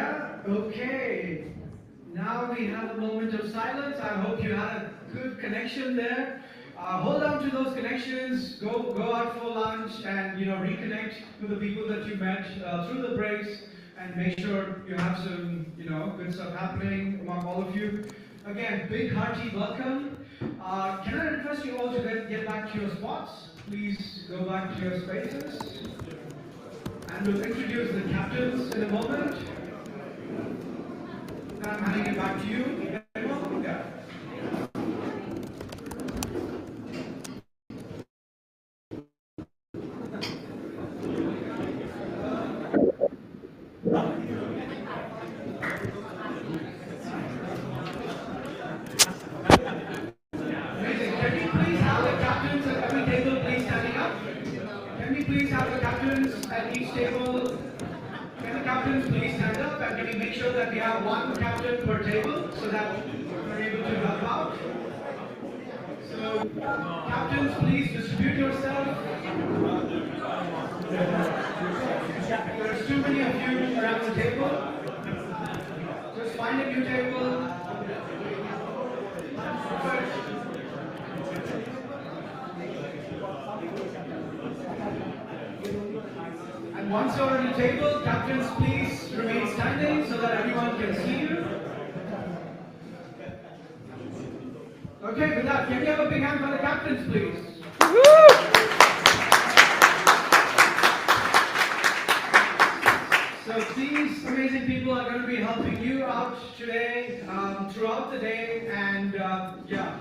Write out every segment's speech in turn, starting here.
Yeah? Okay. Now we have a moment of silence. I hope you had a good connection there. Hold on to those connections. Go out for lunch and reconnect with the people that you met through the breaks, and make sure you have some good stuff happening among all of you. Again, big hearty welcome. Can I request you all to get back to your spots? Please go back to your spaces. And we'll introduce the captains in a moment. I'm handing it back to you. Yeah. Amazing. Can we please have the captains at every table please standing up? Can we please have the captains at each table? Can the captains please stand up, and can we make sure that we have one captain per table so that we're able to help out? So, captains, please distribute yourself. There's too many of you around the table. Just find a new table. And once you're on the table, captains, please remain standing so that everyone can see you. Okay, with that, can we have a big hand for the captains, please? So these amazing people are going to be helping you out today, throughout the day, and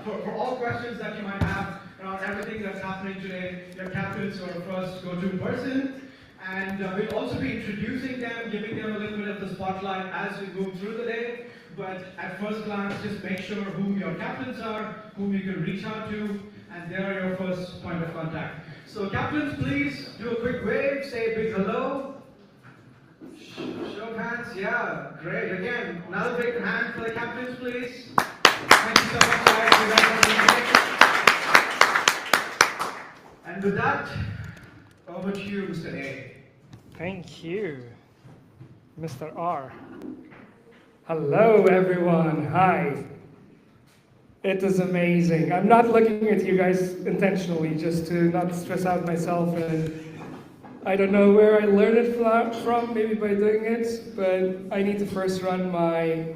for all questions that you might have around everything that's happening today, your captains are first go-to person. And we'll also be introducing them, giving them a little bit of the spotlight as we move through the day. But at first glance, just make sure who your captains are, whom you can reach out to, and they're your first point of contact. So captains, please do a quick wave, say a big hello. Show of hands, yeah, great. Again, another big hand for the captains, please. Thank you so much, guys. And with that, over to you, Mr. A. Thank you, Mr. R. Hello, everyone. Hi. It is amazing. I'm not looking at you guys intentionally, just to not stress out myself. And I don't know where I learned it from, maybe by doing it, but I need to first run my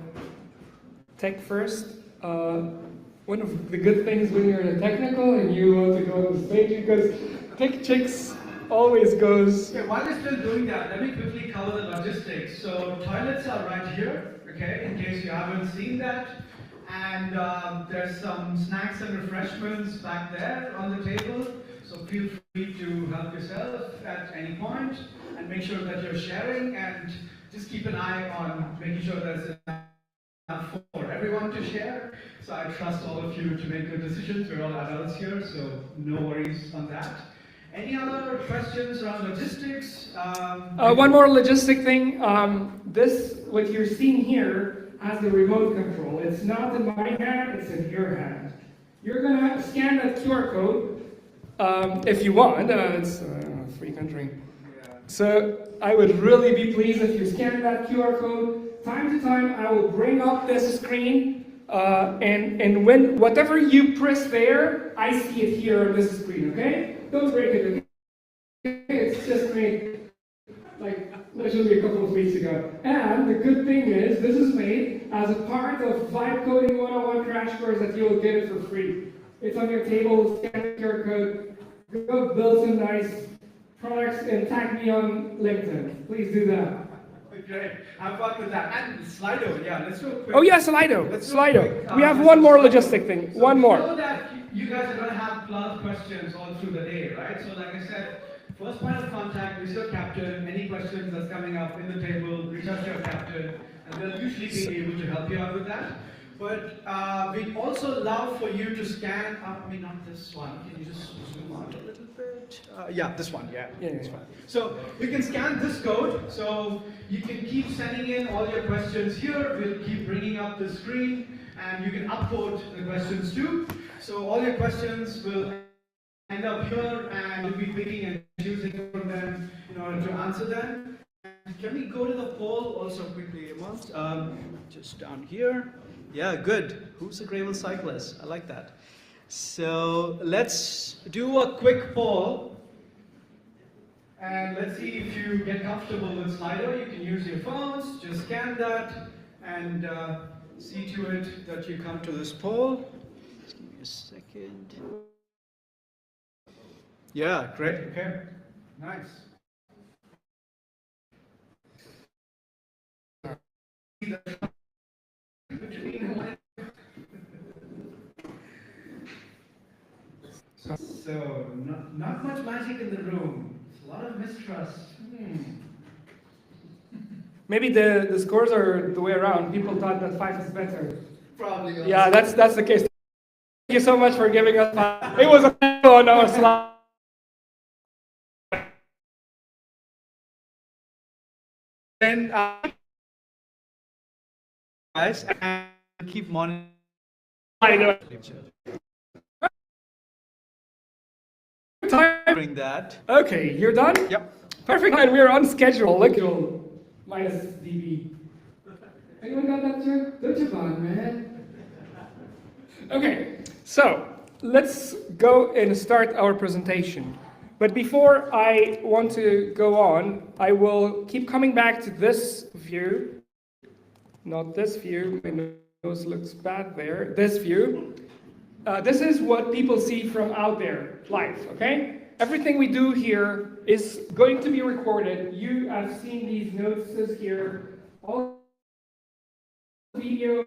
tech first. One of the good things when you're in a technical and you want to go on the stage, because tech chicks always goes. Okay, while you're still doing that, let me quickly cover the logistics. So toilets are right here, okay, in case you haven't seen that. And there's some snacks and refreshments back there on the table. So feel free to help yourself at any point, and make sure that you're sharing, and just keep an eye on making sure there's enough for everyone to share. So I trust all of you to make good decisions. We're all adults here, so no worries on that. Any other questions around logistics? One more logistic thing. What you're seeing here has the remote control. It's not in my hand, it's in your hand. You're going to scan that QR code if you want. It's a free country. Yeah. So I would really be pleased if you scan that QR code. Time to time, I will bring up this screen, and when whatever you press there, I see it here on this screen, okay? Don't break it, okay? It's just made like literally a couple of weeks ago. And the good thing is, this is made as a part of Vibe Coding 101 crash course that you'll get it for free. It's on your table, scan the QR code, go build some nice products and tag me on LinkedIn. Please do that. Great. Have fun with that. And Slido, yeah, let's do a quick. Oh yeah, Slido. We have one more logistic thing. So One we more. know that you guys are going to have a lot of questions all through the day, right? So like I said, first point of contact is your captain. Any questions that's coming up in the table, reach out to your captain, and they'll usually be able to help you out with that. But we'd also love for you to scan, not this one. Can you just zoom out a little bit? Yeah, this one, yeah. This one. So you can scan this code, so you can keep sending in all your questions here. We'll keep bringing up the screen, and you can upvote the questions too. So all your questions will end up here, and you'll be picking and choosing from them in order to answer them. can we go to the poll also quickly, Amont? Just down here. Yeah, good. Who's a gravel cyclist? I like that. So let's do a quick poll. And let's see if you get comfortable with Slido. You can use your phones, just scan that, and see to it that you come to this poll. Just give me a second. Yeah, great. Okay. Nice. So, not much magic in the room. It's a lot of mistrust. Maybe the scores are the way around. People thought that 5 is better. Probably. Yeah, that's the case. Thank you so much for giving us 5. It was a on our slide. Then, guys, and keep monitoring that. Okay, you're done? Yep. Perfect, and we're on schedule. Look, minus DB. Anyone got that joke? Don't you mind, man? Okay, so let's go and start our presentation. But before I want to go on, I will keep coming back to this view. Not this view, my nose looks bad there. This view. This is what people see from out there, live, okay? Everything we do here is going to be recorded. You have seen these notices here. All video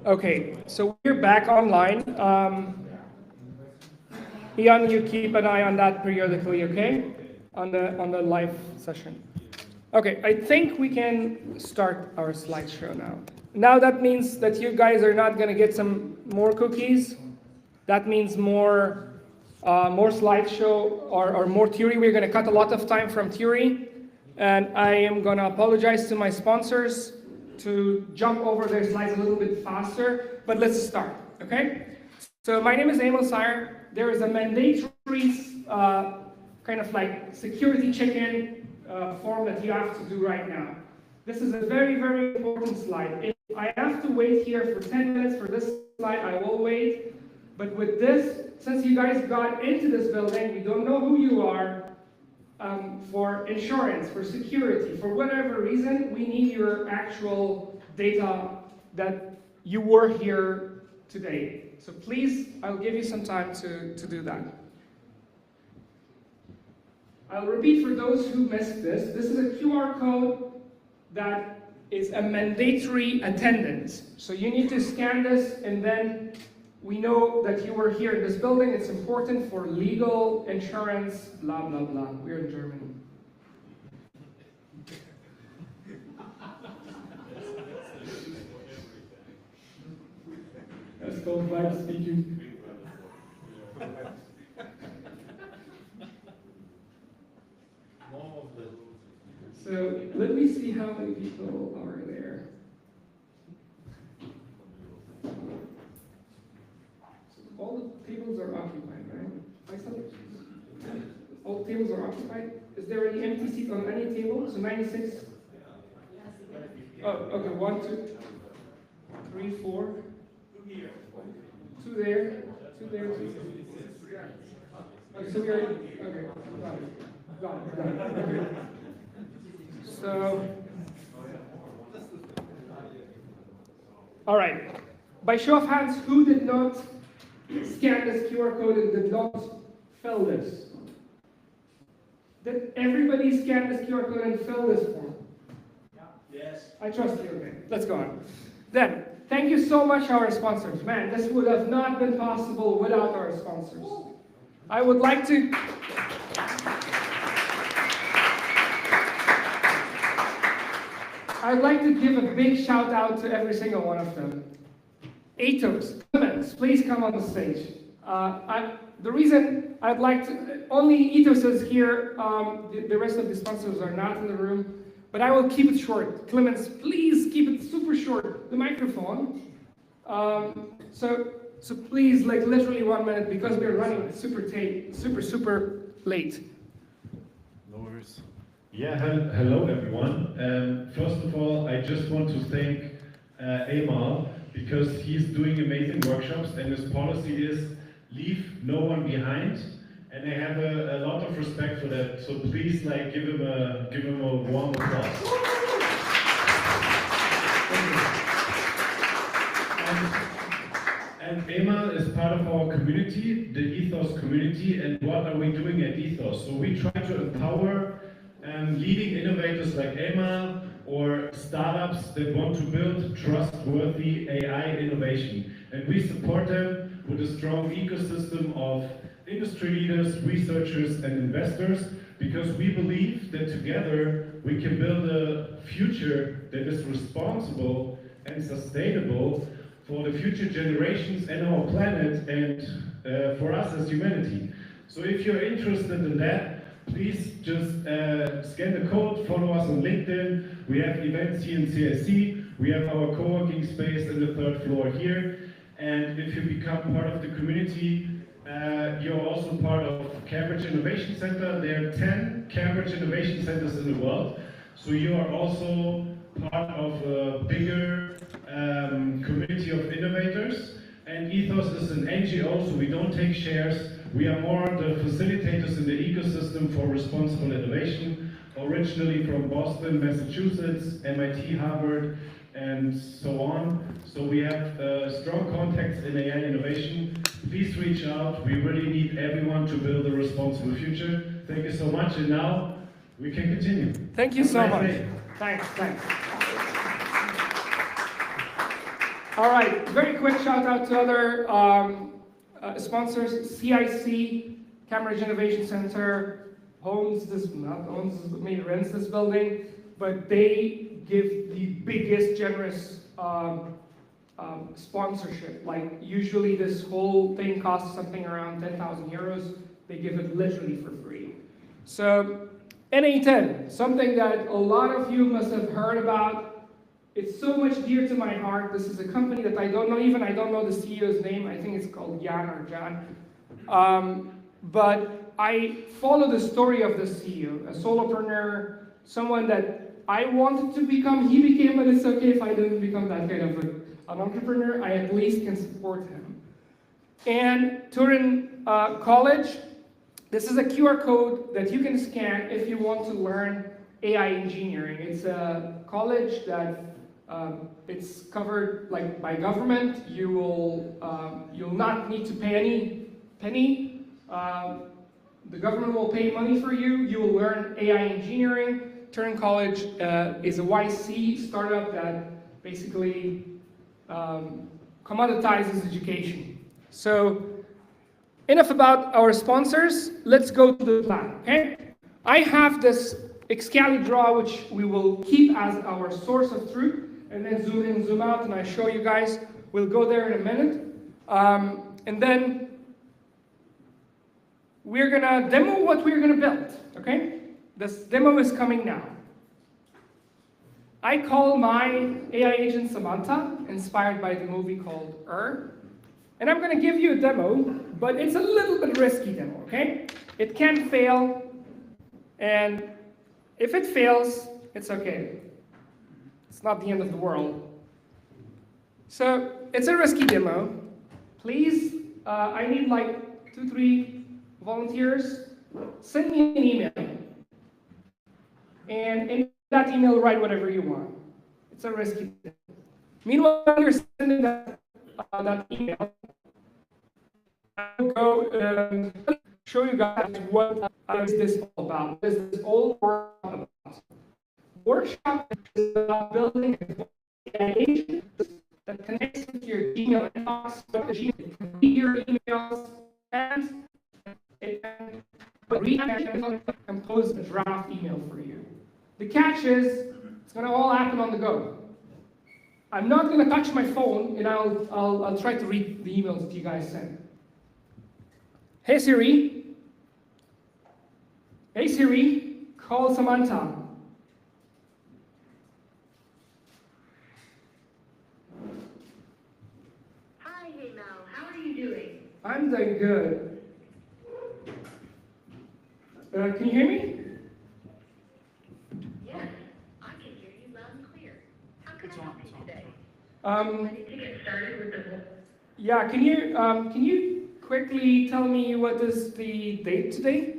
Okay, so we're back online. Ian, you keep an eye on that periodically, okay? On the live session. Okay, I think we can start our slideshow now. Now that means that you guys are not gonna get some more cookies. That means more slideshow or more theory. We're gonna cut a lot of time from theory. And I am gonna apologize to my sponsors to jump over their slides a little bit faster, but let's start, okay? So my name is Emil Sire. There is a mandatory kind of like security check-in form that you have to do right now. This is a very, very important slide. If I have to wait here for 10 minutes for this slide, I will wait. But with this, since you guys got into this building, you don't know who you are, for insurance, for security, for whatever reason, we need your actual data that you were here today. So please, I'll give you some time to do that. I'll repeat for those who missed this. This is a QR code that is a mandatory attendance. So you need to scan this, and then we know that you were here in this building. It's important for legal, insurance, blah, blah, blah. We're in Germany. That's called vibe speaking. So let me see how many people are there. All the tables are occupied, right? All the tables are occupied. Is there any empty seats on any table? So 96? Oh, okay. 1, 2, 3, 4. 2 there. 2 there. 2 there. Okay, so we are. Okay. Got it. Okay. So. All right. By show of hands, who did not scan this QR code and did not fill this? Did everybody scan this QR code and fill this form? Yes. I trust you. Okay, let's go on. Then, thank you so much, our sponsors. Man, this would have not been possible without our sponsors. I would like to. I'd like to give a big shout out to every single one of them. Atos, Clemens, please come on the stage. The reason I'd like to, only Ethos is here, the rest of the sponsors are not in the room, but I will keep it short. Clemens, please keep it super short, the microphone. So please, like literally 1 minute, because we're running super late. No worries. Yeah, hello everyone. First of all, I just want to thank Amal, because he's doing amazing workshops and his policy is leave no one behind, and I have a lot of respect for that. So please, like, give him a warm applause. And Amal is part of our community, the Ethos community. And what are we doing at Ethos? So we try to empower leading innovators like Amal, or startups that want to build trustworthy AI innovation. And we support them with a strong ecosystem of industry leaders, researchers, and investors, because we believe that together we can build a future that is responsible and sustainable for the future generations and our planet, and for us as humanity. So if you're interested in that, please just scan the code, follow us on LinkedIn. We have events here in CIC. We have our co-working space in the 3rd floor here. And if you become part of the community, you're also part of Cambridge Innovation Center. There are 10 Cambridge Innovation Centers in the world. So you are also part of a bigger community of innovators. And Ethos is an NGO, so we don't take shares. We are more the facilitators in the ecosystem for responsible innovation, originally from Boston, Massachusetts, MIT, Harvard, and so on. So we have strong contacts in AI innovation. Please reach out. We really need everyone to build a responsible future. Thank you so much, and now we can continue. Thank you so much. Thanks. All right, very quick shout out to other sponsors. CIC, Cambridge Innovation Center, rents this building, but they give the biggest generous sponsorship. Like usually this whole thing costs something around 10,000 euros. They give it literally for free. So NA10, something that a lot of you must have heard about. It's so much dear to my heart. This is a company that I don't know the CEO's name. I think it's called Jan or Jan. But I follow the story of the CEO, a solopreneur, someone that I wanted to become. He became, but it's okay if I didn't become that kind of an entrepreneur. I at least can support him. And Turin College, this is a QR code that you can scan if you want to learn AI engineering. It's a college that it's covered like by government. You'll not need to pay any penny. The government will pay money for you. You will learn AI engineering. Turin College is a YC startup that basically commoditizes education. So enough about our sponsors. Let's go to the plan, okay? I have this Excalidraw, which we will keep as our source of truth, and then zoom in, zoom out, and I show you guys. We'll go there in a minute. And then we're gonna demo what we're gonna build, okay? This demo is coming now. I call my AI agent Samantha, inspired by the movie called and I'm gonna give you a demo, but it's a little bit risky demo, okay? It can fail, and if it fails, it's okay. It's not the end of the world. So it's a risky demo. Please, I need like 2-3 volunteers. Send me an email. And in that email, write whatever you want. It's a risky demo. Meanwhile, you're sending that email. I'll go show you guys what is this all about. What is this whole workshop about? Workshop is about building an agent that connects to your email inbox, it can read your emails, and it can compose a draft email for you. The catch is, it's going to all happen on the go. I'm not going to touch my phone, and I'll try to read the emails that you guys send. Hey Siri. Hey Siri, call Samantha. Hi, hey Mel, how are you doing? I'm doing good. Can you hear me? Yes, I can hear you loud and clear. How can I help you today? Ready to get started with the... Yeah, can you quickly tell me what is the date today?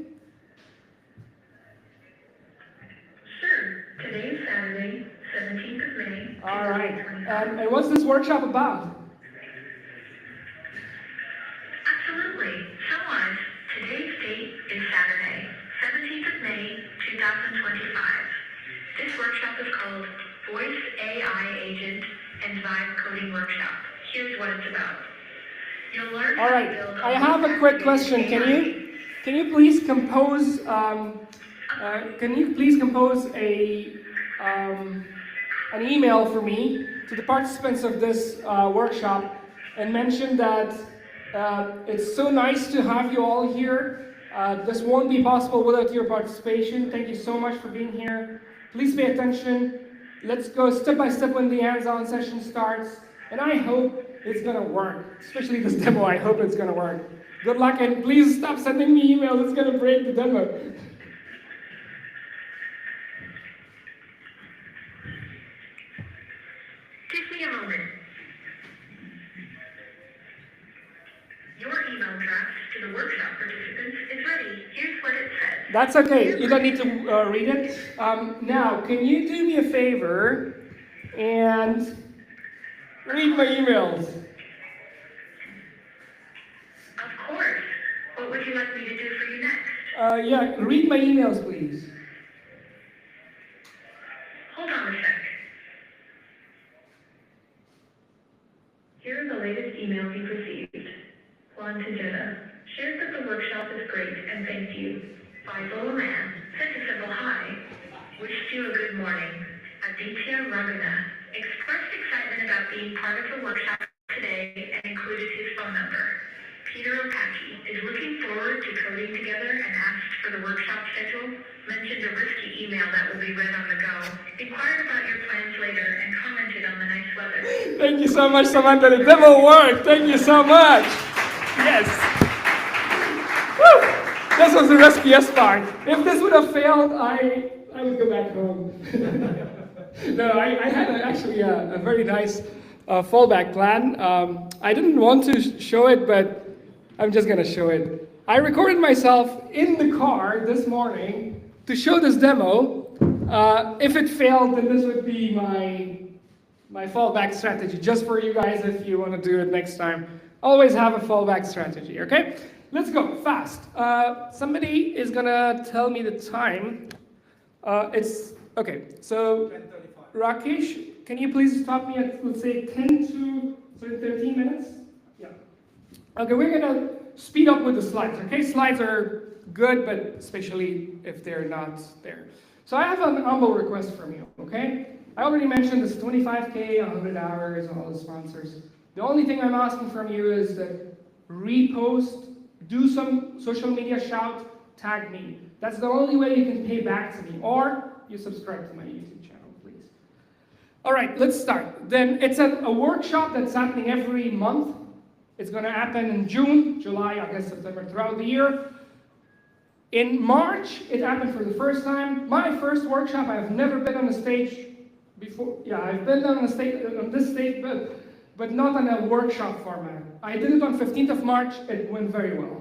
Sure. Today is Saturday, 17th of May. All right. And what's this workshop about? Absolutely. So on, today's date is Saturday, 17th of May, 2025. This workshop is called Voice AI Agent and Vibe Coding Workshop. Here's what it's about. You'll learn All how right. to build I have a quick question. Can you please compose an email for me to the participants of this workshop and mention that it's so nice to have you all here. This won't be possible without your participation. Thank you so much for being here. Please pay attention. Let's go step by step when the hands-on session starts. And I hope it's gonna work. Especially this demo, I hope it's gonna work. Good luck, and please stop sending me emails. It's gonna break the demo. Give me a moment. Your email draft to the workshop participants is ready. Here's what it says. That's okay. You don't need to read it. Now, can you do me a favor and read my emails? Of course. What would you like me to do for you next? Yeah, read my emails, please. Hold on a sec. Here are the latest emails you've received. Juan Tejeda shared that the workshop is great and thanked you. Faisal Man sent a simple hi, wished you a good morning. Aditya Raghunath expressed excitement about being part of the workshop today and included his phone number. Peter Opaki is looking forward to coding together and asked for the workshop schedule, mentioned a risky email that will be read on the go, inquired about your plans later, and commented on the nice weather. Thank you so much, Samantha. The demo worked. Thank you so much. Yes. Woo! This was the riskiest part. If this would have failed, I would go back home. No, I had actually a very nice fallback plan. I didn't want to show it, but I'm just going to show it. I recorded myself in the car this morning to show this demo. If it failed, then this would be my fallback strategy, just for you guys if you want to do it next time. Always have a fallback strategy, okay? Let's go, fast. Somebody is going to tell me the time. Okay, so 10:35. Rakesh, can you please stop me at, let's say, 10 to 13 minutes? Yeah. Okay, we're gonna speed up with the slides, okay? Slides are good, but especially if they're not there. So I have an humble request from you, okay? I already mentioned this 25K, 100 hours, and all the sponsors. The only thing I'm asking from you is that repost, do some social media shout, tag me. That's the only way you can pay back to me, or you subscribe to my YouTube channel, please. All right, let's start. Then it's a workshop that's happening every month. It's going to happen in June, July, August, September, throughout the year. In March, it happened for the first time. My first workshop, I've never been on a stage before. Yeah, I've been on this stage, but not on a workshop format. I did it on 15th of March. It went very well.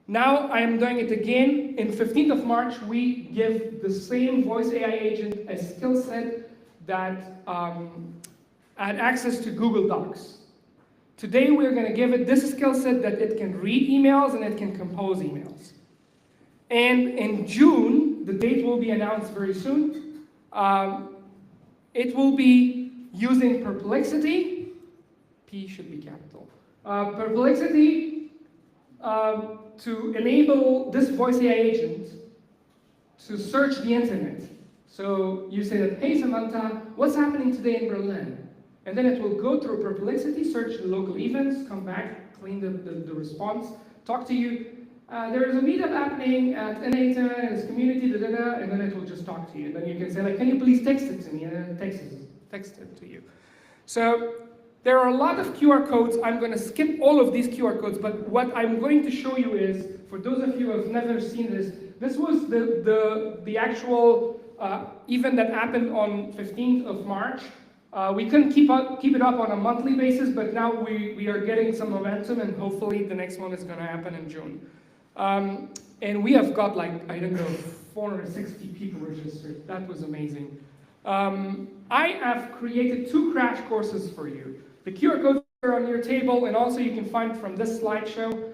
Now I am doing it again. In 15th of March, we give the same voice AI agent a skill set that had access to Google Docs. Today we're going to give it this skill set that it can read emails and it can compose emails. And in June, the date will be announced very soon. It will be using Perplexity. P should be capital. Perplexity to enable this voice AI agent to search the internet. So you say that, hey Samantha, what's happening today in Berlin? And then it will go through Perplexity, search the local events, come back, clean the response, talk to you. There is a meetup happening at NA10, and it's community, and then it will just talk to you. And then you can say, like, can you please text it to me? And then it text it to you. So there are a lot of QR codes. I'm going to skip all of these QR codes, but what I'm going to show you is, for those of you who have never seen this, this was the actual event that happened on 15th of March. We couldn't keep it up on a monthly basis, but now we are getting some momentum, and hopefully the next one is going to happen in June. And we have got, like, I don't know, 460 people registered. That was amazing. I have created 2 crash courses for you. The QR codes are on your table, and also you can find from this slideshow.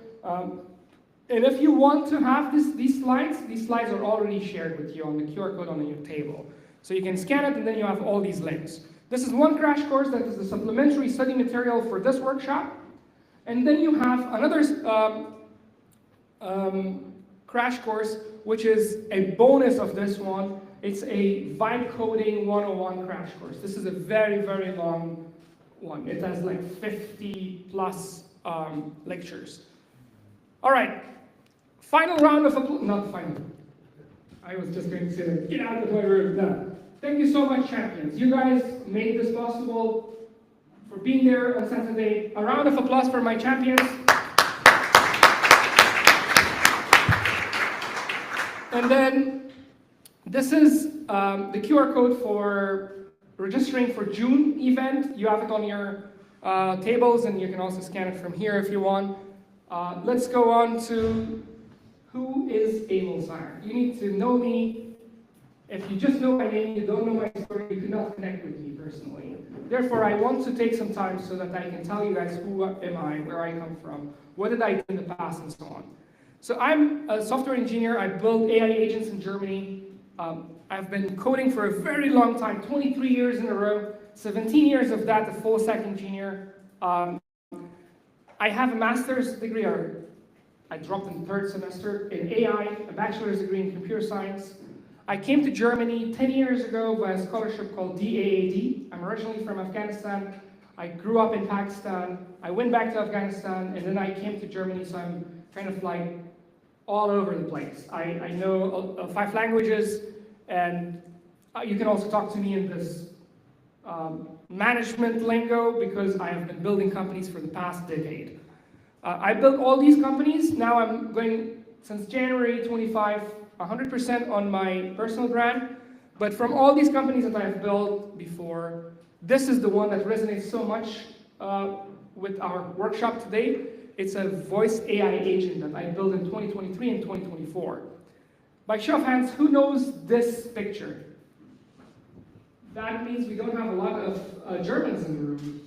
And if you want to have these slides are already shared with you on the QR code on your table. So you can scan it, and then you have all these links. This is one crash course that is the supplementary study material for this workshop. And then you have another crash course, which is a bonus of this one. It's a Vibe Coding 101 crash course. This is a very, very long one. It has like 50 plus lectures. All right, final round of applause. Not final. I was just going to say, like, get out of my room. No. Thank you so much, champions. You guys made this possible for being there on Saturday. A round of applause for my champions. And then this is the QR code for registering for June event. You have it on your tables, and you can also scan it from here if you want. Let's go on to who is Emil Sayre. You need to know me. If you just know my name, you don't know my story, you cannot connect with me personally. Therefore, I want to take some time so that I can tell you guys who am I, where I come from, what did I do in the past, and so on. So I'm a software engineer. I build AI agents in Germany. I've been coding for a very long time, 23 years in a row, 17 years of that, a full stack engineer. I have a master's degree, or I dropped in the third semester, in AI, a bachelor's degree in computer science. I came to Germany 10 years ago by a scholarship called DAAD. I'm originally from Afghanistan. I grew up in Pakistan. I went back to Afghanistan, and then I came to Germany, so I'm kind of like all over the place. I know 5 languages, and you can also talk to me in this management lingo, because I have been building companies for the past decade. I built all these companies. Now I'm going, since January 25, 100% on my personal brand. But from all these companies that I've built before, this is the one that resonates so much with our workshop today. It's a voice AI agent that I built in 2023 and 2024. By show of hands, who knows this picture? That means we don't have a lot of Germans in the room.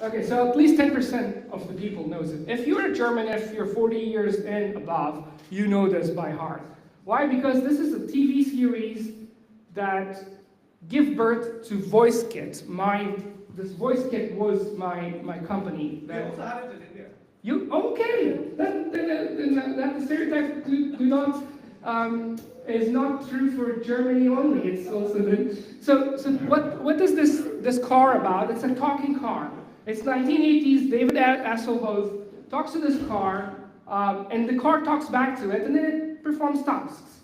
Okay, so at least 10% of the people knows it. If you're a German, if you're 40 years and above, you know this by heart. Why? Because this is a TV series that give birth to VoiceKit. This VoiceKit was my company. We also have it in India. You okay? That stereotype do not is not true for Germany only. It's also the, so what is this car about? It's a talking car. It's 1980s. David Hasselhoff talks to this car, and the car talks back to it, and then it performs tasks.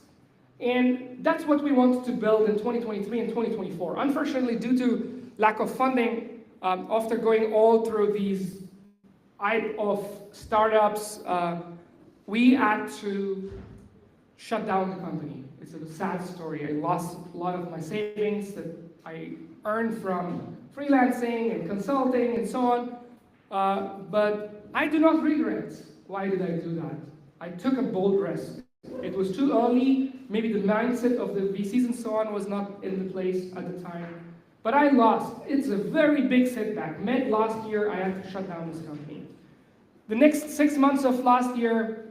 And that's what we wanted to build in 2023 and 2024. Unfortunately, due to lack of funding, after going all through these hype of startups, we had to shut down the company. It's a sad story. I lost a lot of my savings that I earned from freelancing and consulting and so on. But I do not regret. Why did I do that? I took a bold risk. It was too early. Maybe the mindset of the VCs and so on was not in the place at the time. But I lost. It's a very big setback. Mid last year, I had to shut down this company. The next 6 months of last year,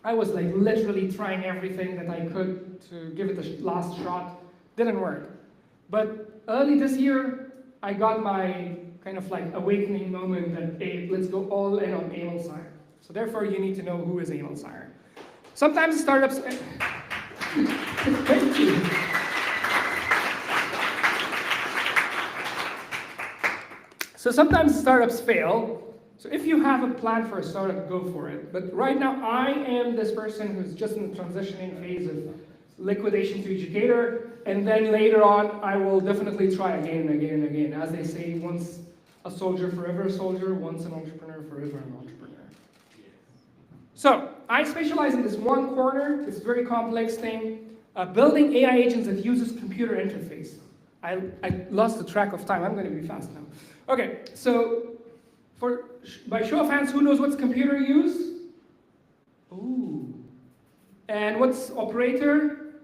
I was like literally trying everything that I could to give it a last shot. Didn't work. But early this year, I got my kind of like awakening moment that, hey, let's go all in on Emil Sayre. So therefore, you need to know who is Emil Sayre. Sometimes startups... Thank you. So sometimes startups fail. So if you have a plan for a startup, go for it. But right now, I am this person who's just in the transitioning phase of liquidation to educator, and then later on, I will definitely try again and again and again. As they say, once a soldier, forever a soldier, once an entrepreneur, forever an entrepreneur. So, I specialize in this one corner, this very complex thing, building AI agents that uses computer interface. I lost the track of time, I'm going to be fast now. Okay, so, by show of hands, who knows what's computer use? Ooh. And what's operator?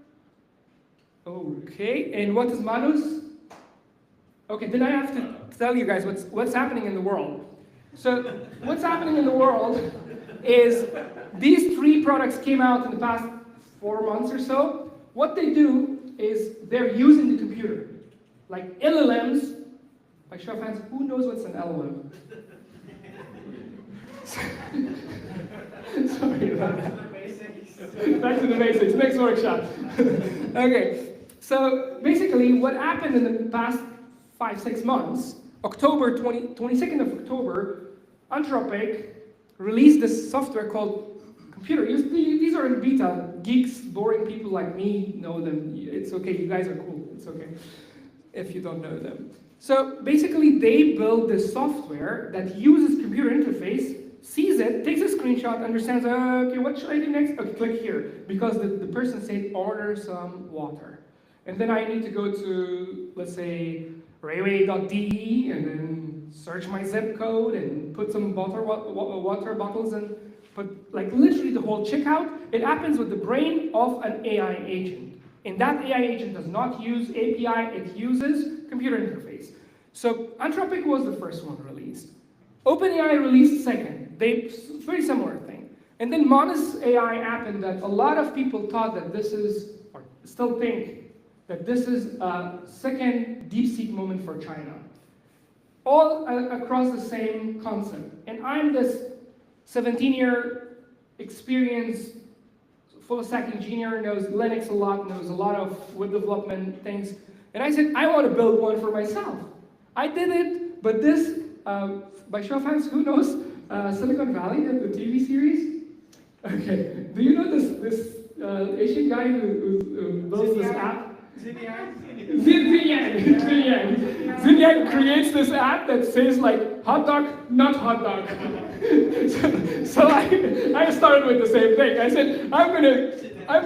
Okay, and what is Manus? Okay, then I have to tell you guys what's happening in the world. So, what's happening in the world is these 3 products came out in the past 4 months or so. What they do is they're using the computer. Like LLMs, by show of hands, who knows what's an LLM? Sorry about that. Back to the basics, next workshop. Okay, so basically what happened in the past 5-6 months, 22nd of October, Anthropic released this software called Computer. These are in beta. Geeks, boring people like me know them. It's okay, you guys are cool. It's okay if you don't know them. So basically they build this software that uses computer interface, sees it, takes a screenshot, understands, okay, what should I do next? Okay, click here. Because the person said, order some water. And then I need to go to, let's say, railway.de and then search my zip code and put some water bottles and put like literally the whole checkout. It happens with the brain of an AI agent. And that AI agent does not use API, it uses computer interface. So Anthropic was the first one released. OpenAI released second. Very similar thing. And then Manus AI happened that a lot of people thought that this is, or still think that this is a second DeepSeek moment for China. All across the same concept. And I'm this 17-year experienced full stack engineer, knows Linux a lot, knows a lot of web development things. And I said, I want to build one for myself. I did it, but this, by show of hands, who knows Silicon Valley, the TV series? Okay, do you know this Asian guy who builds this app? Xinyan creates this app that says like hot dog, not hot dog. so I started with the same thing. I said I'm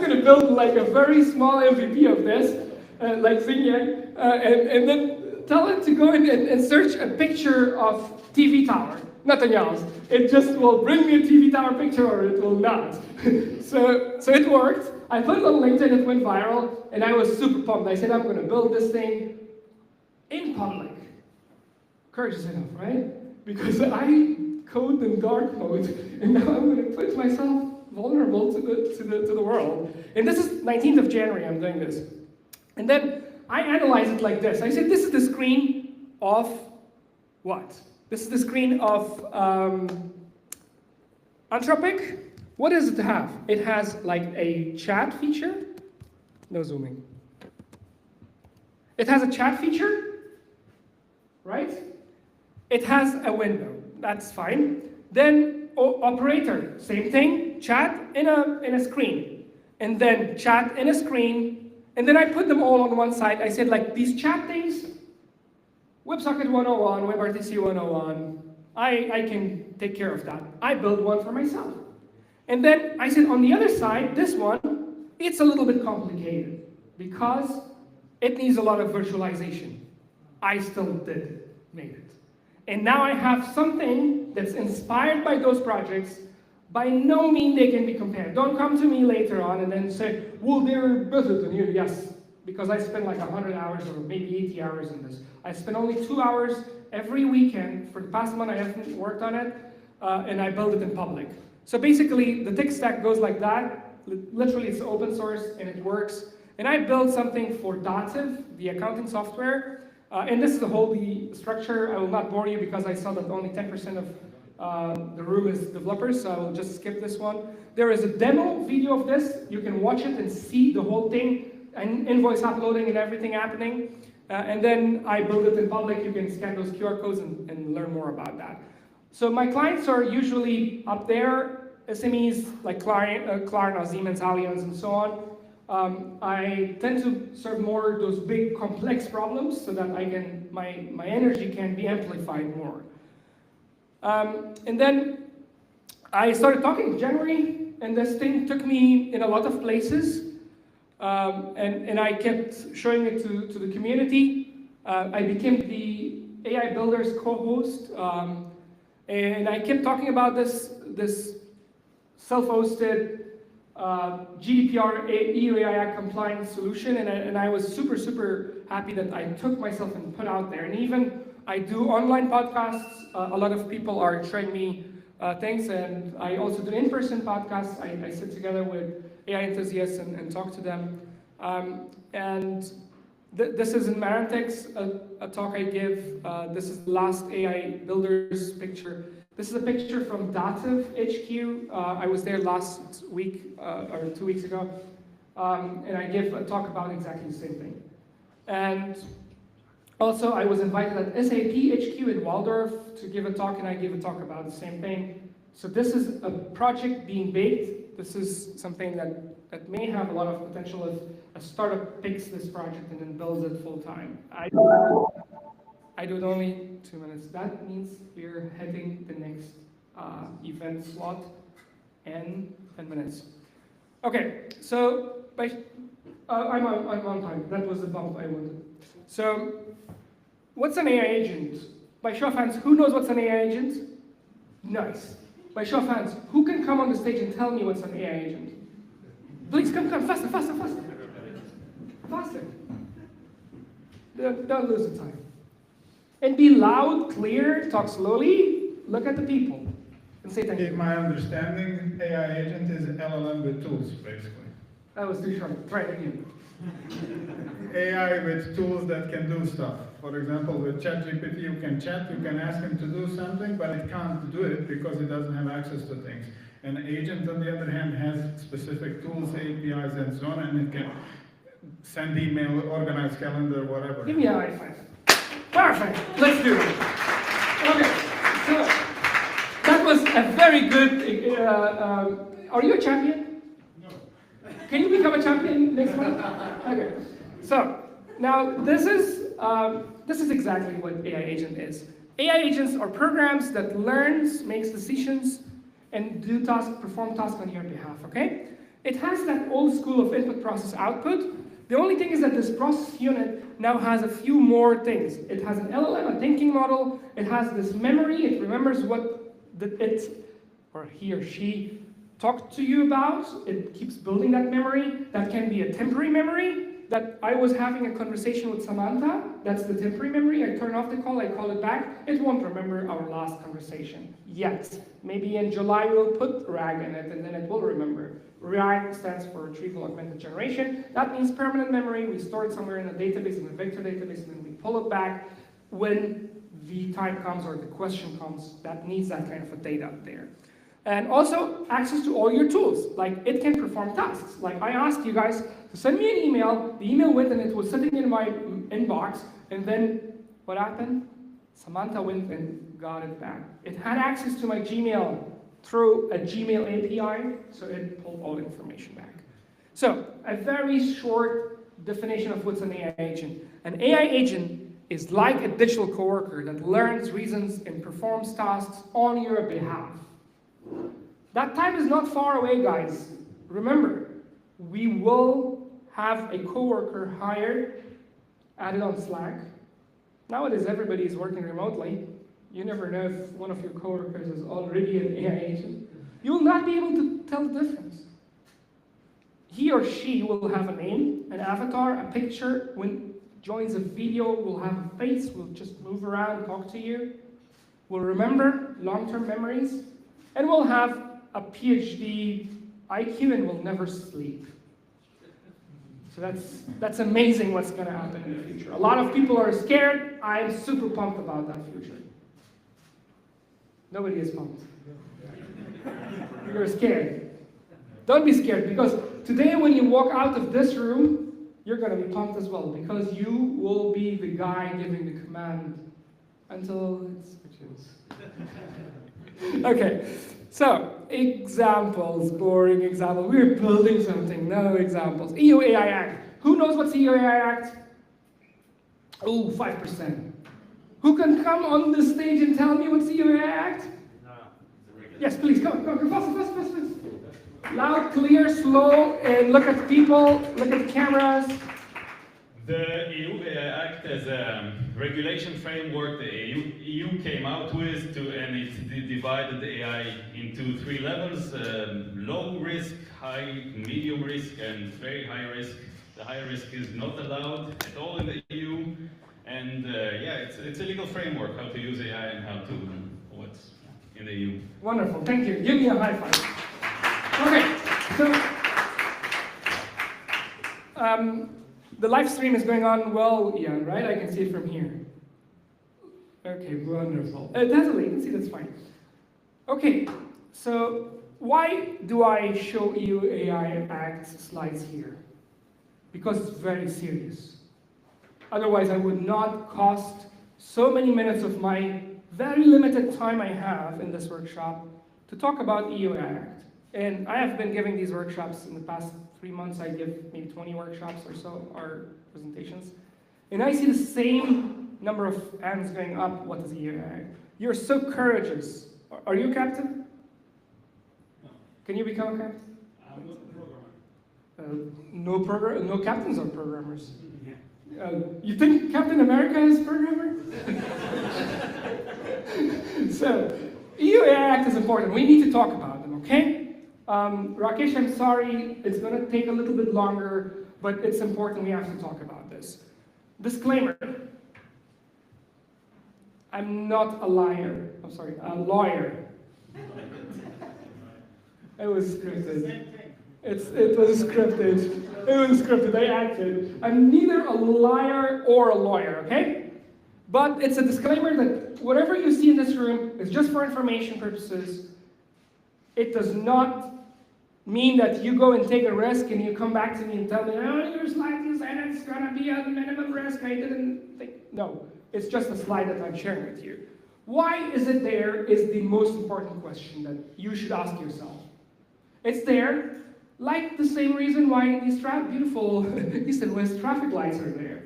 gonna build like a very small MVP of this, like Xinyan, and then tell it to go in and search a picture of TV tower, nothing else. It just will bring me a TV tower picture or it will not. so it worked. I put it on LinkedIn, it went viral, and I was super pumped. I said, I'm going to build this thing in public. Courageous enough, right? Because I code in dark mode, and now I'm going to put myself vulnerable to the world. And this is 19th of January, I'm doing this. And then I analyze it like this. I said, this is the screen of what? This is the screen of Anthropic. What does it have? It has like a chat feature. No zooming. It has a chat feature, right? It has a window. That's fine. Then operator, same thing. Chat in a screen, and then chat in a screen, and then I put them all on one side. I said like these chat things. WebSocket 101, WebRTC 101. I can take care of that. I built one for myself. And then I said on the other side, this one, it's a little bit complicated because it needs a lot of virtualization. I still made it. And now I have something that's inspired by those projects. By no means they can be compared. Don't come to me later on and then say, well, they're better than you. Yes, because I spend like 100 hours or maybe 80 hours in this. I spend only 2 hours every weekend. For the past month, I haven't worked on it, and I build it in public. So basically, the tech stack goes like that. Literally, it's open source, and it works. And I built something for Dativ, the accounting software. And this is the structure. I will not bore you because I saw that only 10% of the room is developers, so I will just skip this one. There is a demo video of this. You can watch it and see the whole thing, and invoice uploading and everything happening. And then I build it in public. You can scan those QR codes and learn more about that. So my clients are usually up there, SMEs like Klarna, Siemens, Allianz, and so on. I tend to serve more those big, complex problems so that my energy can be amplified more. And then I started talking in January, and this thing took me in a lot of places. And I kept showing it to the community. I became the AI Builders co-host, and I kept talking about this self-hosted GDPR EU AI Act compliant solution, and I was super happy that I took myself and put out there. And even I do online podcasts. A lot of people are showing me things, and I also do in-person podcasts. I sit together with AI enthusiasts and talk to them. This is in Marantex, a talk I give. This is the last AI Builders picture. This is a picture from Dativ HQ. I was there last week or 2 weeks ago, and I gave a talk about exactly the same thing. And also, I was invited at SAP HQ in Waldorf to give a talk, and I gave a talk about the same thing. So this is a project being baked. This is something that may have a lot of potential if a startup picks this project and then builds it full time. I do it only 2 minutes. That means we're heading the next event slot in 10 minutes. Okay, so I'm on time. That was the bump I wanted. So what's an AI agent? By show of hands, who knows what's an AI agent? Nice. By show of hands, who can come on the stage and tell me what's an AI agent? Please come, faster. Faster. Don't lose the time. And be loud, clear, talk slowly, look at the people, and say thank you. In my understanding, AI agent is an LLM with tools, basically. That was too short. Try it again. AI with tools that can do stuff. For example, with ChatGPT, you can chat, you can ask him to do something, but it can't do it because it doesn't have access to things. An agent, on the other hand, has specific tools, APIs, and so on, and it can send email, organize calendar, whatever. Give me a high five. Perfect. Let's do it. Okay. So that was a very good. Are you a champion? No. Can you become a champion next month? Okay. So now this is exactly what AI agent is. AI agents are programs that learns, makes decisions, and perform tasks on your behalf. Okay. It has that old school of input process output. The only thing is that this process unit now has a few more things. It has an LLM, a thinking model. It has this memory. It remembers what he or she talked to you about. It keeps building that memory. That can be a temporary memory. That I was having a conversation with Samantha. That's the temporary memory. I turn off the call. I call it back. It won't remember our last conversation yet. Maybe in July we'll put RAG in it, and then it will remember. RAG stands for Retrieval Augmented Generation. That means permanent memory. We store it somewhere in a database, in a vector database, and then we pull it back when the time comes or the question comes that needs that kind of a data there. And also access to all your tools. Like it can perform tasks. Like I asked you guys to send me an email. The email went and it was sitting in my inbox. And then what happened? Samantha went and got it back. It had access to my Gmail through a Gmail API, so it pulled all the information back. So, a very short definition of what's an AI agent. An AI agent is like a digital coworker that learns, reasons, and performs tasks on your behalf. That time is not far away, guys. Remember, we will have a coworker hired, added on Slack. Nowadays, everybody is working remotely. You never know if one of your coworkers is already an AI agent. You will not be able to tell the difference. He or she will have a name, an avatar, a picture. When joins a video, will have a face, will just move around, talk to you. Will remember long-term memories, and will have a PhD IQ and will never sleep. So that's amazing what's going to happen in the future. A lot of people are scared. I am super pumped about that future. Nobody is pumped. You're scared. Don't be scared, because today when you walk out of this room, you're going to be pumped as well, because you will be the guy giving the command until it switches. Okay, so examples, boring examples. We're building something, no examples. EU AI Act. Who knows what's the EU AI Act? Oh, 5%. Who can come on the stage and tell me what's the EU AI Act? No. Yes, please, go, fast. Loud, clear, slow, and look at people, look at the cameras. The EU AI Act is a regulation framework the EU came out with, and it divided AI into 3 levels: low risk, high, medium risk, and very high risk. The high risk is not allowed at all in the EU, and it's a legal framework how to use AI and how to what's in the EU. Wonderful, thank you. Give me a high five. Okay, so the live stream is going on well, Ian, right? I can see it from here. Okay, wonderful. It has a latency, that's fine. Okay, so why do I show EU AI Act slides here? Because it's very serious. Otherwise, I would not cost so many minutes of my very limited time I have in this workshop to talk about EU AI Act. And I have been giving these workshops in the past 3 months. I give maybe 20 workshops or so, or presentations. And I see the same number of hands going up. What is the EU AI Act? You're so courageous. Are you a captain? No. Can you become a captain? I'm not a programmer. No captains are programmers. You think Captain America is a programmer? So, EU AI Act is important. We need to talk about them, okay? Rakesh, I'm sorry, it's going to take a little bit longer, but it's important. We have to talk about this. Disclaimer. I'm not a liar. I'm sorry, a lawyer. It was scripted. It was scripted. It was scripted. I acted. I'm neither a liar or a lawyer, okay? But it's a disclaimer that whatever you see in this room is just for information purposes. It does not mean that you go and take a risk and you come back to me and tell me, oh, your slide you said it's gonna be a minimum risk. I didn't think. No, it's just a slide that I'm sharing with you. Why is it there is the most important question that you should ask yourself. It's there, like the same reason why these beautiful East and West traffic lights are there.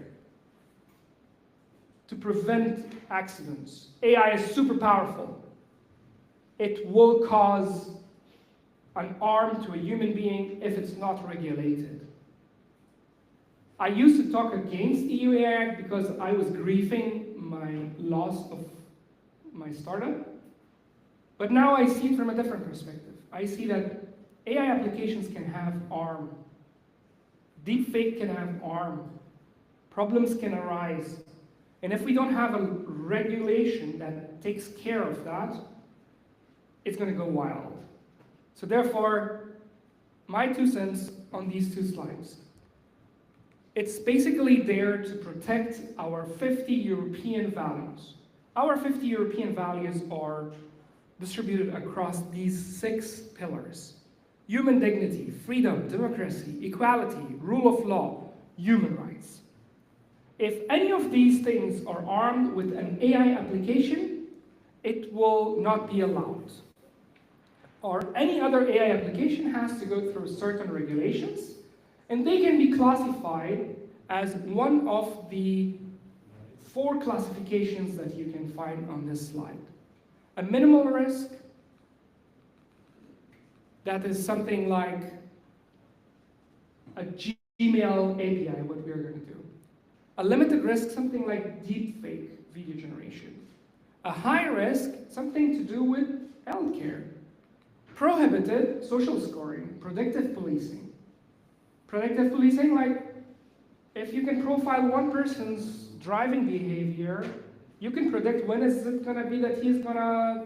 To prevent accidents. AI is super powerful. It will cause an harm to a human being if it's not regulated. I used to talk against EU AI Act because I was grieving my loss of my startup. But now I see it from a different perspective. I see that AI applications can have harm. Deepfake can have harm. Problems can arise. And if we don't have a regulation that takes care of that, it's going to go wild. So therefore, my 2 cents on these 2 slides. It's basically there to protect our 50 European values. Our 50 European values are distributed across these 6 pillars. Human dignity, freedom, democracy, equality, rule of law, human rights. If any of these things are armed with an AI application, it will not be allowed. Or any other AI application has to go through certain regulations, and they can be classified as one of the 4 classifications that you can find on this slide. A minimal risk, that is something like a Gmail API, what we're going to do. A limited risk, something like deepfake video generation. A high risk, something to do with healthcare. Prohibited, social scoring, predictive policing. Predictive policing, like if you can profile one person's driving behavior, you can predict when is it going to be that he's going to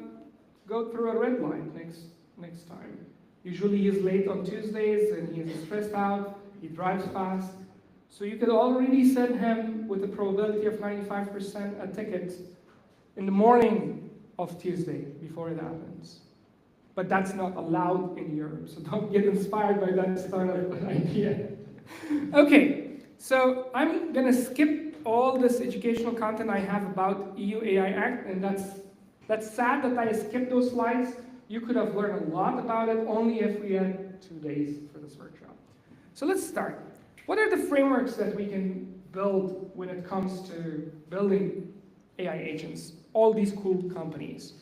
go through a red light next time. Usually he's late on Tuesdays and he's stressed out, he drives fast. So you could already send him with a probability of 95% a ticket in the morning of Tuesday before it happens. But that's not allowed in Europe, so don't get inspired by that startup idea. Okay, so I'm gonna skip all this educational content I have about EU AI Act, and that's sad that I skipped those slides. You could have learned a lot about it only if we had 2 days for this workshop. So let's start. What are the frameworks that we can build when it comes to building AI agents? All these cool companies.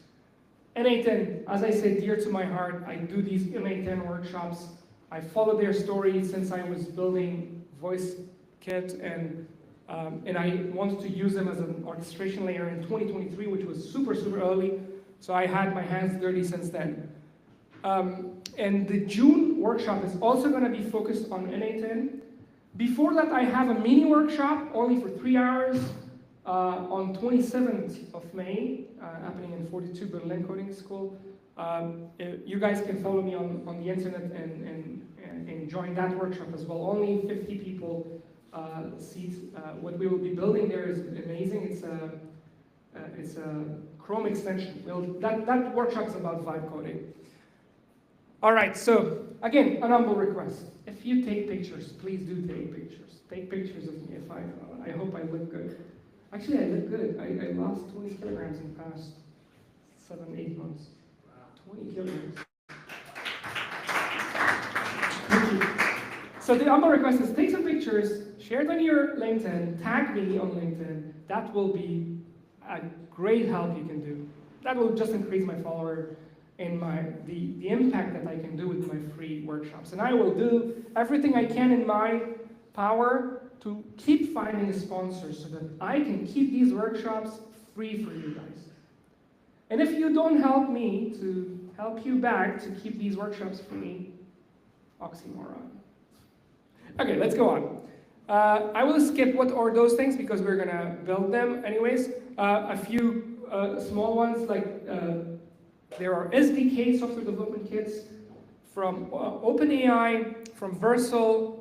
n8n, as I said, dear to my heart, I do these n8n workshops. I follow their story since I was building VoiceKit, and I wanted to use them as an orchestration layer in 2023, which was super, super early. So I had my hands dirty since then. And the June workshop is also going to be focused on n8n. Before that, I have a mini workshop, only for 3 hours, on 27th of May, happening in 42 Berlin Coding School. You guys can follow me on the internet and join that workshop as well. Only 50 people seats. What we will be building there is amazing. It's a Chrome extension. That workshop is about vibe coding. All right, so again, an humble request. If you take pictures, please do take pictures. Take pictures of me. I hope I look good. Actually, I look good. I lost 20 kilograms in the past 7-8 months. 20 kilograms. Thank you. So the humble request is take some pictures, share it on your LinkedIn, tag me on LinkedIn. That will be a great help you can do. That will just increase my follower and the impact that I can do with my free workshops. And I will do everything I can in my power to keep finding sponsors so that I can keep these workshops free for you guys. And if you don't help me to help you back to keep these workshops free, oxymoron. Okay, let's go on. I will skip what are those things because we're gonna build them anyways. A few small ones like there are SDK, software development kits, from OpenAI, from Versal,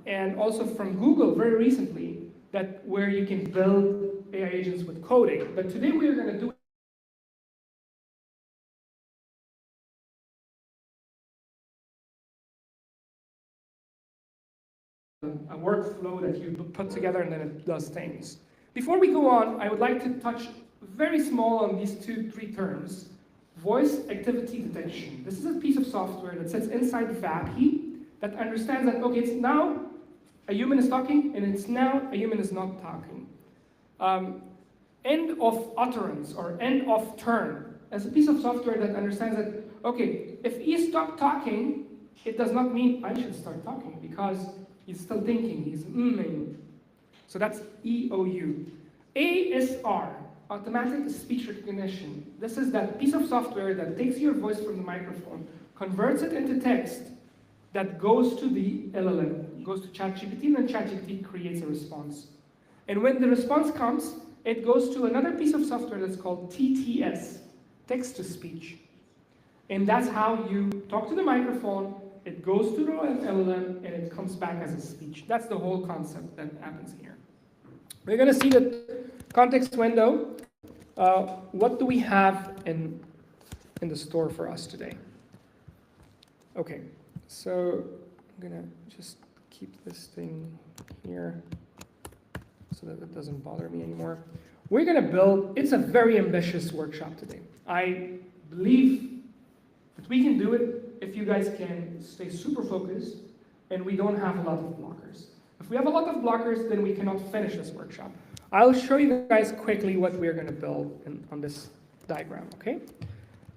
and also from Google very recently, that where you can build AI agents with coding. But today we are going to do a workflow that you put together and then it does things. Before we go on, I would like to touch very small on these 2-3 terms. Voice activity detection. This is a piece of software that sits inside VAPI that understands that, okay, it's now a human is talking and it's now a human is not talking. End of utterance or end of turn as a piece of software that understands that, okay, if he stopped talking, it does not mean I should start talking because he's still thinking, he's mming. So that's EOU. ASR, automatic speech recognition. This is that piece of software that takes your voice from the microphone, converts it into text that goes to the LLM, goes to ChatGPT, and then ChatGPT creates a response. And when the response comes, it goes to another piece of software that's called TTS, text-to-speech. And that's how you talk to the microphone, it goes to the LLM, and it comes back as a speech. That's the whole concept that happens here. We're going to see the context window. What do we have in the store for us today? Okay, so I'm going to just keep this thing here so that it doesn't bother me anymore. We're going to build, it's a very ambitious workshop today. I believe that we can do it if you guys can stay super focused and we don't have a lot of blockers. If we have a lot of blockers, then we cannot finish this workshop. I'll show you guys quickly what we're going to build on this diagram, okay?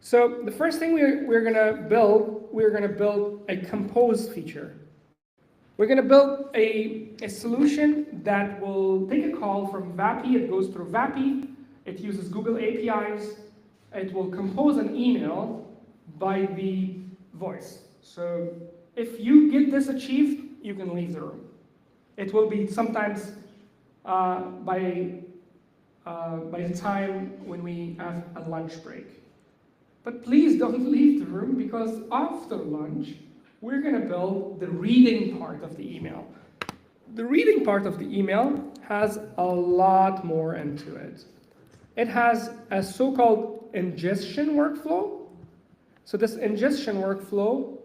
So the first thing we're going to build a compose feature. We're going to build a solution that will take a call from VAPI. It goes through VAPI. It uses Google APIs. It will compose an email by the voice. So if you get this achieved, you can leave the room. It will be sometimes by the time when we have a lunch break. But please don't leave the room because after lunch, we're going to build the reading part of the email. The reading part of the email has a lot more into it. It has a so-called ingestion workflow. So this ingestion workflow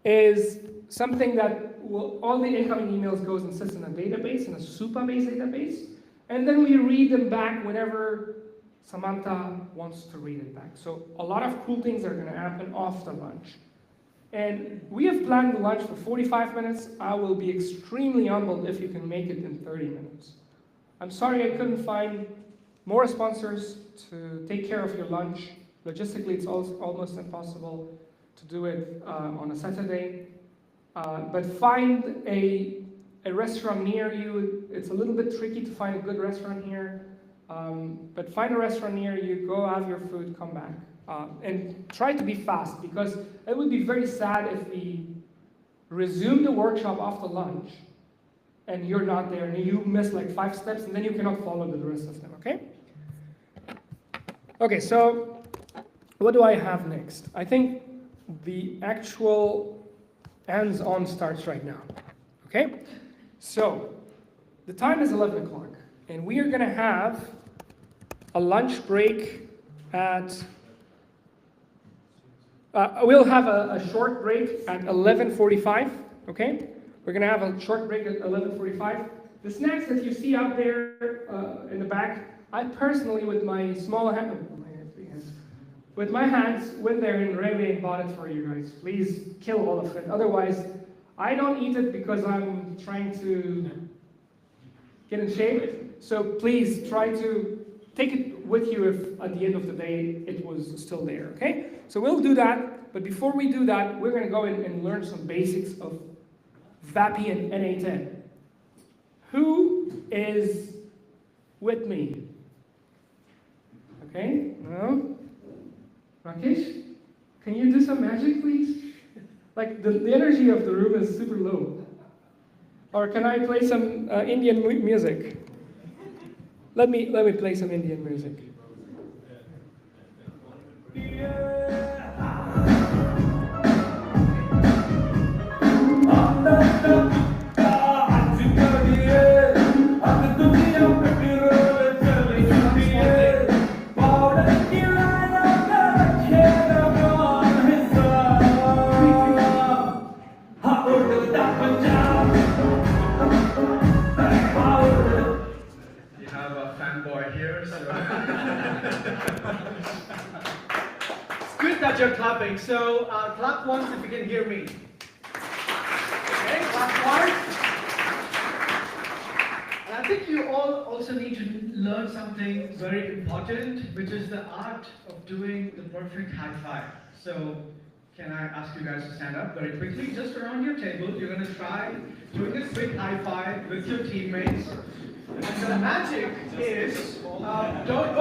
is something that all the incoming emails goes and sits in a database, in a Supabase database, and then we read them back whenever Samantha wants to read it back. So a lot of cool things are going to happen after lunch. And we have planned the lunch for 45 minutes. I will be extremely humbled if you can make it in 30 minutes. I'm sorry I couldn't find more sponsors to take care of your lunch. Logistically, it's almost impossible to do it on a Saturday. But find a restaurant near you. It's a little bit tricky to find a good restaurant here. But find a restaurant near you, go have your food, come back. And try to be fast, because it would be very sad if we resume the workshop after lunch and you're not there and you miss like 5 steps and then you cannot follow the rest of them, okay? Okay, so what do I have next? I think the actual hands-on starts right now, okay? So the time is 11 o'clock and we are gonna have a lunch break at we'll have a short break at 11:45, okay? We're gonna have a short break at 11:45. The snacks that you see out there in the back, I personally, with my small hand, with my hands, went there in Reve and bought it for you guys. Please kill all of it. Otherwise, I don't eat it because I'm trying to get in shape. So please try to take it with you if at the end of the day it was still there, okay? So we'll do that, but before we do that, we're gonna go in and learn some basics of VAPI and NA10. Who is with me? Okay, no? Rakesh, can you do some magic, please? Like the energy of the room is super low. Or can I play some Indian music? Let me play some Indian music. right here. So. It's good that you're clapping. So clap once if you can hear me. Okay, clap twice. And I think you all also need to learn something very important, which is the art of doing the perfect high five. So can I ask you guys to stand up very quickly? Just around your table, you're going to try doing a quick high five with your teammates. And the magic is, hold on, don't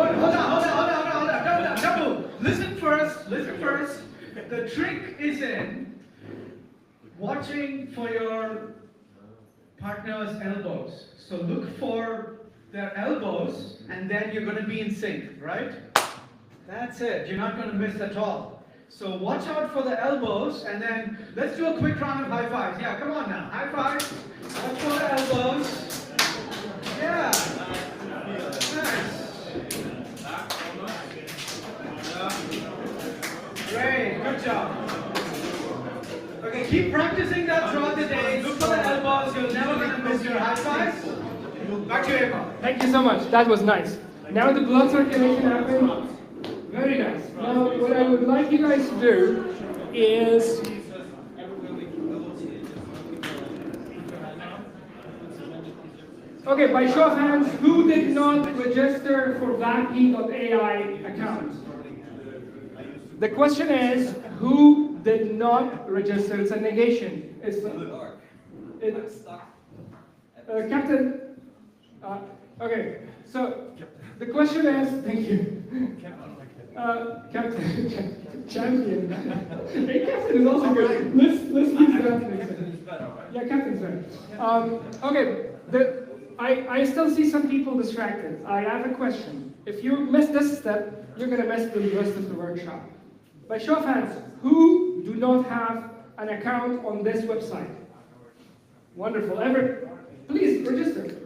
move. Listen first. The trick is in watching for your partner's elbows. So look for their elbows, and then you're going to be in sync, right? That's it. You're not going to miss at all. So watch out for the elbows, and then let's do a quick round of high fives. Yeah, come on now. High fives. Watch for the elbows. Yeah. Nice. Great. Good job. Okay, keep practicing that throughout the day. Look for the elbows. You're never going to miss your high fives. Back to you, Emma. Thank you so much. That was nice. Now the blood circulation happened. Very nice. Now, what I would like you guys to do is okay, by show of hands, who did not register for Vacky.ai account? The question is, who did not register? It's a negation. It's Captain. Okay, so the question is, thank you. Captain, champion. Hey, Captain is also good. Let's use that next time. Yeah, Captain's right. Okay, I still see some people distracted. I have a question. If you miss this step, you're going to miss the rest of the workshop. By show of hands, who do not have an account on this website? Wonderful. Please register.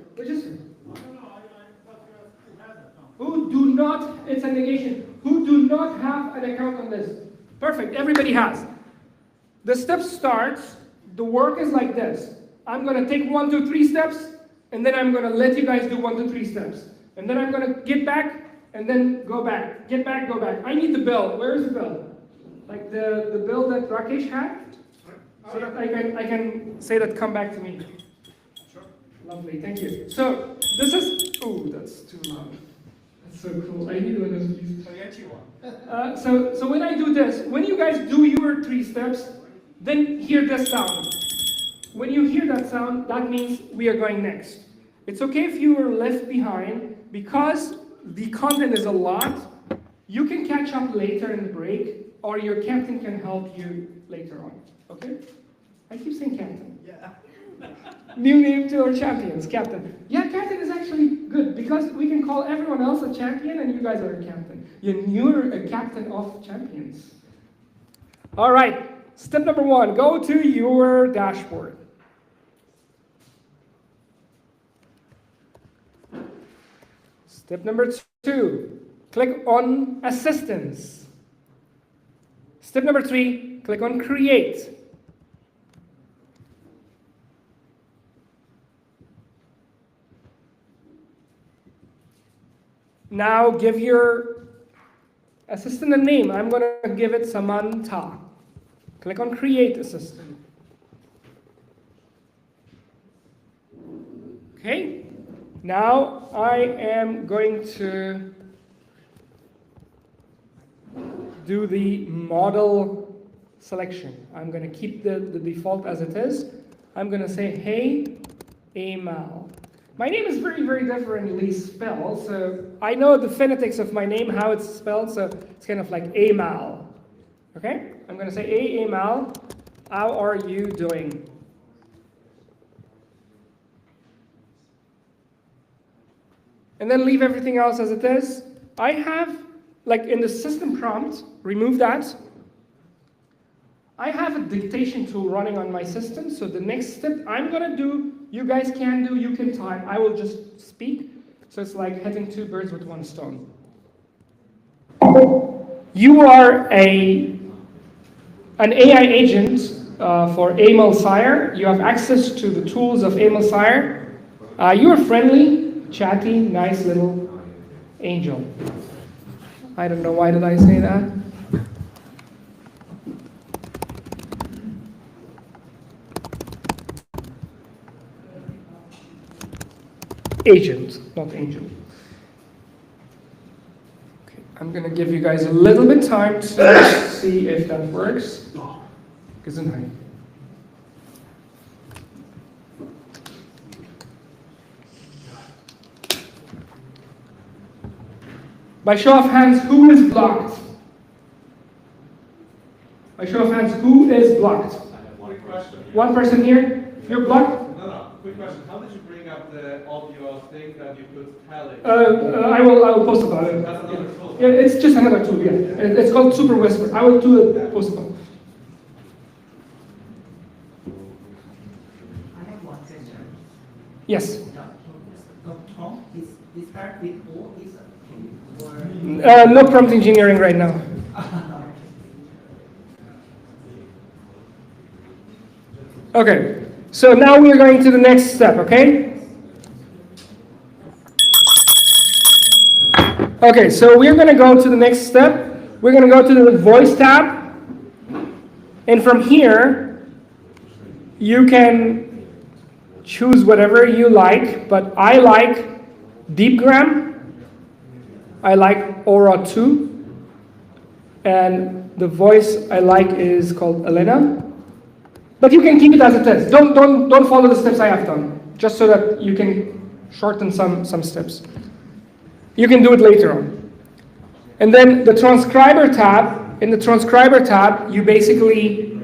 Who do not, it's a negation, who do not have an account on this? Perfect, everybody has. The step starts, the work is like this. I'm going to take 1, 2, 3 steps, and then I'm going to let you guys do 1, 2, 3 steps. And then I'm going to get back, and then go back. Get back, go back. I need the bell. Where is the bell? Like the bell that Rakesh had? So that I can say that come back to me. Lovely, thank you. So, this is, oh, that's too loud. That's so cool. I need one of those, please. I'll get you one. So when I do this, when you guys do your 3 steps, then hear this sound. When you hear that sound, that means we are going next. It's okay if you were left behind, because the content is a lot, you can catch up later in the break, or your captain can help you later on, okay? I keep saying captain. Yeah. New name to our champions, captain. Yeah, captain is actually good, because we can call everyone else a champion, and you guys are a captain. You're a captain of champions. All right, step number 1, go to your dashboard. Step number 2, click on Assistance. Step number 3, click on Create. Now give your assistant a name. I'm going to give it Samantha. Click on Create Assistant. Okay. Now I am going to do the model selection. I'm going to keep the default as it is. I'm going to say, hey, Amal. My name is very, very differently spelled, so I know the phonetics of my name, how it's spelled, so it's kind of like Amal. Okay? I'm going to say, hey, Amal, how are you doing? And then leave everything else as it is. I have, like in the system prompt, remove that. I have a dictation tool running on my system, so the next step I'm going to do, you guys can do, you can type, I will just speak. So it's like hitting 2 birds with 1 stone. You are an AI agent for Amal Sire. You have access to the tools of Amal Sire. You are friendly, chatty, nice little Angel. I don't know why did I say that. Agent, not angel. Okay, I'm gonna give you guys a little bit time to see if that works. Gesundheit. By show of hands, who is blocked? By show of hands, who is blocked? Quick question. One person here, you're blocked? No, quick question. How did you bring up the audio thing that you could tell it? I will post about it. That's another tool. Yeah, it's just another tool, yeah. It's called Super Whisper. I will do it, post about it. I have one question. Yes. Tom, is start with O is or No prompt engineering right now. Okay, so now we're going to the next step, okay? Okay, so we're going to go to the next step. We're going to go to the voice tab. And from here, you can choose whatever you like, but I like DeepGram. I like Aura 2. And the voice I like is called Elena. But you can keep it as it is. Don't follow the steps I have done, just so that you can shorten some steps. You can do it later on. And then the transcriber tab, in the transcriber tab, you basically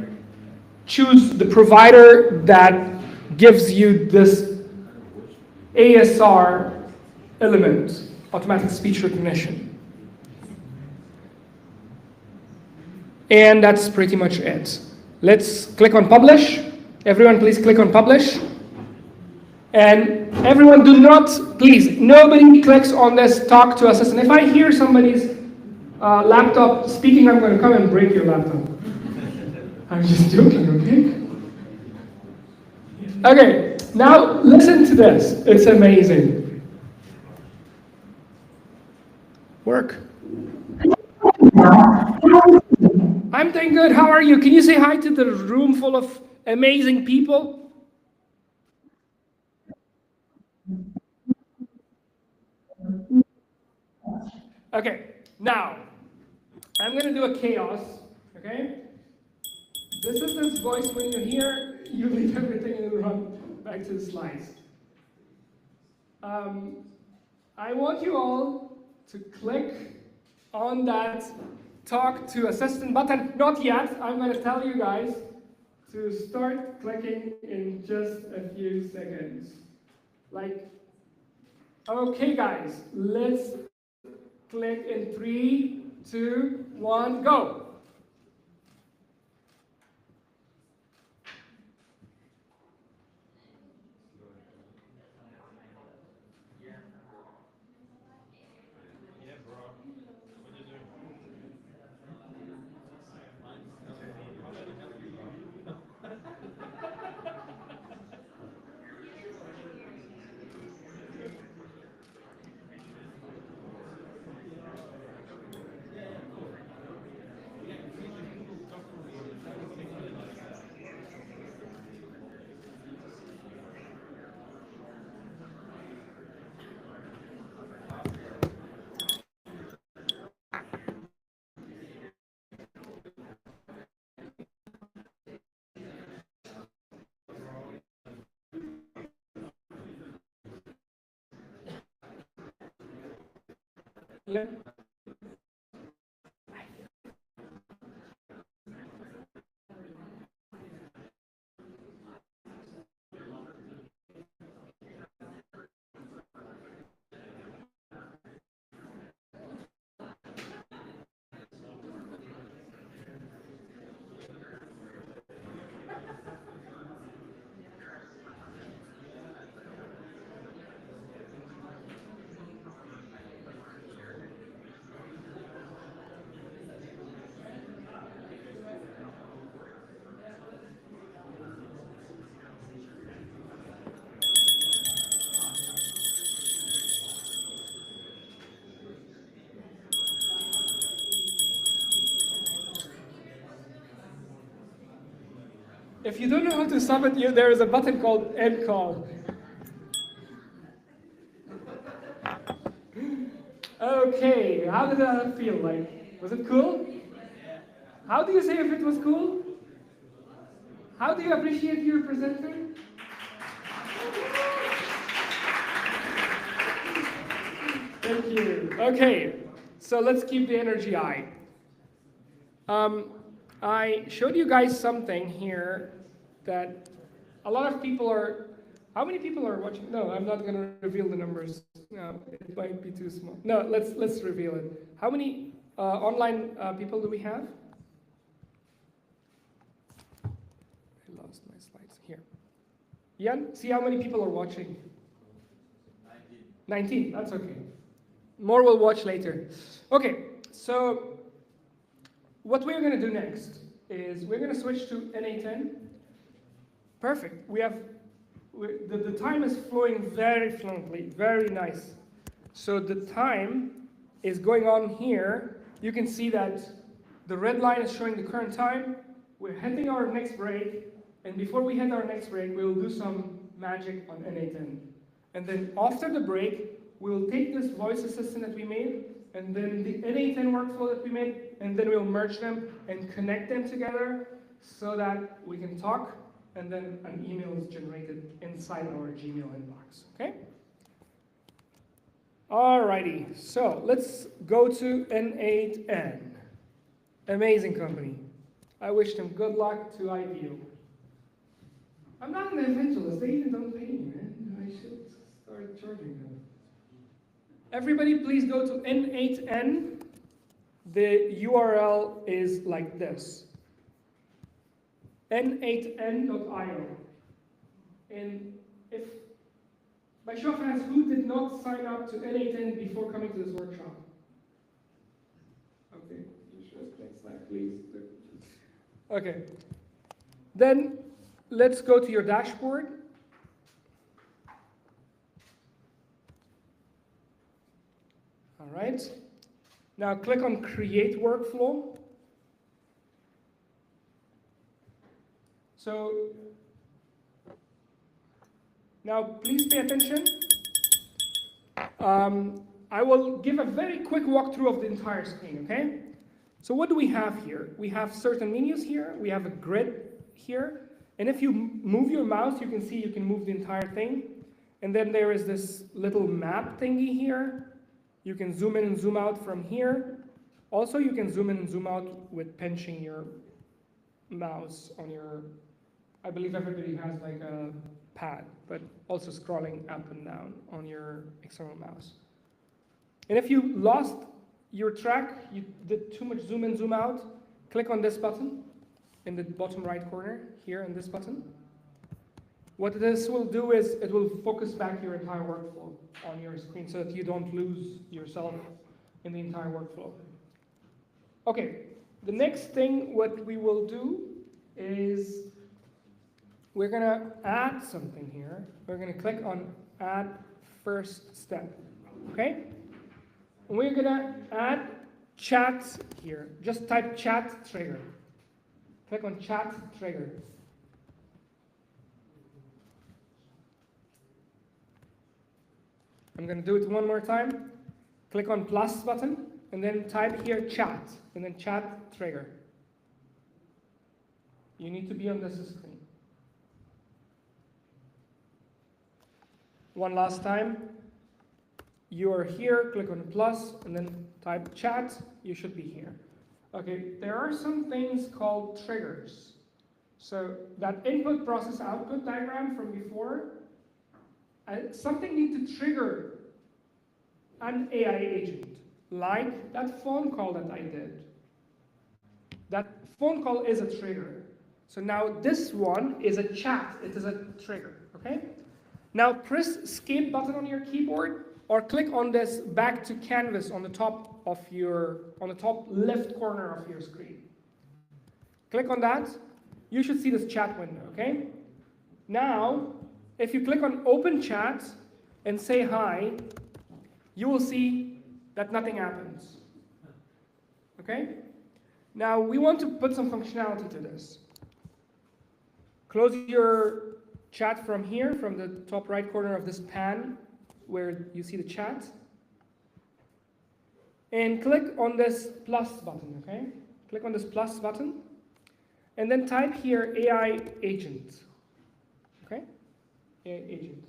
choose the provider that gives you this ASR element, automatic speech recognition. And that's pretty much it. Let's click on publish. Everyone please click on publish. And everyone do not, please, nobody clicks on this talk to assistant. If I hear somebody's laptop speaking, I'm going to come and break your laptop. I'm just joking, okay? Okay, now listen to this. It's amazing. Work. I'm doing good. How are you? Can you say hi to the room full of amazing people? Okay, now I'm going to do a chaos, okay? This is this voice when you hear, you leave everything and run back to the slides. I want you all to click on that talk to assistant button. Not yet. I'm going to tell you guys to start clicking in just a few seconds. Okay guys, let's click in 3, 2, 1, go. Yeah. If you don't know how to stop it, there is a button called end call. Okay, how did that feel like? Was it cool? How do you say if it was cool? How do you appreciate your presenter? Thank you. Okay, so let's keep the energy high. I showed you guys something here that a lot of people are. How many people are watching? No, I'm not going to reveal the numbers. No, it might be too small. No, let's reveal it. How many online people do we have? I lost my slides here. Jan, see how many people are watching? 19. That's okay. More will watch later. Okay, so what we're going to do next is we're going to switch to NA10. Perfect. The time is flowing very fluently, very nice. So the time is going on here. You can see that the red line is showing the current time. We're heading our next break, and before we head our next break, we'll do some magic on NA10. And then after the break, we'll take this voice assistant that we made, and then the NA10 workflow that we made, and then we'll merge them and connect them together so that we can talk, and then an email is generated inside our Gmail inbox, okay? Alrighty, so let's go to N8N. Amazing company. I wish them good luck to IVU. I'm not an evangelist, they even don't pay me, man. I should start charging them. Everybody please go to N8N. The URL is like this. N8N.io. And if, by show of hands, who did not sign up to N8N before coming to this workshop? Okay, you should next slide, please. Okay. Then let's go to your dashboard. All right. Now click on Create Workflow. So now please pay attention. I will give a very quick walkthrough of the entire screen, okay? So what do we have here? We have certain menus here. We have a grid here. And if you move your mouse, you can see you can move the entire thing. And then there is this little map thingy here. You can zoom in and zoom out from here. Also, you can zoom in and zoom out with pinching your mouse on your, I believe everybody has like a pad, but also scrolling up and down on your external mouse. And if you lost your track, you did too much zoom in, zoom out, click on this button in the bottom right corner, here in this button. What this will do is it will focus back your entire workflow on your screen so that you don't lose yourself in the entire workflow. Okay, the next thing what we will do is we're gonna add something here. We're gonna click on Add First Step, okay? And we're gonna add chat here. Just type chat trigger. Click on chat trigger. I'm going to do it one more time. Click on plus button, and then type here chat, and then chat trigger. You need to be on this screen. One last time. You are here, click on plus, and then type chat. You should be here. Okay, there are some things called triggers. So that input process output diagram from before, something needs to trigger an AI agent, like that phone call that I did. That phone call is a trigger. So now this one is a chat, it is a trigger, okay? Now press escape button on your keyboard or click on this back to canvas on the top of on the top left corner of your screen. Click on that, you should see this chat window, okay? Now, if you click on open chat and say hi, you will see that nothing happens, okay? Now, we want to put some functionality to this. Close your chat from here, from the top right corner of this pan, where you see the chat. And click on this plus button, okay? Click on this plus button. And then type here AI agent, okay? AI agent.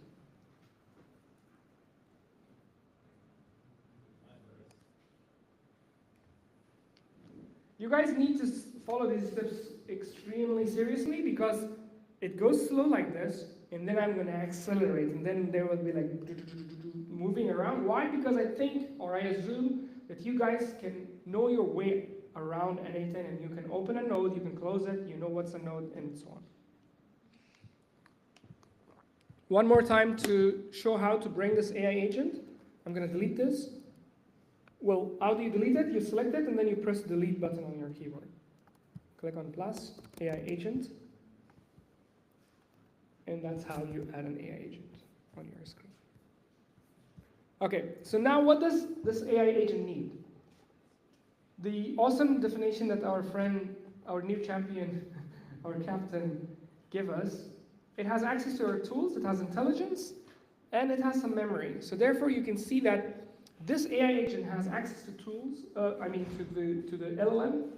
You guys need to follow these steps extremely seriously because it goes slow like this, and then I'm going to accelerate, and then there will be like moving around. Why? Because I think, or I assume, that you guys can know your way around N8N, and you can open a node, you can close it, you know what's a node, and so on. One more time to show how to bring this AI agent. I'm going to delete this. Well, how do you delete it? You select it, and then you press the delete button on your keyboard. Click on plus, AI agent. And that's how you add an AI agent on your screen. Okay, so now what does this AI agent need? The awesome definition that our friend, our new champion, our captain gave us, it has access to our tools, it has intelligence, and it has some memory. So therefore you can see that this AI agent has access to tools, to the LLM,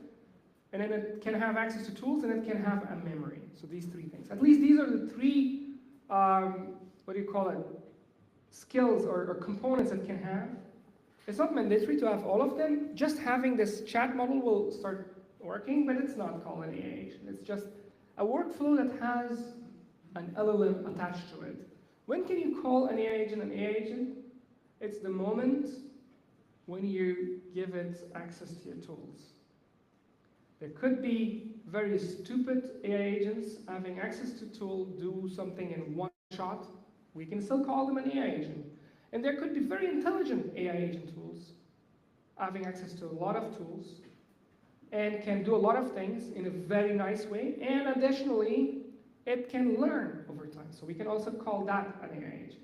and then it can have access to tools, and it can have a memory. So these three things. At least these are the three, skills or components it can have. It's not mandatory to have all of them. Just having this chat model will start working, but it's not called an AI agent. It's just a workflow that has an LLM attached to it. When can you call an AI agent an AI agent? It's the moment when you give it access to your tools. There could be very stupid AI agents having access to tool, do something in one shot. We can still call them an AI agent. And there could be very intelligent AI agent tools having access to a lot of tools and can do a lot of things in a very nice way. And additionally, it can learn over time. So we can also call that an AI agent.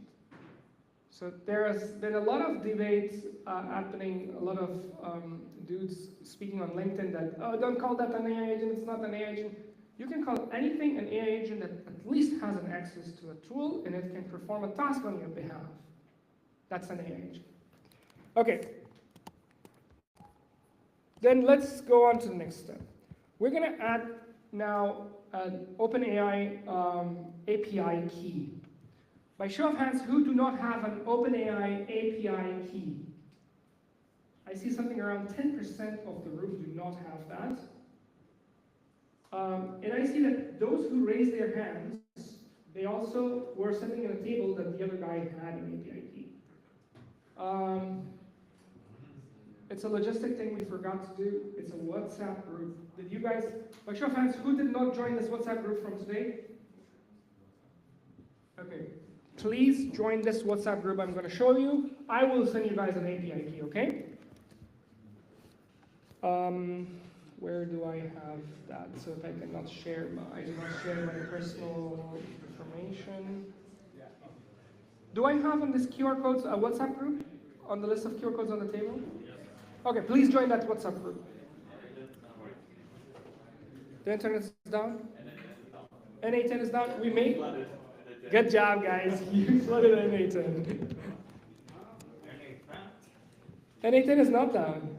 So there has been a lot of debates happening, a lot of dudes speaking on LinkedIn that, oh, don't call that an AI agent, it's not an AI agent. You can call anything an AI agent that at least has an access to a tool and it can perform a task on your behalf. That's an AI agent. Okay. Then let's go on to the next step. We're going to add now an OpenAI API key. By show of hands, who do not have an OpenAI API key? I see something around 10% of the room do not have that. And I see that those who raised their hands, they also were sitting at a table that the other guy had an API key. It's a logistic thing we forgot to do. It's a WhatsApp group. Did you guys, by show of hands, who did not join this WhatsApp group from today? Okay. Please join this WhatsApp group I'm going to show you. I will send you guys an API key, okay? Where do I have that? So if I cannot share I do not share my personal information. Do I have on this QR codes a WhatsApp group on the list of QR codes on the table? Okay, please join that WhatsApp group. The internet is down? N8N is down? We made? Good job, guys. You flooded N8N. N8N is not down.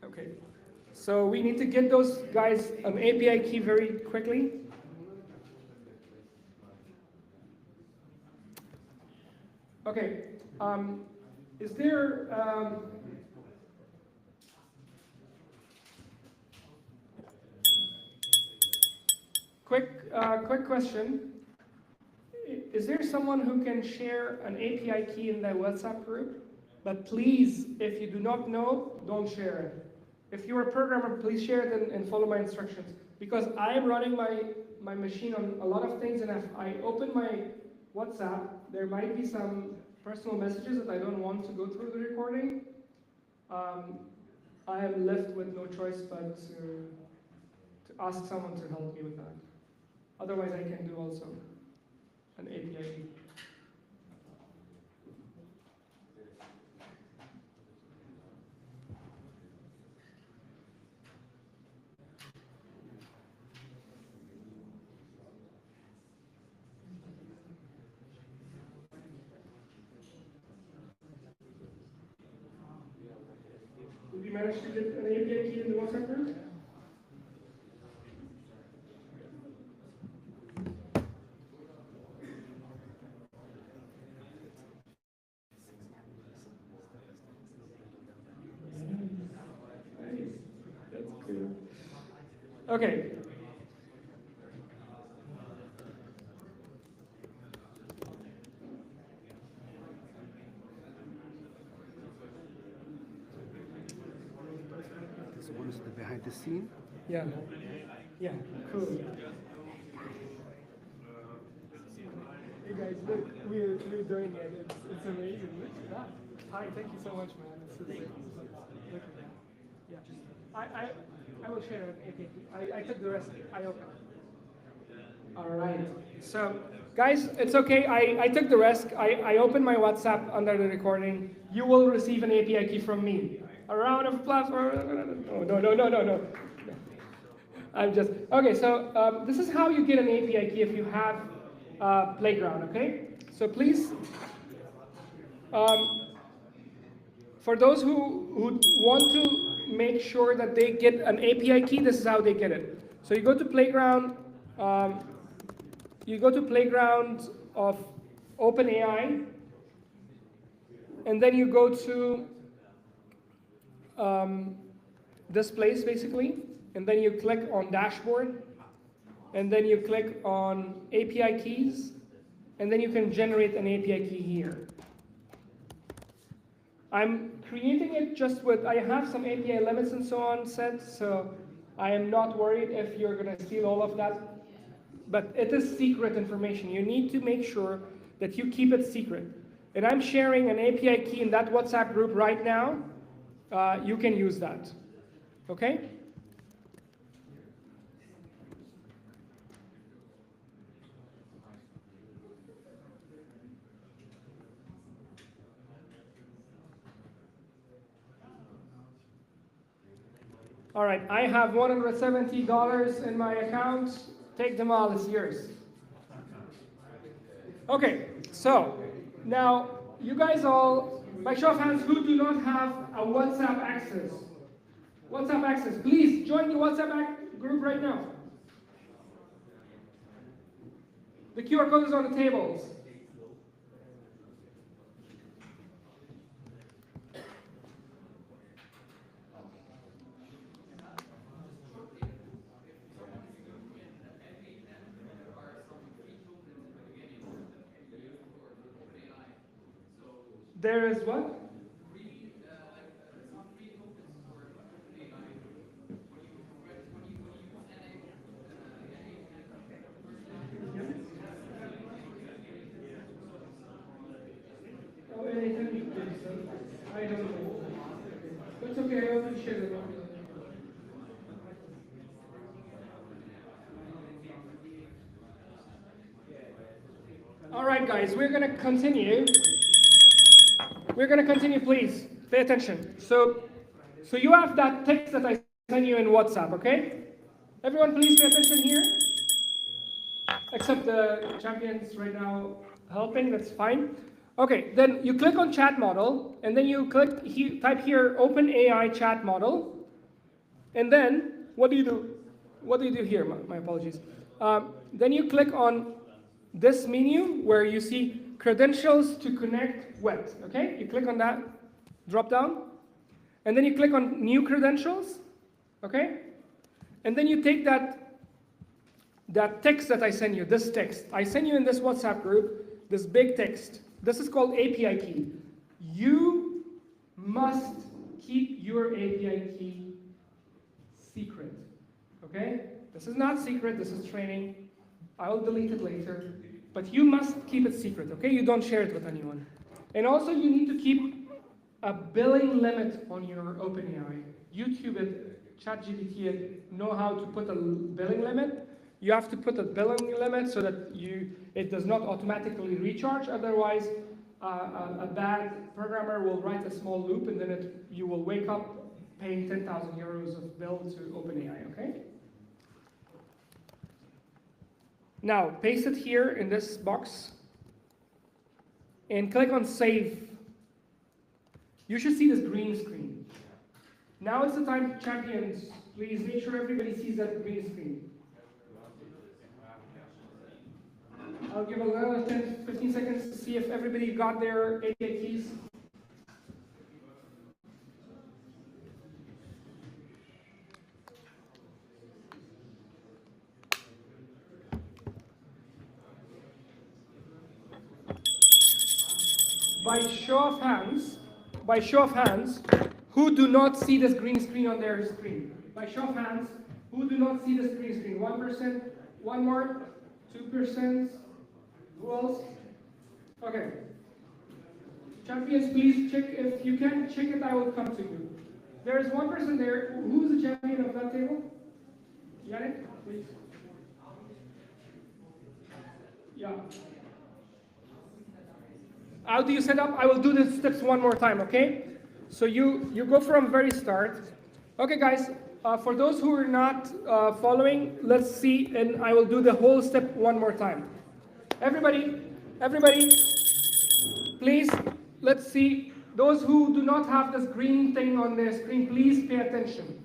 Okay. So we need to get those guys an API key very quickly. Okay. Is there quick question? Is there someone who can share an API key in the WhatsApp group? But please, if you do not know, don't share it. If you're a programmer, please share it and follow my instructions. Because I am running my machine on a lot of things, and if I open my WhatsApp, there might be some personal messages that I don't want to go through the recording. I am left with no choice but to ask someone to help me with that. Otherwise, I can do also an API. managed to get an API key in the WhatsApp group? That's clear. Okay. This one is the behind the scene. Yeah. Yeah, cool. Hey guys, look, we're doing it. It's amazing. Look at that. Hi, thank you so much, man. It's so great. Look at that. Yeah. I will share an API. I took the rest. I opened. All right. So, guys, it's okay. I took the risk. I opened my WhatsApp under the recording. You will receive an API key from me. A round of applause. No. I'm just, okay, so this is how you get an API key if you have Playground, okay? So please, for those who want to make sure that they get an API key, this is how they get it. So you go to Playground, of OpenAI, and then you go to this place basically, and then you click on Dashboard, and then you click on API keys, and then you can generate an API key here. I'm creating it just with, I have some API limits and so on set, so I am not worried if you're going to steal all of that. But it is secret information. You need to make sure that you keep it secret. And I'm sharing an API key in that WhatsApp group right now. You can use that. Okay? All right, I have $170 in my account. Take them all, it's yours. Okay, so now you guys all, by show of hands, who do not have a WhatsApp access? WhatsApp access, please join the WhatsApp group right now. The QR code is on the tables. There is what? Oh, anything? I don't know. It's okay, I will share it. All right, guys, we're going to continue. We're going to continue, please. Pay attention. So you have that text that I sent you in WhatsApp, okay? Everyone, please pay attention here. Except the champions right now helping, that's fine. Okay, then you click on chat model, and then you type here OpenAI chat model. And then, what do you do? What do you do here? My apologies. Then you click on this menu where you see credentials to connect with, okay? You click on that drop down, and then you click on new credentials, okay? And then you take that text that I send you, this text. I send you in this WhatsApp group, this big text. This is called API key. You must keep your API key secret, okay? This is not secret, this is training. I will delete it later. But you must keep it secret, okay? You don't share it with anyone. And also you need to keep a billing limit on your OpenAI. YouTube and ChatGPT know how to put a billing limit. You have to put a billing limit so that it does not automatically recharge. Otherwise, a bad programmer will write a small loop and then you will wake up paying 10,000 euros of bill to OpenAI, okay? Now, paste it here in this box and click on Save. You should see this green screen. Now it's the time, champions. Please make sure everybody sees that green screen. I'll give another 10, 15 seconds to see if everybody got their API keys. By show of hands, who do not see this green screen on their screen? By show of hands, who do not see this green screen? 1%, one more, 2%, who else? Okay. Champions, please check, if you can check it, I will come to you. There is one person there, who's the champion of that table? Yannick, please. Yeah. How do you set up? I will do the steps one more time, okay? So you go from very start. Okay, guys, for those who are not following, let's see, and I will do the whole step one more time. Everybody, please, let's see. Those who do not have this green thing on their screen, please pay attention.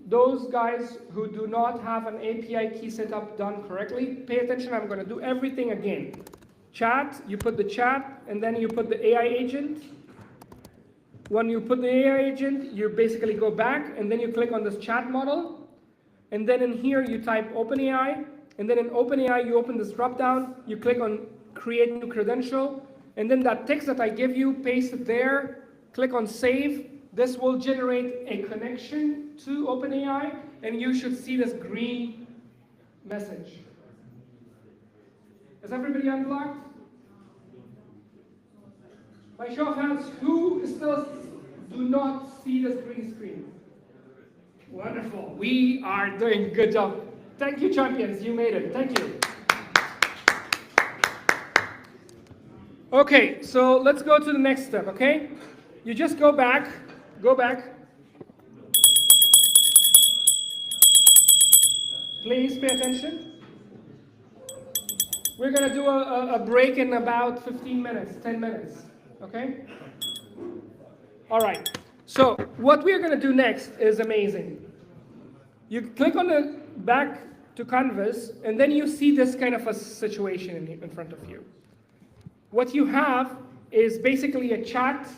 Those guys who do not have an API key setup done correctly, pay attention, I'm gonna do everything again. Chat, you put the chat, and then you put the AI agent. When you put the AI agent, you basically go back, and then you click on this chat model, and then in here you type OpenAI, and then in OpenAI you open this drop-down, you click on create new credential, and then that text that I give you, paste it there, click on save. This will generate a connection to OpenAI, and you should see this green message. Is everybody unblocked? By show of hands, who still do not see this green screen? Wonderful. We are doing a good job. Thank you, champions. You made it. Thank you. Okay, so let's go to the next step, okay? You just go back. Please pay attention. We're going to do a break in about 15 minutes, 10 minutes, okay? All right, so what we're going to do next is amazing. You click on the back to Canvas, and then you see this kind of a situation in front of you. What you have is basically a chat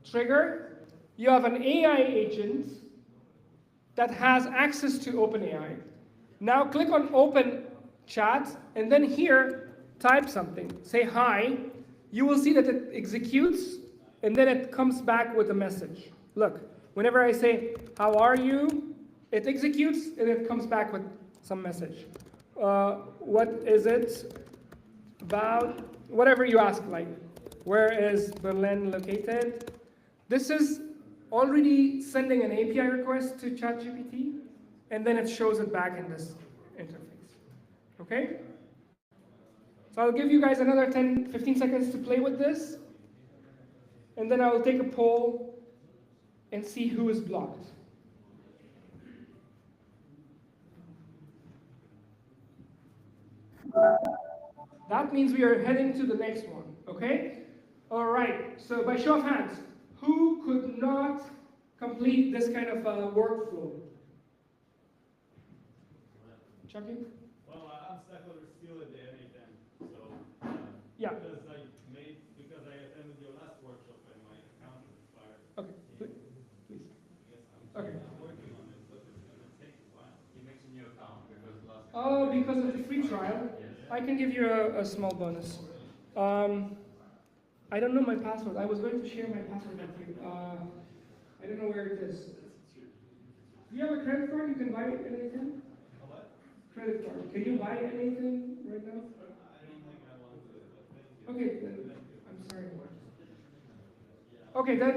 trigger. You have an AI agent that has access to OpenAI. Now click on Open Chat, and then here, type something. Say hi. You will see that it executes, and then it comes back with a message. Look, whenever I say, how are you? It executes, and it comes back with some message. What is it about? Whatever you ask, like, where is Berlin located? This is already sending an API request to ChatGPT, and then it shows it back in this interface. Okay? So I'll give you guys another 10, 15 seconds to play with this, and then I will take a poll and see who is blocked. That means we are heading to the next one, okay? All right, so by show of hands, who could not complete this kind of workflow? Chucky? Well, I'm stuck with still at the NHN, so Yeah. because I attended your last workshop and my account expired. Okay, please. Okay. I'm working on it, but it's gonna take a while. You makes a new account because last. Oh, because of the free trial? I can give you a small bonus. I don't know my password. I was going to share my password with you. I don't know where it is. Do you have a credit card? You can buy anything? A what? Credit card. Can you buy anything right now? I don't think I want to, but thank you. Okay, then I'm sorry. Okay, then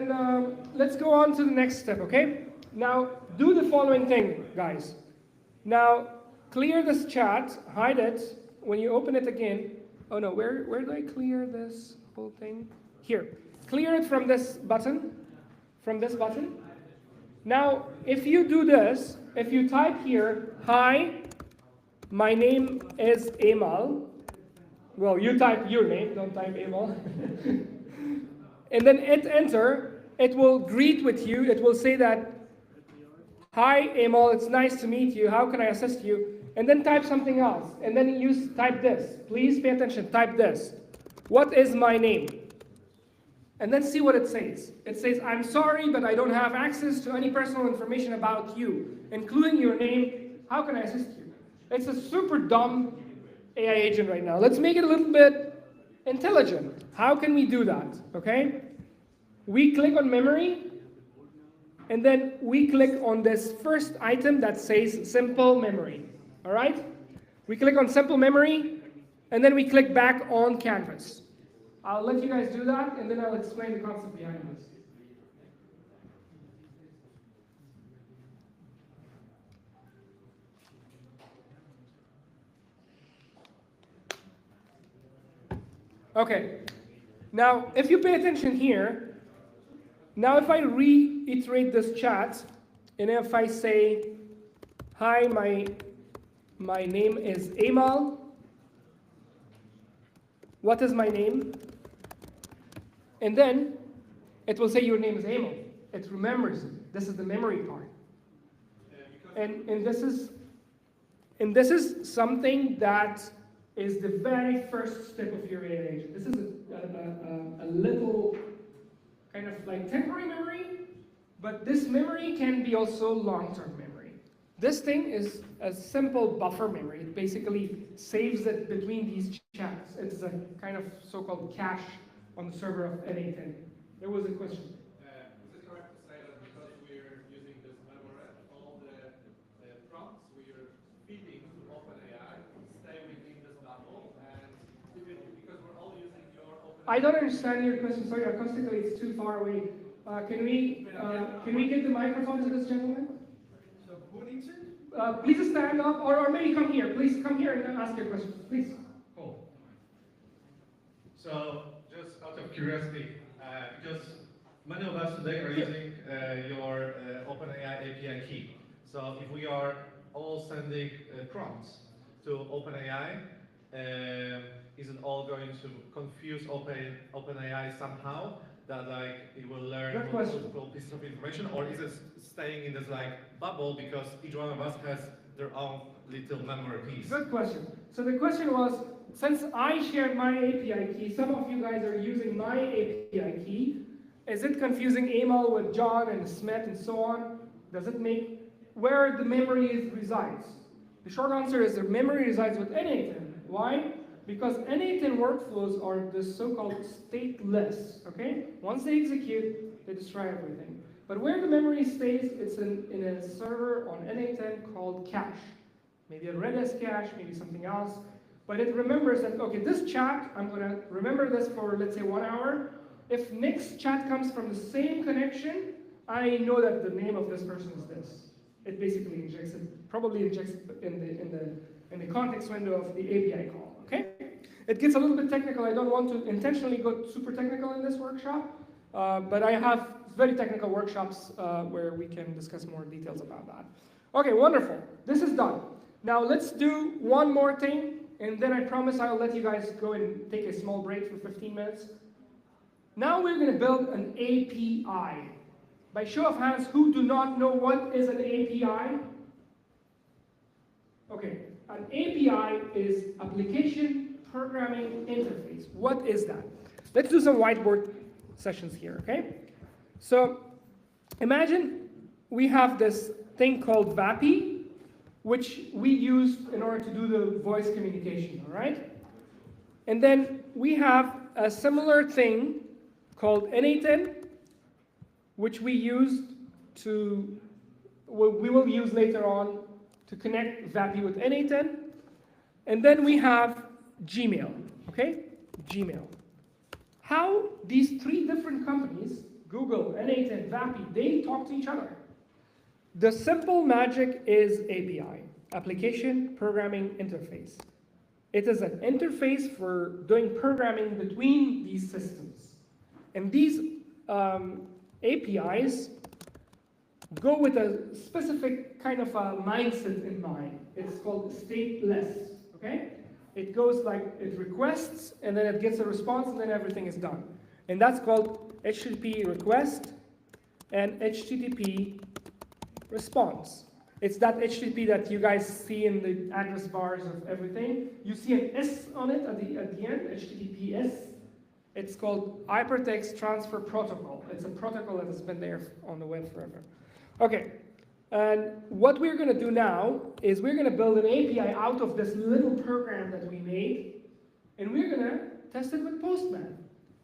let's go on to the next step, okay? Now, do the following thing, guys. Now, clear this chat, hide it. When you open it again, oh no, where do I clear this whole thing? Here, clear it from this button, Now, if you do this, if you type here, hi, my name is Emal. Well, you type your name, don't type Emal. And then hit enter, it will greet with you. It will say that, hi, Amal, it's nice to meet you. How can I assist you? And then type something else. And then type this. Please pay attention. Type this. What is my name? And then see what it says. It says, I'm sorry, but I don't have access to any personal information about you, including your name. How can I assist you? It's a super dumb AI agent right now. Let's make it a little bit intelligent. How can we do that? Okay? We click on memory, and then we click on this first item that says simple memory. All right? We click on simple memory, and then we click back on canvas. I'll let you guys do that, and then I'll explain the concept behind this. Okay, now if you pay attention here, now if I reiterate this chat, and if I say, hi, my name is Amal, what is my name? And then it will say your name is Amal. It remembers it. This is the memory part. And this is something that is the very first step of your AI agent. This is a little kind of like temporary memory, but this memory can be also long-term memory. This thing is a simple buffer memory. It basically saves it between these chats. It's a kind of so-called cache on the server of N8N. There was a question. Is it correct to say that because we're using this memory, all the prompts we're feeding to OpenAI stay within this bubble, and because we're all using your OpenAI? I don't understand your question. Sorry, acoustically it's too far away. Can we get the microphone to this gentleman? So who needs it? Please stand up, or maybe come here. Please come here and ask your question. Please. Cool. So, just out of curiosity, because many of us today are using your OpenAI API key. So, if we are all sending prompts to OpenAI, isn't all going to confuse OpenAI somehow? That like it will learn multiple pieces of information, or is it staying in this like bubble because each one of us has their own little memory piece? Good question. So the question was, since I shared my API key, some of you guys are using my API key. Is it confusing Amal with John and Smith and so on? Does it make where the memory resides? The short answer is the memory resides with N8N. Why? Because N8N workflows are the so-called stateless, okay? Once they execute, they destroy everything. But where the memory stays, it's in a server on N8N called cache. Maybe a Redis cache, maybe something else. But it remembers that, okay, this chat, I'm gonna remember this for, let's say, 1 hour. If next chat comes from the same connection, I know that the name of this person is this. It basically injects it, probably injects it in the context window of the API call. Okay? It gets a little bit technical. I don't want to intentionally go super technical in this workshop, but I have very technical workshops where we can discuss more details about that. Okay, wonderful. This is done. Now let's do one more thing, and then I promise I'll let you guys go and take a small break for 15 minutes. Now we're going to build an API. By show of hands, who do not know what is an API? Okay. An API is Application Programming Interface. What is that? Let's do some whiteboard sessions here, okay? So imagine we have this thing called VAPI, which we use in order to do the voice communication, all right? And then we have a similar thing called N8N, which we will use later on to connect VAPI with N8N. And then we have Gmail, okay? Gmail. How these three different companies, Google, N8N, VAPI, they talk to each other. The simple magic is API, Application Programming Interface. It is an interface for doing programming between these systems. And these APIs go with a specific kind of a mindset in mind. It's called stateless, okay? It goes like, it requests, and then it gets a response, and then everything is done. And that's called HTTP request and HTTP response. It's that HTTP that you guys see in the address bars of everything. You see an S on it at the end, HTTPS. It's called Hypertext Transfer Protocol. It's a protocol that has been there on the web forever. Okay, and what we're going to do now is we're going to build an API out of this little program that we made, and we're going to test it with Postman.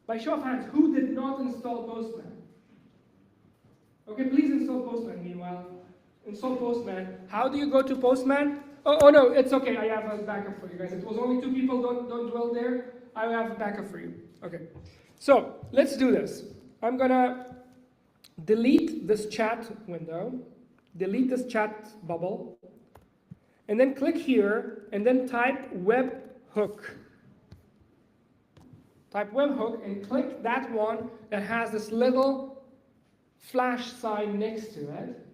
By show of hands, who did not install Postman? Okay, please install Postman meanwhile. Install Postman. How do you go to Postman? Oh no, it's okay. I have a backup for you guys. It was only 2 people. Don't dwell there. I have a backup for you. Okay. So let's do this. I'm gonna delete this chat window, delete this chat bubble, and then click here and then type webhook. Type webhook and click that one that has this little flash sign next to it.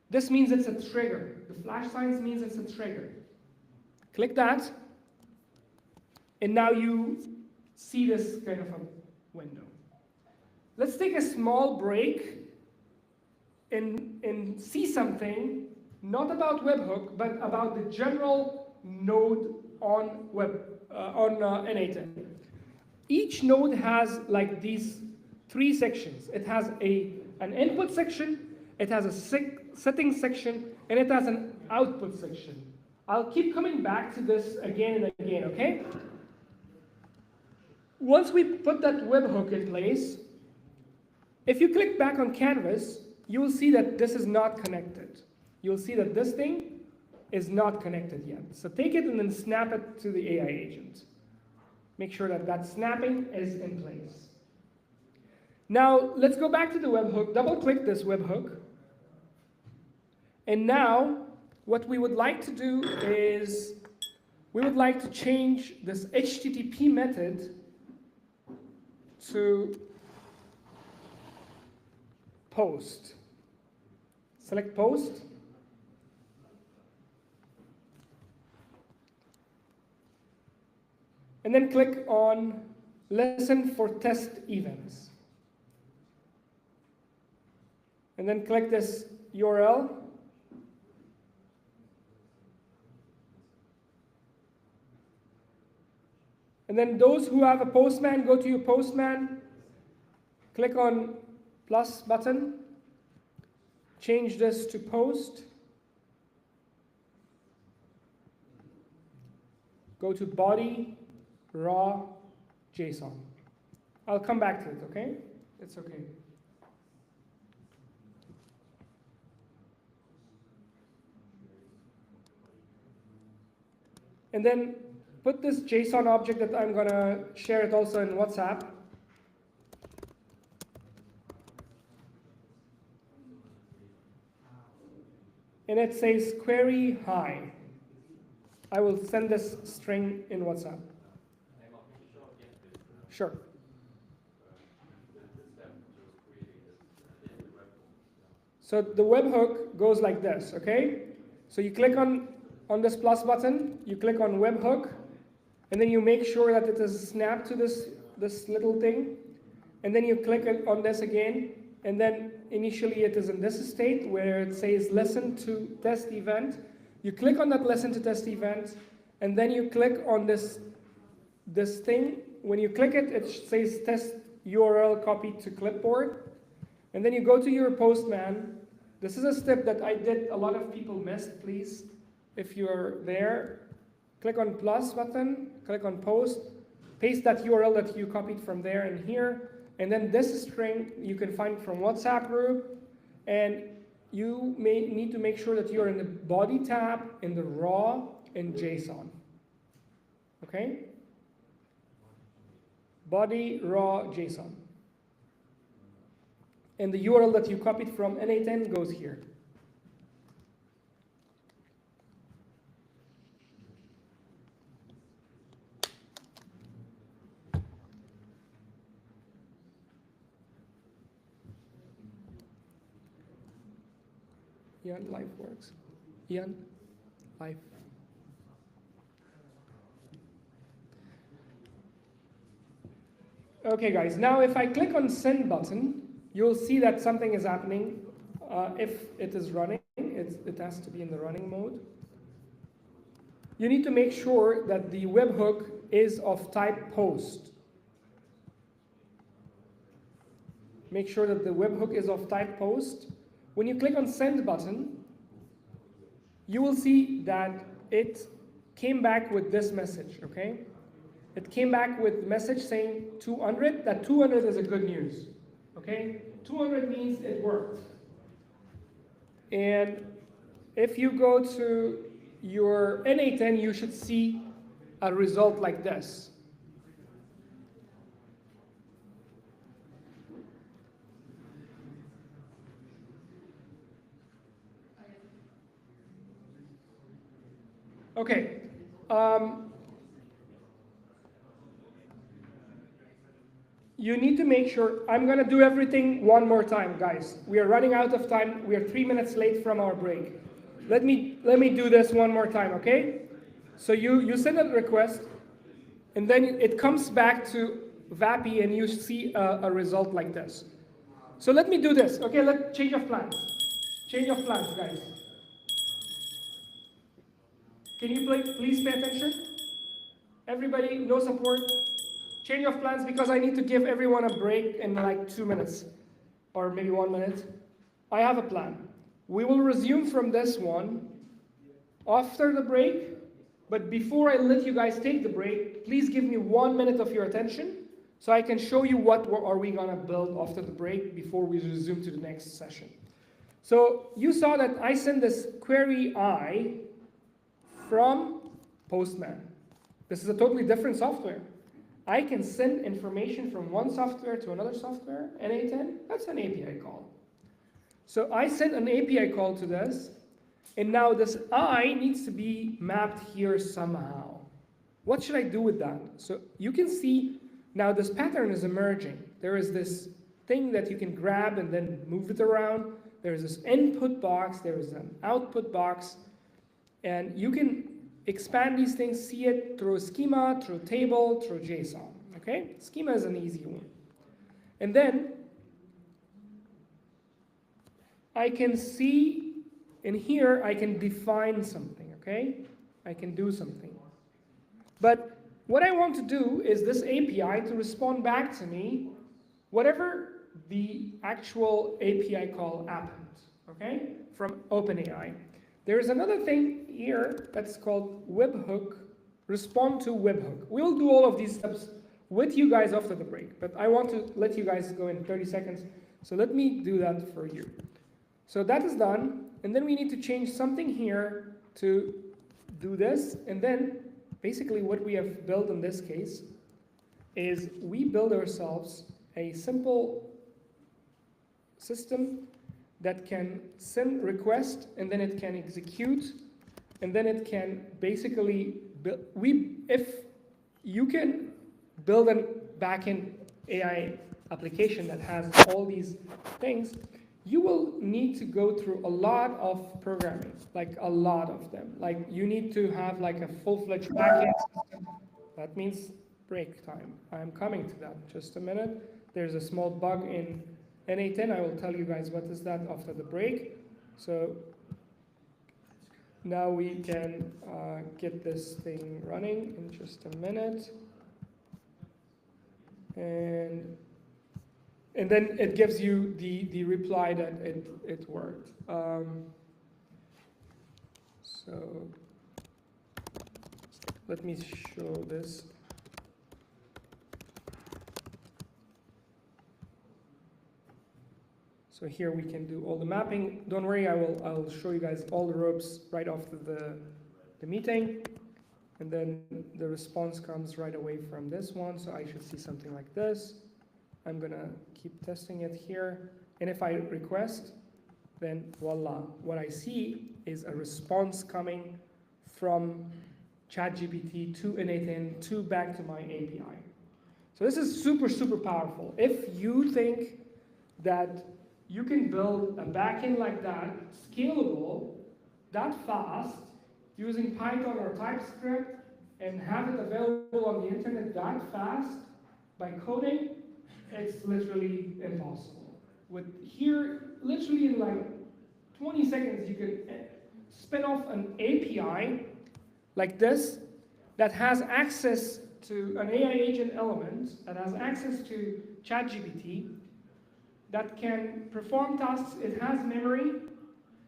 This means it's a trigger. The flash signs means it's a trigger. Click that, and now you see this kind of a window. Let's take a small break and see something, not about webhook, but about the general node on N8N. Each node has like these 3 sections. It has an input section, it has a settings section, and it has an output section. I'll keep coming back to this again and again, okay? Once we put that webhook in place, if you click back on Canvas, you will see that this is not connected. You'll see that this thing is not connected yet. So take it and then snap it to the AI agent. Make sure that that snapping is in place. Now, let's go back to the webhook. Double-click this webhook. And now, what we would like to do is, we would like to change this HTTP method to post. Select post. And then click on listen for test events. And then click this URL. And then those who have a Postman, go to your Postman, click on plus button, change this to post, go to body, raw, JSON. I'll come back to it, okay? It's okay. And then put this JSON object that I'm going to share it also in WhatsApp. And it says query hi. I will send this string in WhatsApp. Sure. So the webhook goes like this, okay? So you click on this plus button, you click on webhook, and then you make sure that it is snapped to this little thing, and then you click on this again, and then initially it is in this state where it says listen to test event. You click on that listen to test event, and then you click on this thing. When you click it, it says test URL copy to clipboard, and then you go to your Postman. This is a step that I did, a lot of people missed, please. If you're there, click on plus button, click on post, paste that URL that you copied from there and here, and then this string you can find from WhatsApp group, and you may need to make sure that you're in the body tab, in the raw, and JSON. Okay? Body, raw, JSON. And the URL that you copied from N8N goes here. Ian, life works. Ian, life. Okay guys, now if I click on send button, you'll see that something is happening. If it is running, it has to be in the running mode. You need to make sure that the webhook is of type post. Make sure that the webhook is of type post. When you click on send button, you will see that it came back with this message, okay? It came back with the message saying 200, that 200 is a good news, okay? 200 means it worked. And if you go to your n8n, you should see a result like this. Okay. You need to make sure, I'm going to do everything one more time, guys. We are running out of time. We are 3 minutes late from our break. Let me do this one more time, okay? So you send a request, and then it comes back to VAPI, and you see a result like this. So let me do this, okay? Let's change of plans. Change of plans, guys. Can you please pay attention? Everybody, no support. Change of plans because I need to give everyone a break in like 2 minutes or maybe 1 minute. I have a plan. We will resume from this one after the break, but before I let you guys take the break, please give me 1 minute of your attention so I can show you what are we gonna build after the break before we resume to the next session. So you saw that I sent this query I from Postman. This is a totally different software. I can send information from one software to another software, n8n, that's an API call. So I sent an API call to this, and now this I needs to be mapped here somehow. What should I do with that? So you can see now this pattern is emerging. There is this thing that you can grab and then move it around. There's this input box, there is an output box, and you can expand these things, see it through a schema, through a table, through JSON, okay? Schema is an easy one. And then I can see in here, I can define something, okay? I can do something. But what I want to do is this API to respond back to me whatever the actual API call happened, okay? From OpenAI. There's another thing here that's called webhook, respond to webhook. We'll do all of these steps with you guys after the break, but I want to let you guys go in 30 seconds, so let me do that for you. So that is done, and then we need to change something here to do this, and then basically what we have built in this case is we build ourselves a simple system that can send request, and then it can execute, and then it can basically build. If you can build a backend AI application that has all these things, you will need to go through a lot of programming, like a lot of them. Like you need to have like a full-fledged backend system. That means break time. I'm coming to that. Just a minute. There's a small bug in n8n, I will tell you guys what is that after the break. So now we can get this thing running in just a minute. And then it gives you the reply that it worked. So let me show this. So here we can do all the mapping. Don't worry, I'll show you guys all the ropes right after the meeting. And then the response comes right away from this one. So I should see something like this. I'm gonna keep testing it here. And if I request, then voila. What I see is a response coming from ChatGPT to n8n to back to my API. So this is super, super powerful. If you think that you can build a backend like that, scalable, that fast, using Python or TypeScript, and have it available on the internet that fast by coding, it's literally impossible. with here, literally in like 20 seconds, you can spin off an API like this that has access to an AI agent element, that has access to ChatGPT, that can perform tasks, it has memory,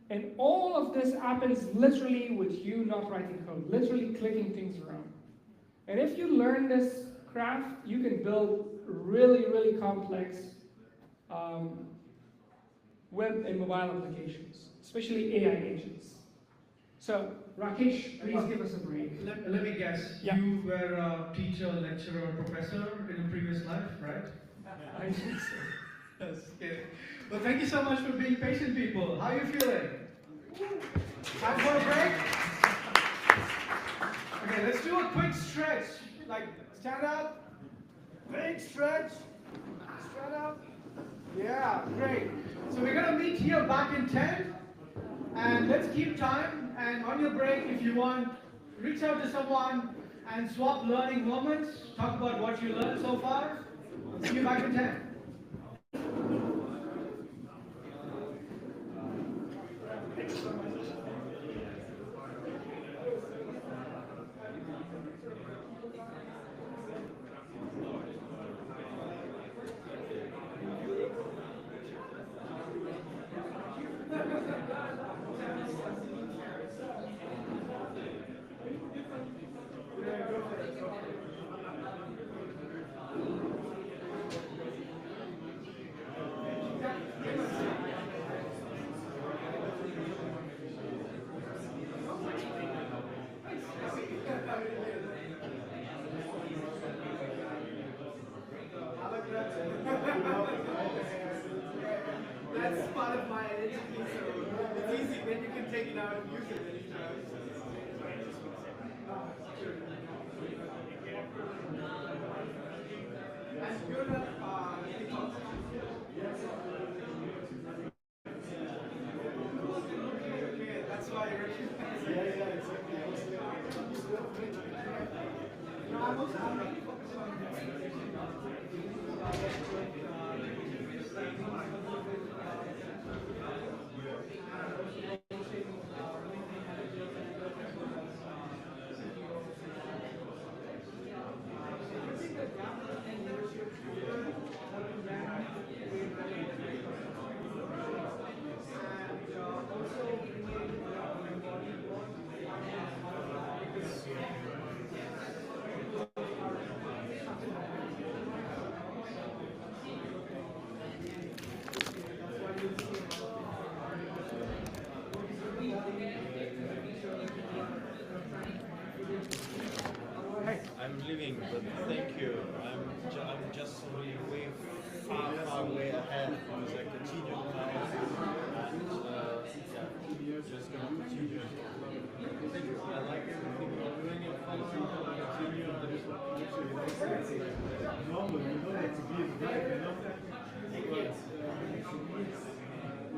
and all of this happens literally with you not writing code, literally clicking things around. And if you learn this craft, you can build really, really complex web and mobile applications, especially AI agents. So, Rakesh, please give us a break. Let me guess. Yeah. You were a teacher, lecturer, professor in a previous life, right? I think so. Yes, okay. Well, thank you so much for being patient, people. How are you feeling? Time for a break? Okay, let's do a quick stretch. Like, stand up, big stretch, stand up. Yeah, great. So we're gonna meet here back in 10, and let's keep time. And on your break, if you want, reach out to someone and swap learning moments. Talk about what you learned so far. See you back in 10. That's part of my identity, so it's easy, then you can take it out and use it anytime. And you're not, okay, that's why you're exactly. No, I'm really focused on I'm leaving, but thank you. I'm just really way far way ahead because I continue now and yeah, just gonna continue. Thank you. I like everything you're doing and continue. Normal, you don't have to be a guy, you know?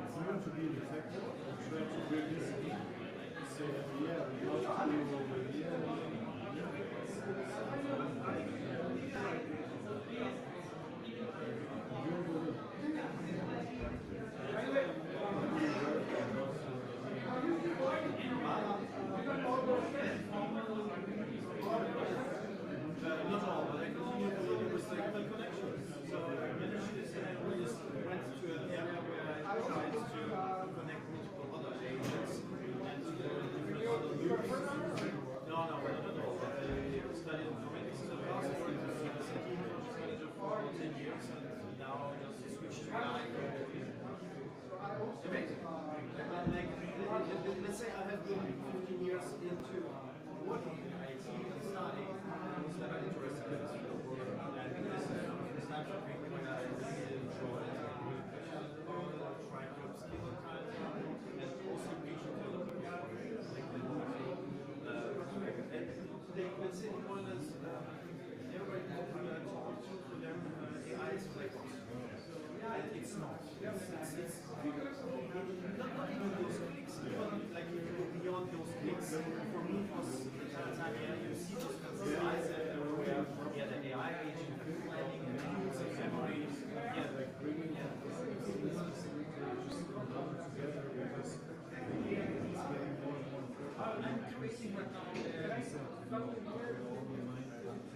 It's not to be the tech, try to build this. So, yeah, we want to be over here. Let's say I have been 15 years into working in IT and studying, it's not interesting in this field. And this is not something that I really enjoy. Trying to upskill the time and also reaching to other people. Let's say one is everybody talks to them, AI is like it's not. It's not even those clicks, like beyond those clicks. For me, it was the time you see those slides everywhere. Yeah, the AI agent planning and use of memory. Yeah, waiting right now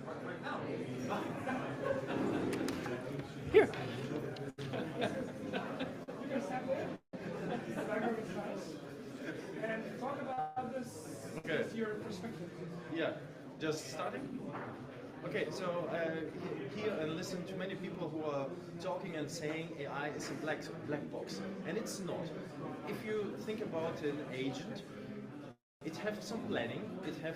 on right now. Here. And talk about this with your perspective. Yeah, just starting. Okay, so hear and listen to many people who are talking and saying AI is a black box, and it's not. If you think about an agent, it has some planning, it has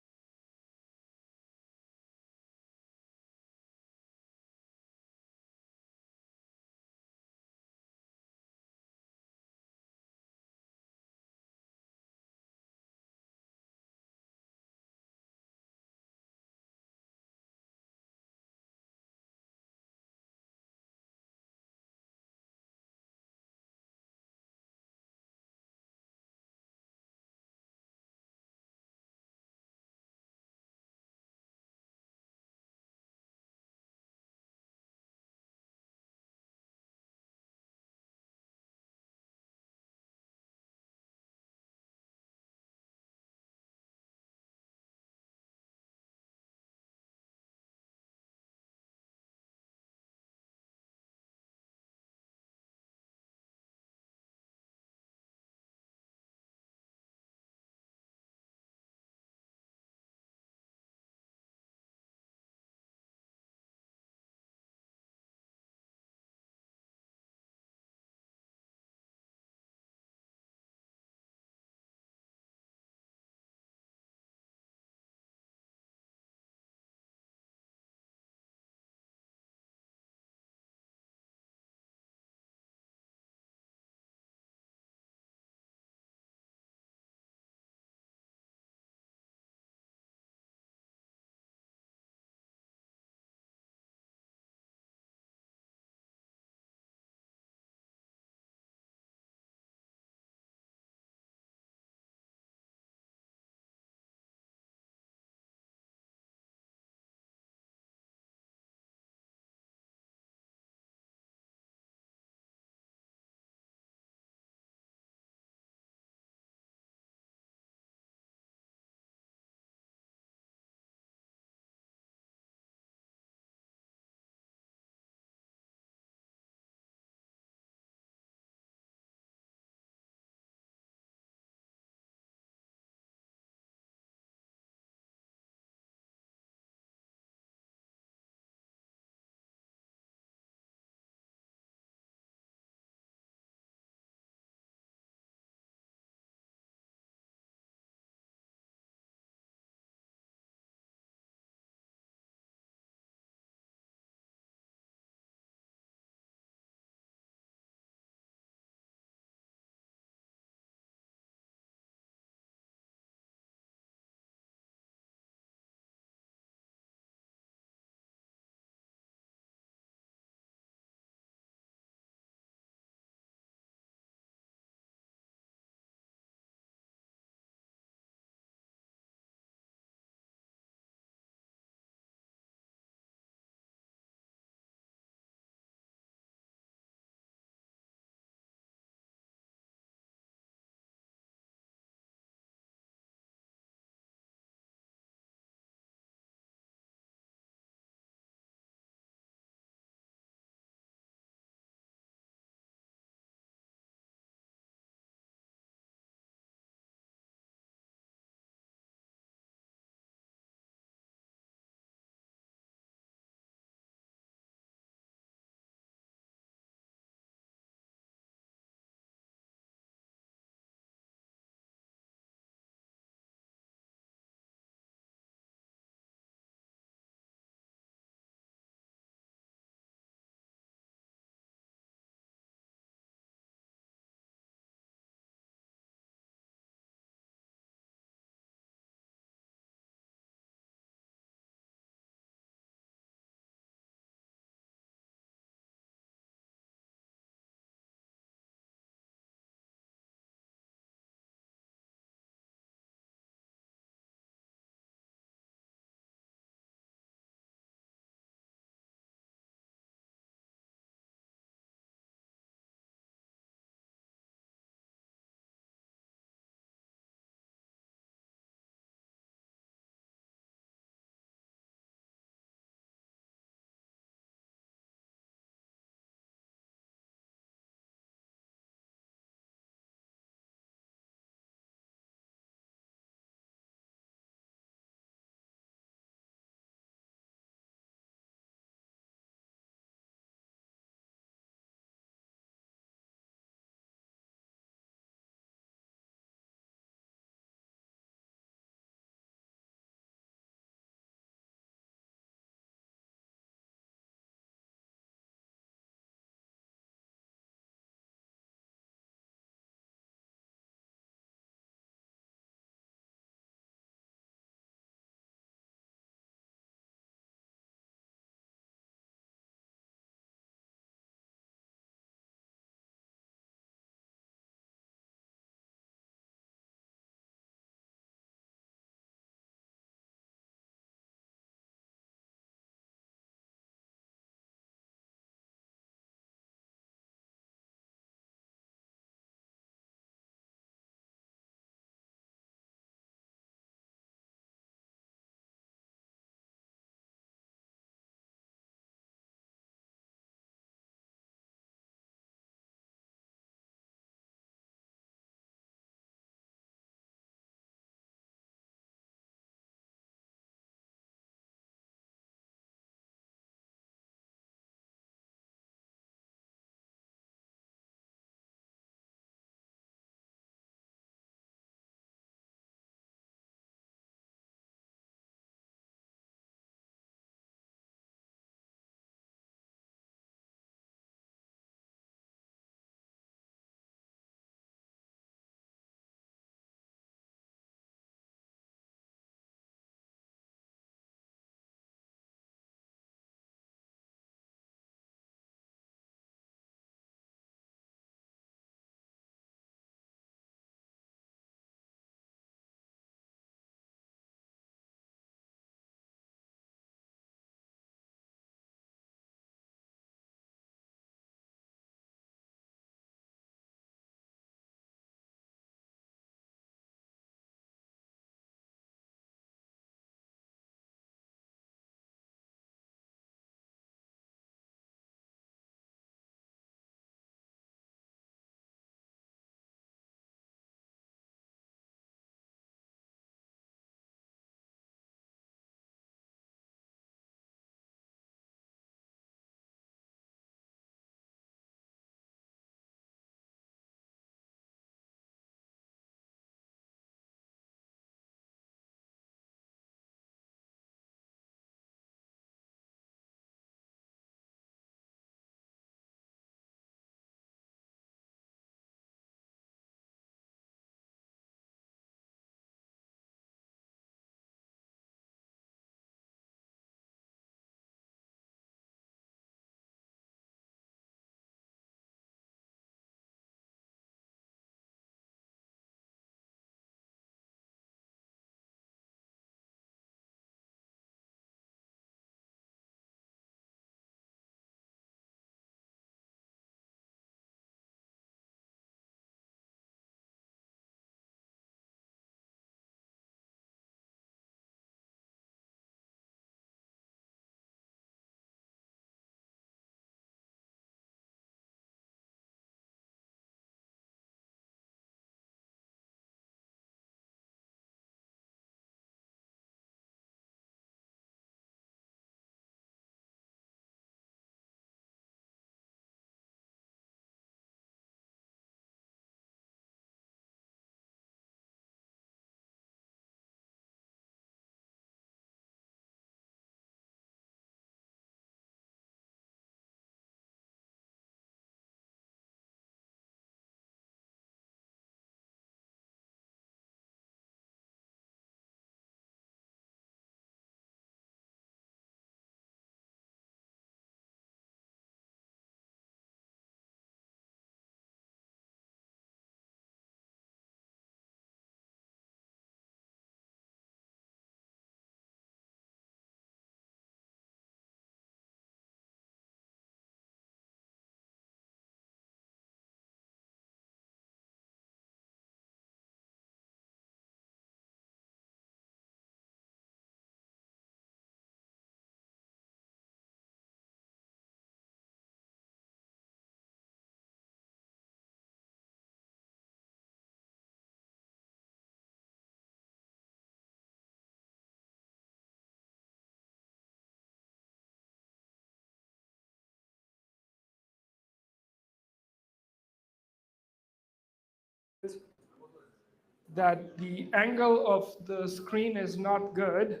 that the angle of the screen is not good.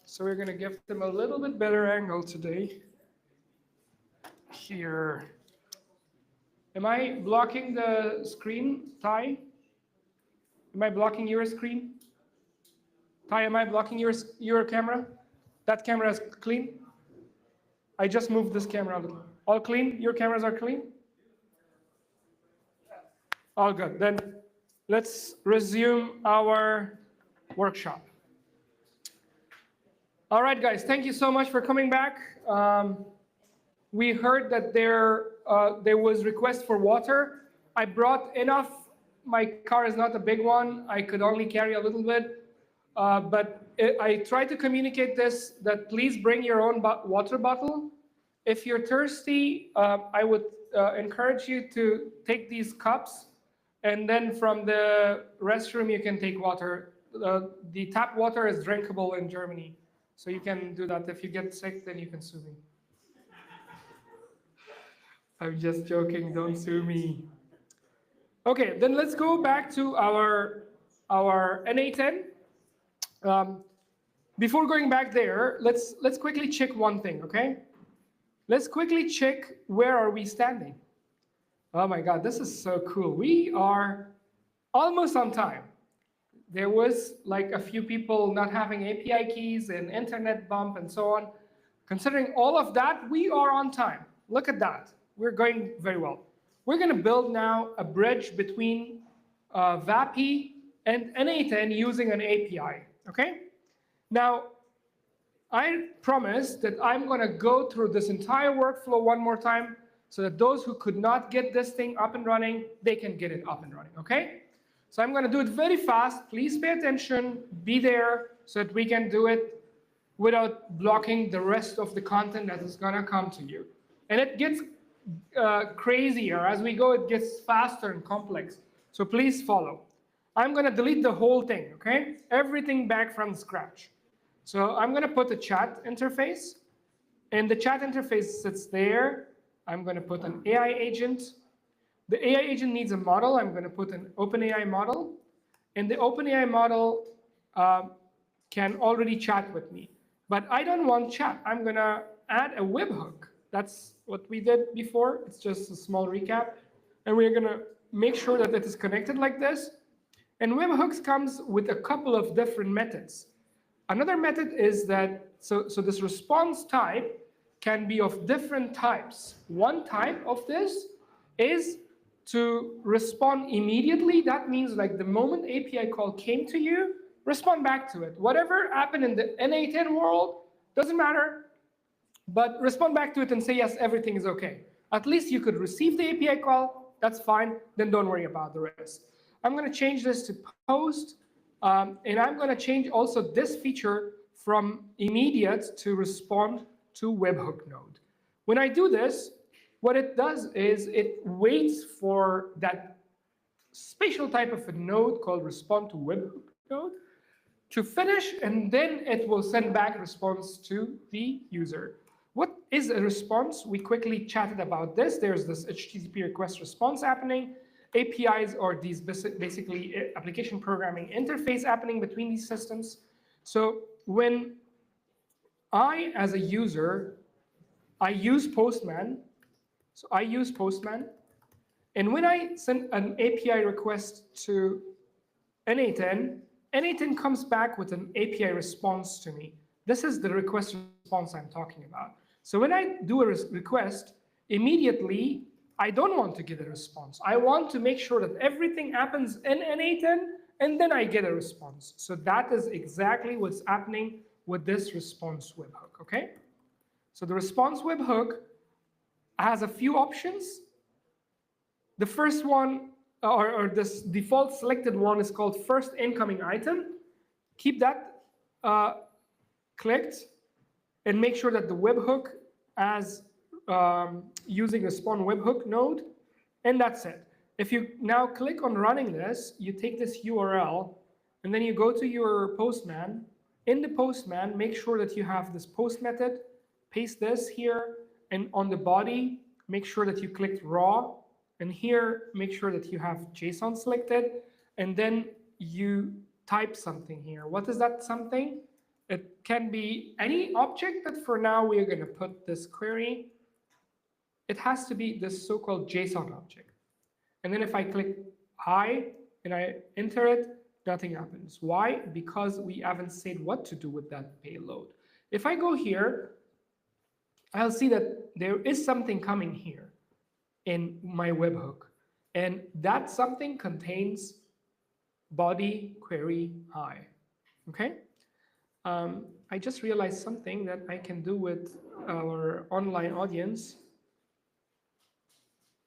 So we're going to give them a little bit better angle today. Here. Am I blocking the screen, Ty? Am I blocking your screen? Ty, am I blocking your camera? That camera is clean? I just moved this camera a little. All clean? Your cameras are clean? All good. Then let's resume our workshop. All right, guys, thank you so much for coming back. We heard that there was request for water. I brought enough. My car is not a big one. I could only carry a little bit. But I tried to communicate this, that please bring your own water bottle. If you're thirsty, I would encourage you to take these cups, and then from the restroom you can take water. The tap water is drinkable in Germany, so you can do that. If you get sick, then you can sue me. I'm just joking, don't sue me. Okay, then let's go back to our NA10. Before going back there, let's quickly check one thing, okay? Let's quickly check where are we standing. Oh my God, this is so cool. We are almost on time. There was like a few people not having API keys and internet bump and so on. Considering all of that, we are on time. Look at that. We're going very well. We're going to build now a bridge between VAPI and NA10 using an API, okay? Now, I promise that I'm going to go through this entire workflow one more time so that those who could not get this thing up and running, they can get it up and running, okay? So I'm going to do it very fast. Please pay attention, be there so that we can do it without blocking the rest of the content that is going to come to you. And it gets crazier. As we go, it gets faster and complex. So please follow. I'm going to delete the whole thing, okay? Everything back from scratch. So I'm going to put a chat interface. And the chat interface sits there. I'm going to put an AI agent. The AI agent needs a model. I'm going to put an OpenAI model. And the OpenAI model can already chat with me. But I don't want chat. I'm going to add a webhook. That's what we did before. It's just a small recap. And we're going to make sure that it is connected like this. And webhooks comes with a couple of different methods. Another method is that, so this response type can be of different types. One type of this is to respond immediately. That means like the moment API call came to you, respond back to it. Whatever happened in the NA10 world, doesn't matter, but respond back to it and say, yes, everything is okay. At least you could receive the API call, that's fine, then don't worry about the rest. I'm going to change this to post, and I'm going to change also this feature from immediate to respond to webhook node. When I do this, what it does is it waits for that spatial type of a node called respond to webhook node to finish, and then it will send back response to the user. What is a response? We quickly chatted about this. There's this HTTP request response happening. APIs are these basically application programming interface happening between these systems. So when I, as a user, I use Postman. So I use Postman. And when I send an API request to NA10, NA10 comes back with an API response to me. This is the request response I'm talking about. So when I do a request, immediately, I don't want to get a response. I want to make sure that everything happens in NA10, and then I get a response. So that is exactly what's happening with this response webhook, okay? So the response webhook has a few options. The first one, or this default selected one, is called first incoming item. Keep that clicked and make sure that the webhook has using a spawn webhook node, and that's it. If you now click on running this, you take this URL, and then you go to your Postman. In the Postman, make sure that you have this post method, paste this here, and on the body, make sure that you clicked raw, and here, make sure that you have JSON selected, and then you type something here. What is that something? It can be any object, but for now we're going to put this query. It has to be this so-called JSON object. And then if I click hi and I enter it, nothing happens. Why? Because we haven't said what to do with that payload. If I go here, I'll see that there is something coming here in my webhook. And that something contains body query hi. Okay? I just realized something that I can do with our online audience.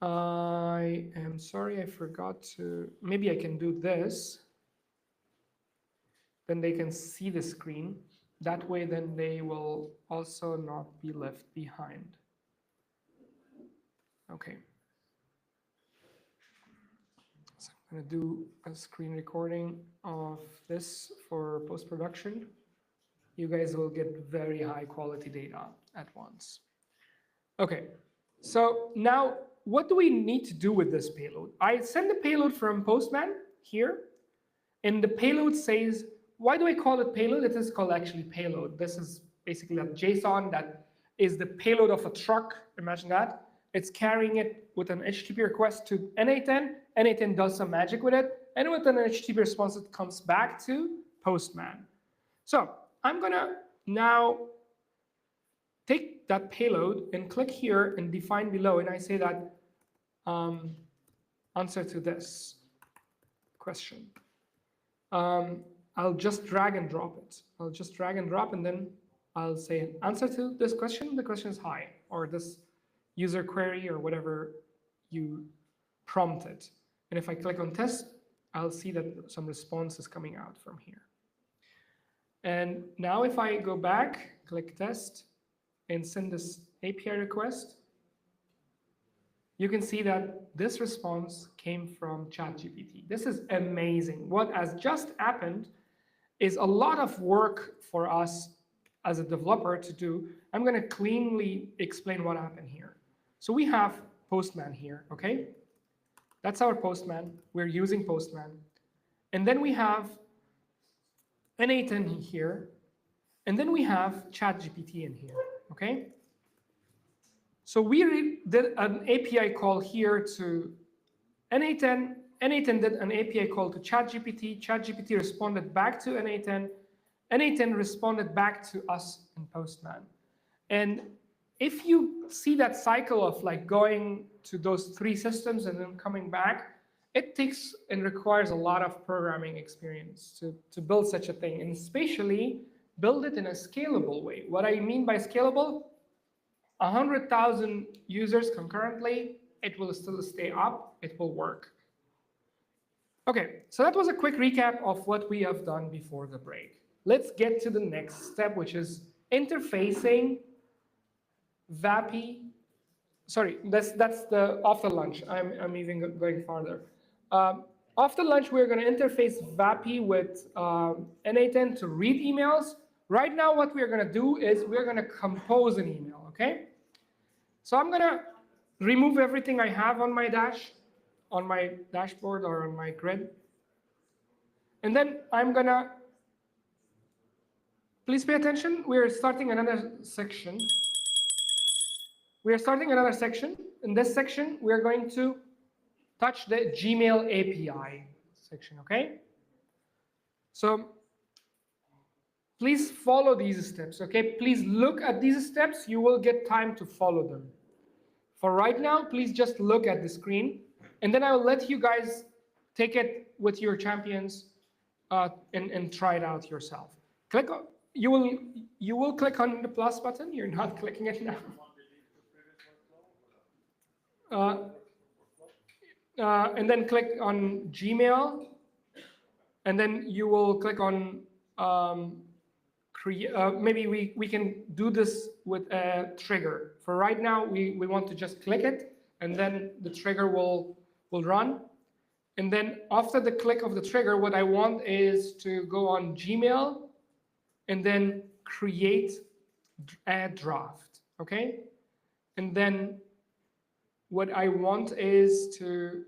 I am sorry, I forgot to, maybe I can do this. Then they can see the screen. That way, then they will also not be left behind. Okay. So I'm going to do a screen recording of this for post-production. You guys will get very high quality data at once. Okay, so now what do we need to do with this payload? I send the payload from Postman here, and the payload says, why do I call it payload? It is called actually payload. This is basically a JSON that is the payload of a truck. Imagine that. It's carrying it with an HTTP request to n8n. n8n does some magic with it. And with an HTTP response, it comes back to Postman. So I'm going to now take that payload and click here and define below. And I say that answer to this question. I'll just drag and drop it. I'll just drag and drop, and then I'll say answer to this question. The question is hi, or this user query, or whatever you prompted. And if I click on test, I'll see that some response is coming out from here. And now if I go back, click test, and send this API request, you can see that this response came from ChatGPT. This is amazing. What has just happened is a lot of work for us as a developer to do. I'm going to cleanly explain what happened here. So we have Postman here, okay? That's our Postman. We're using Postman. And then we have n8n here. And then we have ChatGPT in here, okay? So we did an API call here to n8n. n8n did an API call to ChatGPT. ChatGPT responded back to n8n. n8n responded back to us in Postman. And if you see that cycle of like going to those three systems and then coming back, it takes and requires a lot of programming experience to build such a thing, and especially build it in a scalable way. What I mean by scalable, 100,000 users concurrently, it will still stay up, it will work. Okay, so that was a quick recap of what we have done before the break. Let's get to the next step, which is interfacing VAPI. Sorry, that's the after lunch. I'm even going farther. After lunch, we're going to interface VAPI with n8n to read emails. Right now, what we're going to do is we're going to compose an email, okay? So I'm going to remove everything I have on my dashboard or on my grid. And then I'm going to, please pay attention, we're starting another section. We're starting another section. In this section, we're going to touch the Gmail API section, okay? So please follow these steps, okay? Please look at these steps. You will get time to follow them. For right now, please just look at the screen, and then I will let you guys take it with your champions and try it out yourself. Click on, you will click on the plus button. You're not clicking it now. And then click on Gmail, and then you will click on maybe we can do this with a trigger. For right now, we want to just click it, and then the trigger will run. And then after the click of the trigger, what I want is to go on Gmail and then create a draft, okay? And then what I want is to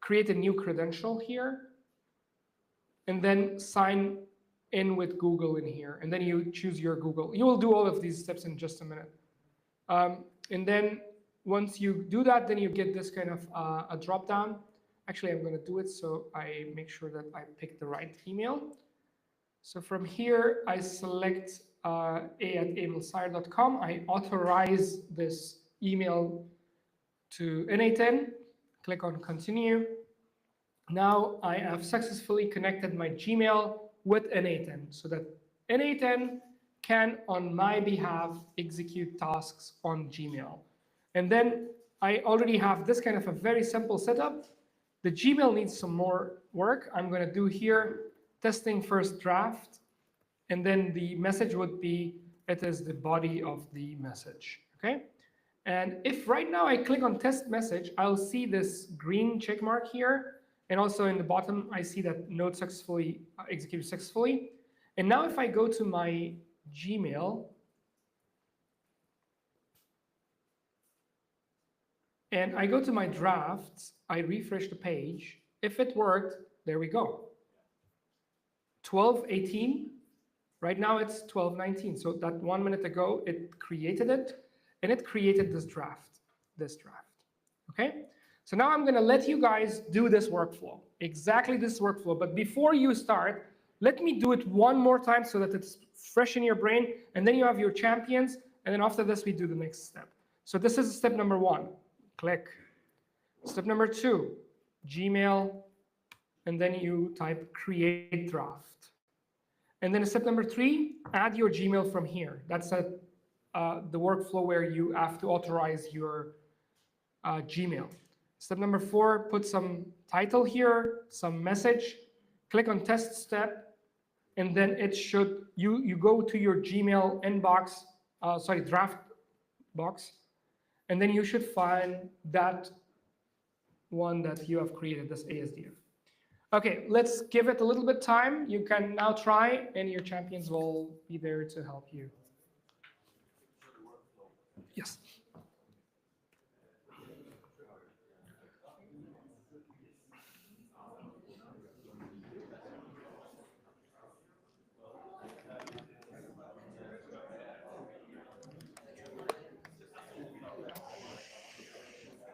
create a new credential here. and then sign in with Google in here, and then you choose your Google. You will do all of these steps in just a minute. And then once you do that, then you get this kind of a drop down. Actually, I'm going to do it so I make sure that I pick the right email. So from here, I select a@emilsire.com. I authorize this email to N8N, click on continue. Now I have successfully connected my Gmail with N8N so that N8N can, on my behalf, execute tasks on Gmail. And then I already have this kind of a very simple setup. The Gmail needs some more work. I'm going to do here testing first draft, and then the message would be, it is the body of the message, okay? And if right now I click on test message, I'll see this green check mark here, and also in the bottom, I see that node successfully executed successfully. And now if I go to my Gmail, and I go to my drafts, I refresh the page. If it worked, there we go. 12:18. Right now it's 12:19. So that 1 minute ago, it created it, and it created this draft. Okay? So now I'm going to let you guys do this workflow, exactly this workflow. But before you start, let me do it one more time so that it's fresh in your brain, and then you have your champions, and then after this, we do the next step. So this is step number 1. Click. Step number 2, Gmail, and then you type create draft. And then step number 3, add your Gmail from here. That's the workflow where you have to authorize your Gmail. Step number 4, put some title here, some message, click on test step, and then it should, you go to your Gmail inbox, draft box, and then you should find that one that you have created, this ASDF. Okay, let's give it a little bit time. You can now try, and your champions will be there to help you. Yes.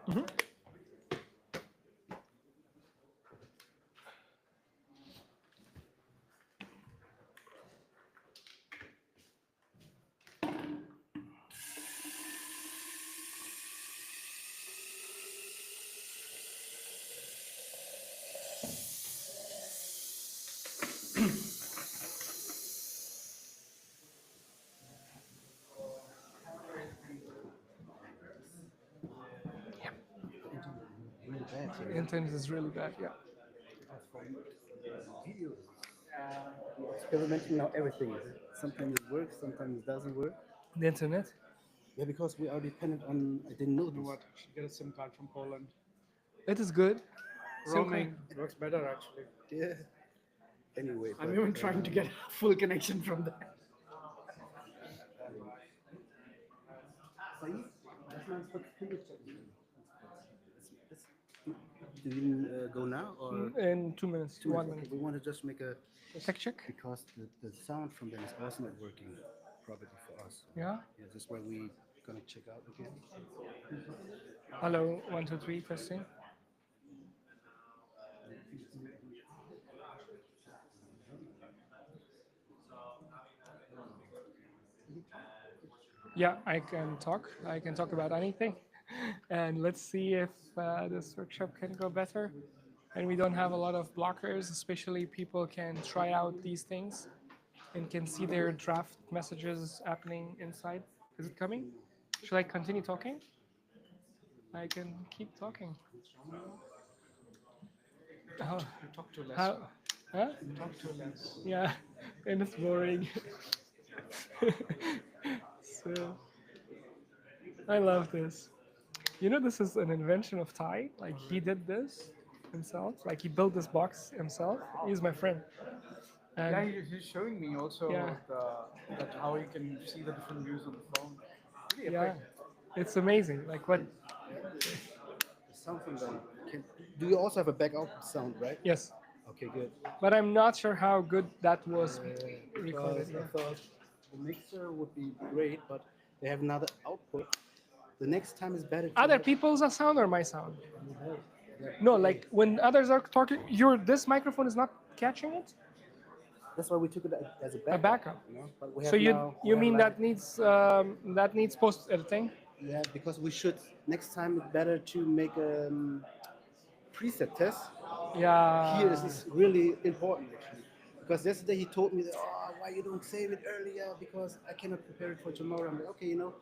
Mm-hmm. Internet is really bad, yeah. Experimenting now everything. Sometimes it works, sometimes it doesn't work. The internet? Yeah, because we are dependent on, I didn't know You know this. what? Should get a SIM card from Poland. It is good. Roaming works better actually. Yeah. Anyway. I'm but, even trying to get a full connection from there. Do you go now or? In 2 minutes, 1 Okay, minute. we want to just make a Tech check? because the sound from them is also not working properly for us. Yeah. Yeah, this is why we gonna check out again. Hello, 1, 2, 3, testing. Yeah, I can talk. I can talk about anything. And let's see if this workshop can go better. And we don't have a lot of blockers, especially people can try out these things and can see their draft messages happening inside. Is it coming? Should I continue talking? I can keep talking. Oh, You talk too less. how? Huh? You talk too less. Yeah, and it's boring. So, I love this. You know, this is an invention of Ty. Like, he did this himself. Like, he built this box himself. He's my friend. And Yeah, he's showing me also Yeah. that how you can see the different views on the phone. Really yeah, epic. it's amazing. Like, what? The sound from them. Do you also have a backup sound, right? Yes. Okay, good. but I'm not sure how good that was recorded. Because I Yeah. thought the mixer would be great, but they have another output. The next time is better to Other have- people's sound or my sound? Yeah. No, like when others are talking, this microphone is not catching it. That's why we took it as a backup. A backup. You know? But we So have you now, we you have mean like- that needs post editing? Yeah, because we should next time it's better to make a preset test. Yeah. Here is really important actually, because yesterday he told me that, oh, why you don't save it earlier, because I cannot prepare it for tomorrow. I'm like, okay, you know,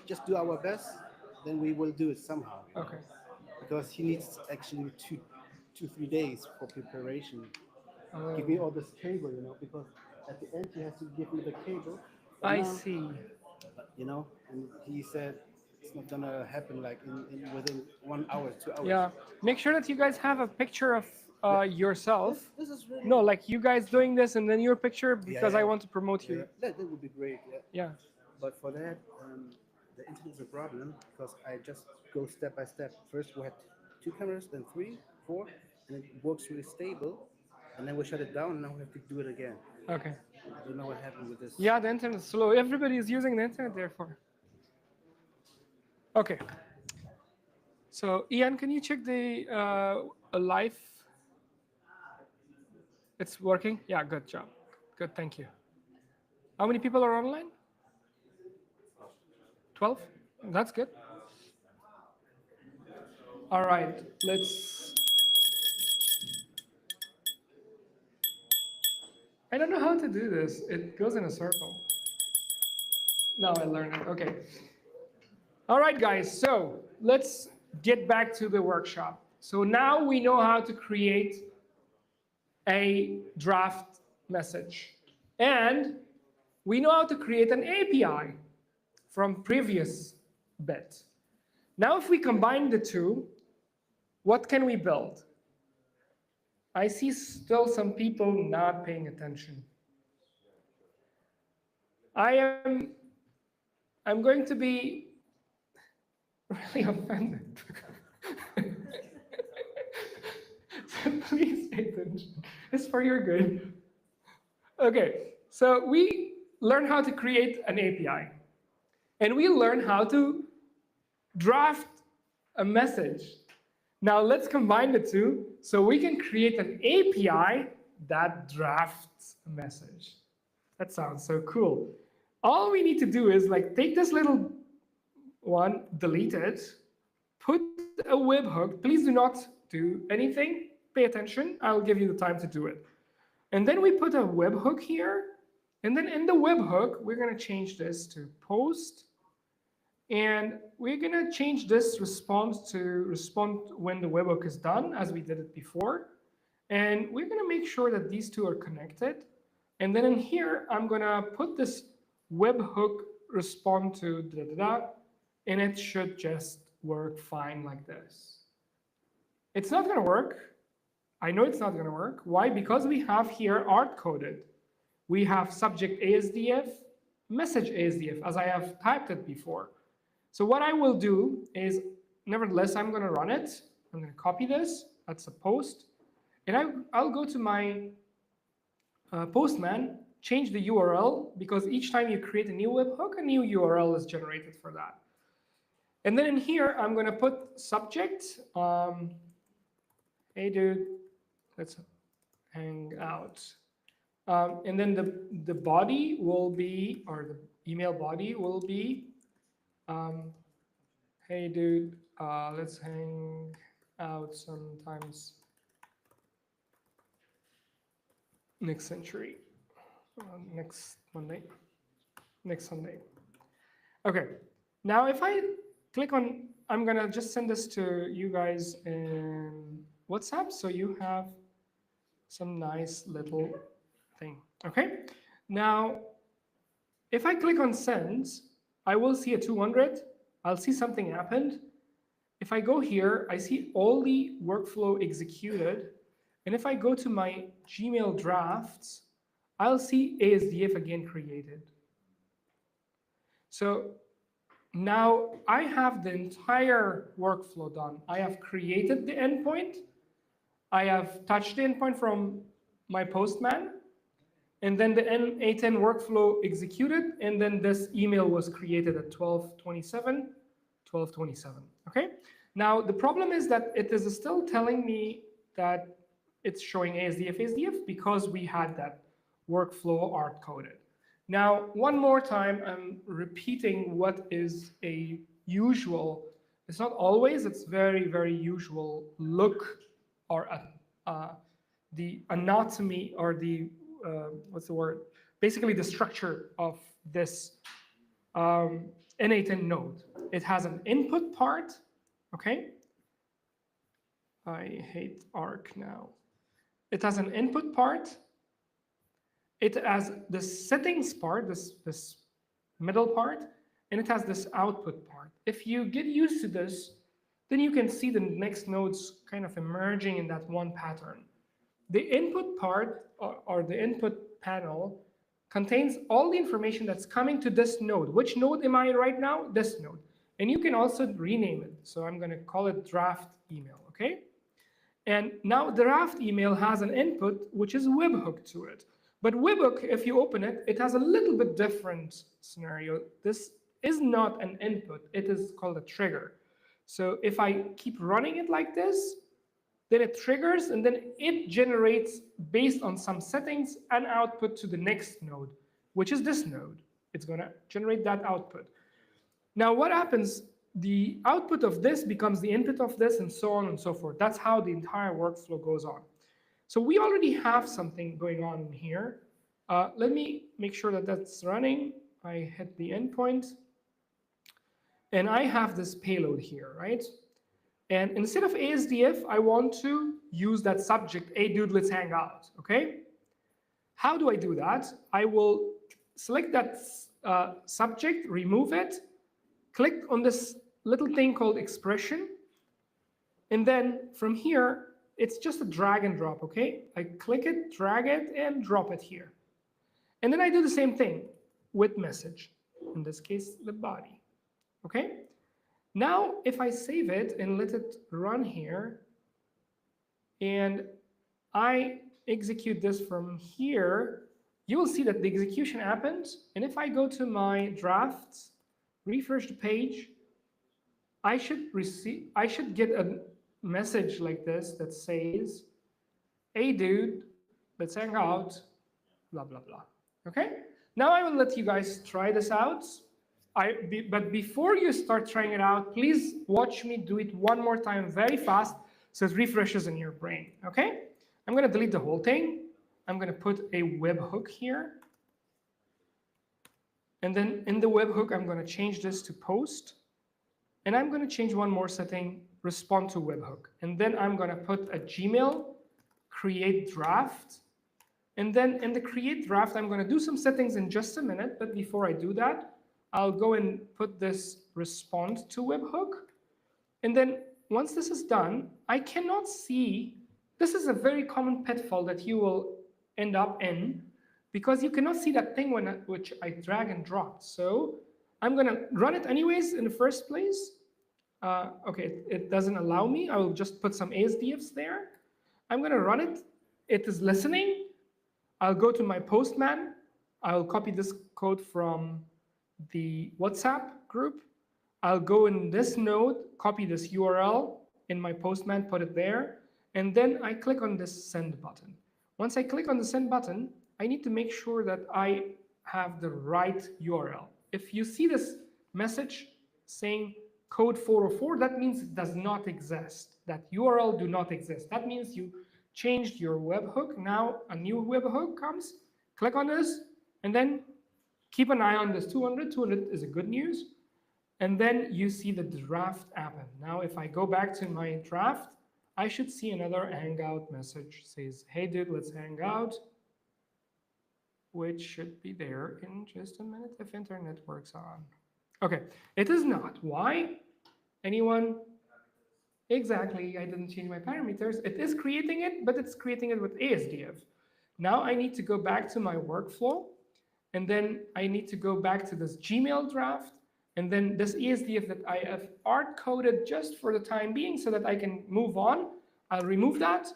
just do our best, then we will do it somehow. Okay. Because he needs actually 3 days for preparation. Oh. Give me all this cable, you know, because at the end he has to give me the cable. But I now- see. You know, and he said it's not gonna happen like within 1 hour, 2 hours. Yeah. Make sure that you guys have a picture of yourself. This is really No, like you guys doing this and then your picture because I yeah. want to promote you. That would be great. Yeah. Yeah. But for that, the internet is a problem because I just go step by step. First we had 2 cameras, then 3, 4, and it works really stable. And then we shut it down, and now we have to do it again. Okay. I don't know what happened with this. Yeah, the internet is slow. Everybody is using the internet, therefore. Okay. So, Ian, can you check the live? It's working? Yeah, good job. Good, thank you. How many people are online? 12? That's good. All right, let's. I don't know how to do this. It goes in a circle. Now I learned it. Okay. All right, guys. So let's get back to the workshop. So now we know how to create a draft message. And we know how to create an API from previous bit. Now, if we combine the two, what can we build? I see still some people not paying attention. I'm going to be really offended. So please pay attention. It's for your good. Okay, so we learn how to create an API. And we learn how to draft a message. Now let's combine the two so we can create an API that drafts a message. That sounds so cool. All we need to do is like take this little one, delete it, put a webhook. Please do not do anything. Pay attention. I'll give you the time to do it. And then we put a webhook here. And then in the webhook, we're going to change this to post. And we're going to change this response to respond when the webhook is done, as we did it before. And we're going to make sure that these two are connected. And then in here, I'm going to put this webhook respond to and it should just work fine like this. It's not going to work. I know it's not going to work. Why? Because we have here art coded. We have subject ASDF, message ASDF, as I have typed it before. So what I will do is, nevertheless, I'm going to run it. I'm going to copy this. That's a post. And I'll go to my Postman, change the URL, because each time you create a new webhook, a new URL is generated for that. And then in here, I'm going to put subject. Hey, dude, let's hang out. And then the body will be, or the email body will be, hey dude, let's hang out sometimes next century, next Monday, next Sunday. Okay, now if I click on, I'm gonna just send this to you guys in WhatsApp so you have some nice little thing, okay? Now, if I click on send, I will see a 200. I'll see something happened. If I go here, I see all the workflow executed. And if I go to my Gmail drafts, I'll see ASDF again created. So now I have the entire workflow done. I have created the endpoint. I have touched the endpoint from my postman, and then the N8N workflow executed, and then this email was created at 12:27, okay? Now, the problem is that it is still telling me that it's showing ASDF because we had that workflow hard-coded. Now, one more time, I'm repeating what is a usual, it's not always, it's very, very usual look or the anatomy or the, what's the word? Basically the structure of this N8N node. It has an input part, okay? I hate Arc now. It has an input part. It has the settings part, this middle part, and it has this output part. If you get used to this, then you can see the next nodes kind of emerging in that one pattern. The input part, or the input panel, contains all the information that's coming to this node. Which node am I right now? This node. And you can also rename it. So I'm going to call it draft email, okay? And now the draft email has an input, which is webhook to it. But webhook, if you open it, it has a little bit different scenario. This is not an input. It is called a trigger. So if I keep running it like this, then it triggers, and then it generates, based on some settings, an output to the next node, which is this node. It's going to generate that output. Now, what happens? The output of this becomes the input of this, and so on and so forth. That's how the entire workflow goes on. So we already have something going on in here. Let me make sure that that's running. I hit the endpoint. And I have this payload here, right? And instead of ASDF, I want to use that subject, hey dude, let's hang out, okay? How do I do that? I will select that subject, remove it, click on this little thing called expression, and then from here, it's just a drag and drop, okay? I click it, drag it, and drop it here. And then I do the same thing with message, in this case, the body, okay? Now, if I save it and let it run here, and I execute this from here, you will see that the execution happens. And if I go to my drafts, refresh the page, I should get a message like this that says, hey dude, let's hang out, blah, blah, blah. Okay? Now I will let you guys try this out. But before you start trying it out, please watch me do it one more time very fast so it refreshes in your brain, okay? I'm going to delete the whole thing. I'm going to put a webhook here. And then in the webhook, I'm going to change this to post. And I'm going to change one more setting, respond to webhook. And then I'm going to put a Gmail, create draft. And then in the create draft, I'm going to do some settings in just a minute. But before I do that, I'll go and put this respond to webhook. And then once this is done, I cannot see, this is a very common pitfall that you will end up in, because you cannot see that thing which I drag and dropped. So I'm going to run it anyways in the first place. Okay, it doesn't allow me. I will just put some ASDFs there. I'm going to run it. It is listening. I'll go to my postman. I'll copy this code from the WhatsApp group. I'll go in this node, copy this URL in my postman, put it there, and then I click on this send button. Once I click on the send button, I need to make sure that I have the right URL. If you see this message saying code 404, that means it does not exist. That URL do not exist. That means you changed your webhook. Now a new webhook comes, click on this, and then keep an eye on this 200. 200 is a good news. And then you see the draft happen. Now, if I go back to my draft, I should see another Hangout message. Says, hey dude, let's hang out, which should be there in just a minute if internet works on. Okay, it is not. Why? Anyone? Exactly, I didn't change my parameters. It is creating it, but it's creating it with ASDF. Now I need to go back to my workflow, and then I need to go back to this Gmail draft, and then this ASDF that I have hard-coded just for the time being so that I can move on. I'll remove that,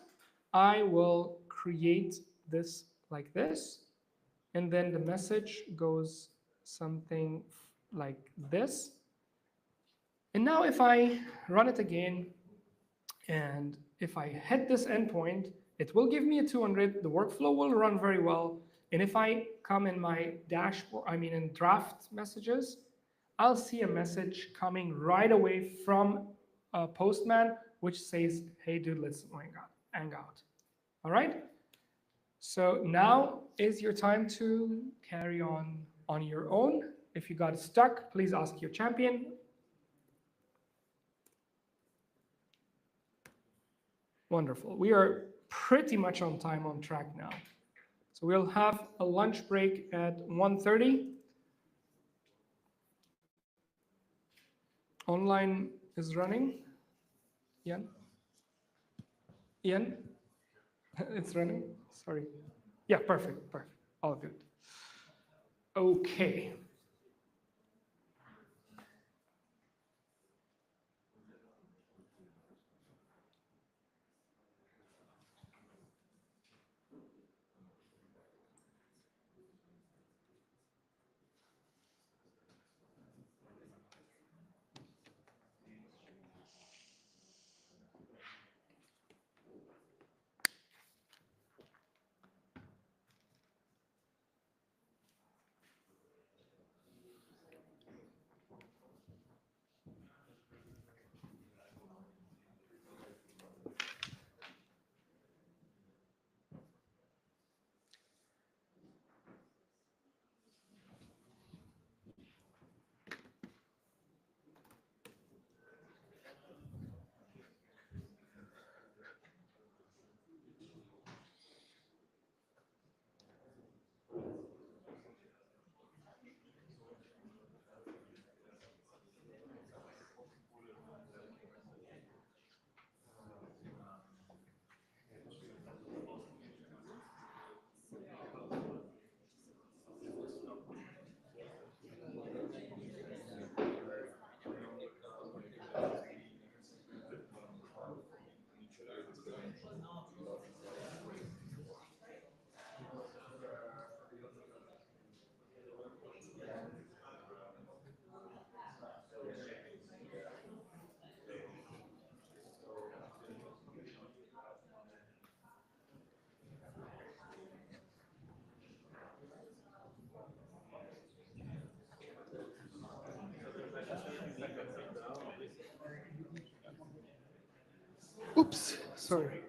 I will create this like this, and then the message goes something like this. And now if I run it again, and if I hit this endpoint, it will give me a 200, the workflow will run very well. And if I come in my dashboard, in draft messages, I'll see a message coming right away from Postman, which says, hey dude, let's hang out. All right? So now is your time to carry on your own. If you got stuck, please ask your champion. Wonderful. We are pretty much on time, on track now. So we'll have a lunch break at 1:30. Online is running. Ian? Ian? It's running? Sorry. Yeah, perfect, perfect. All good. Okay. Oops, sorry.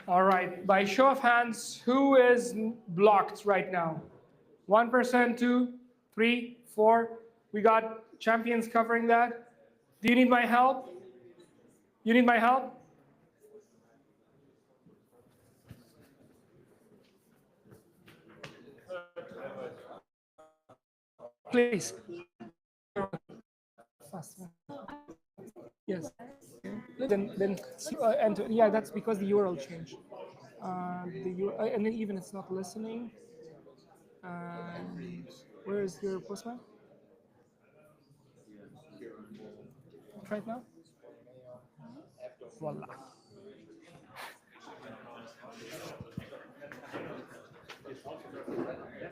All right, by show of hands, who is blocked right now? 1%, 2, 3, 4. We got champions covering that. Do you need my help? You need my help? Please. Yes. Then and yeah, that's because the URL changed. And then even it's not listening. Where is your postman? Try it now. Voila.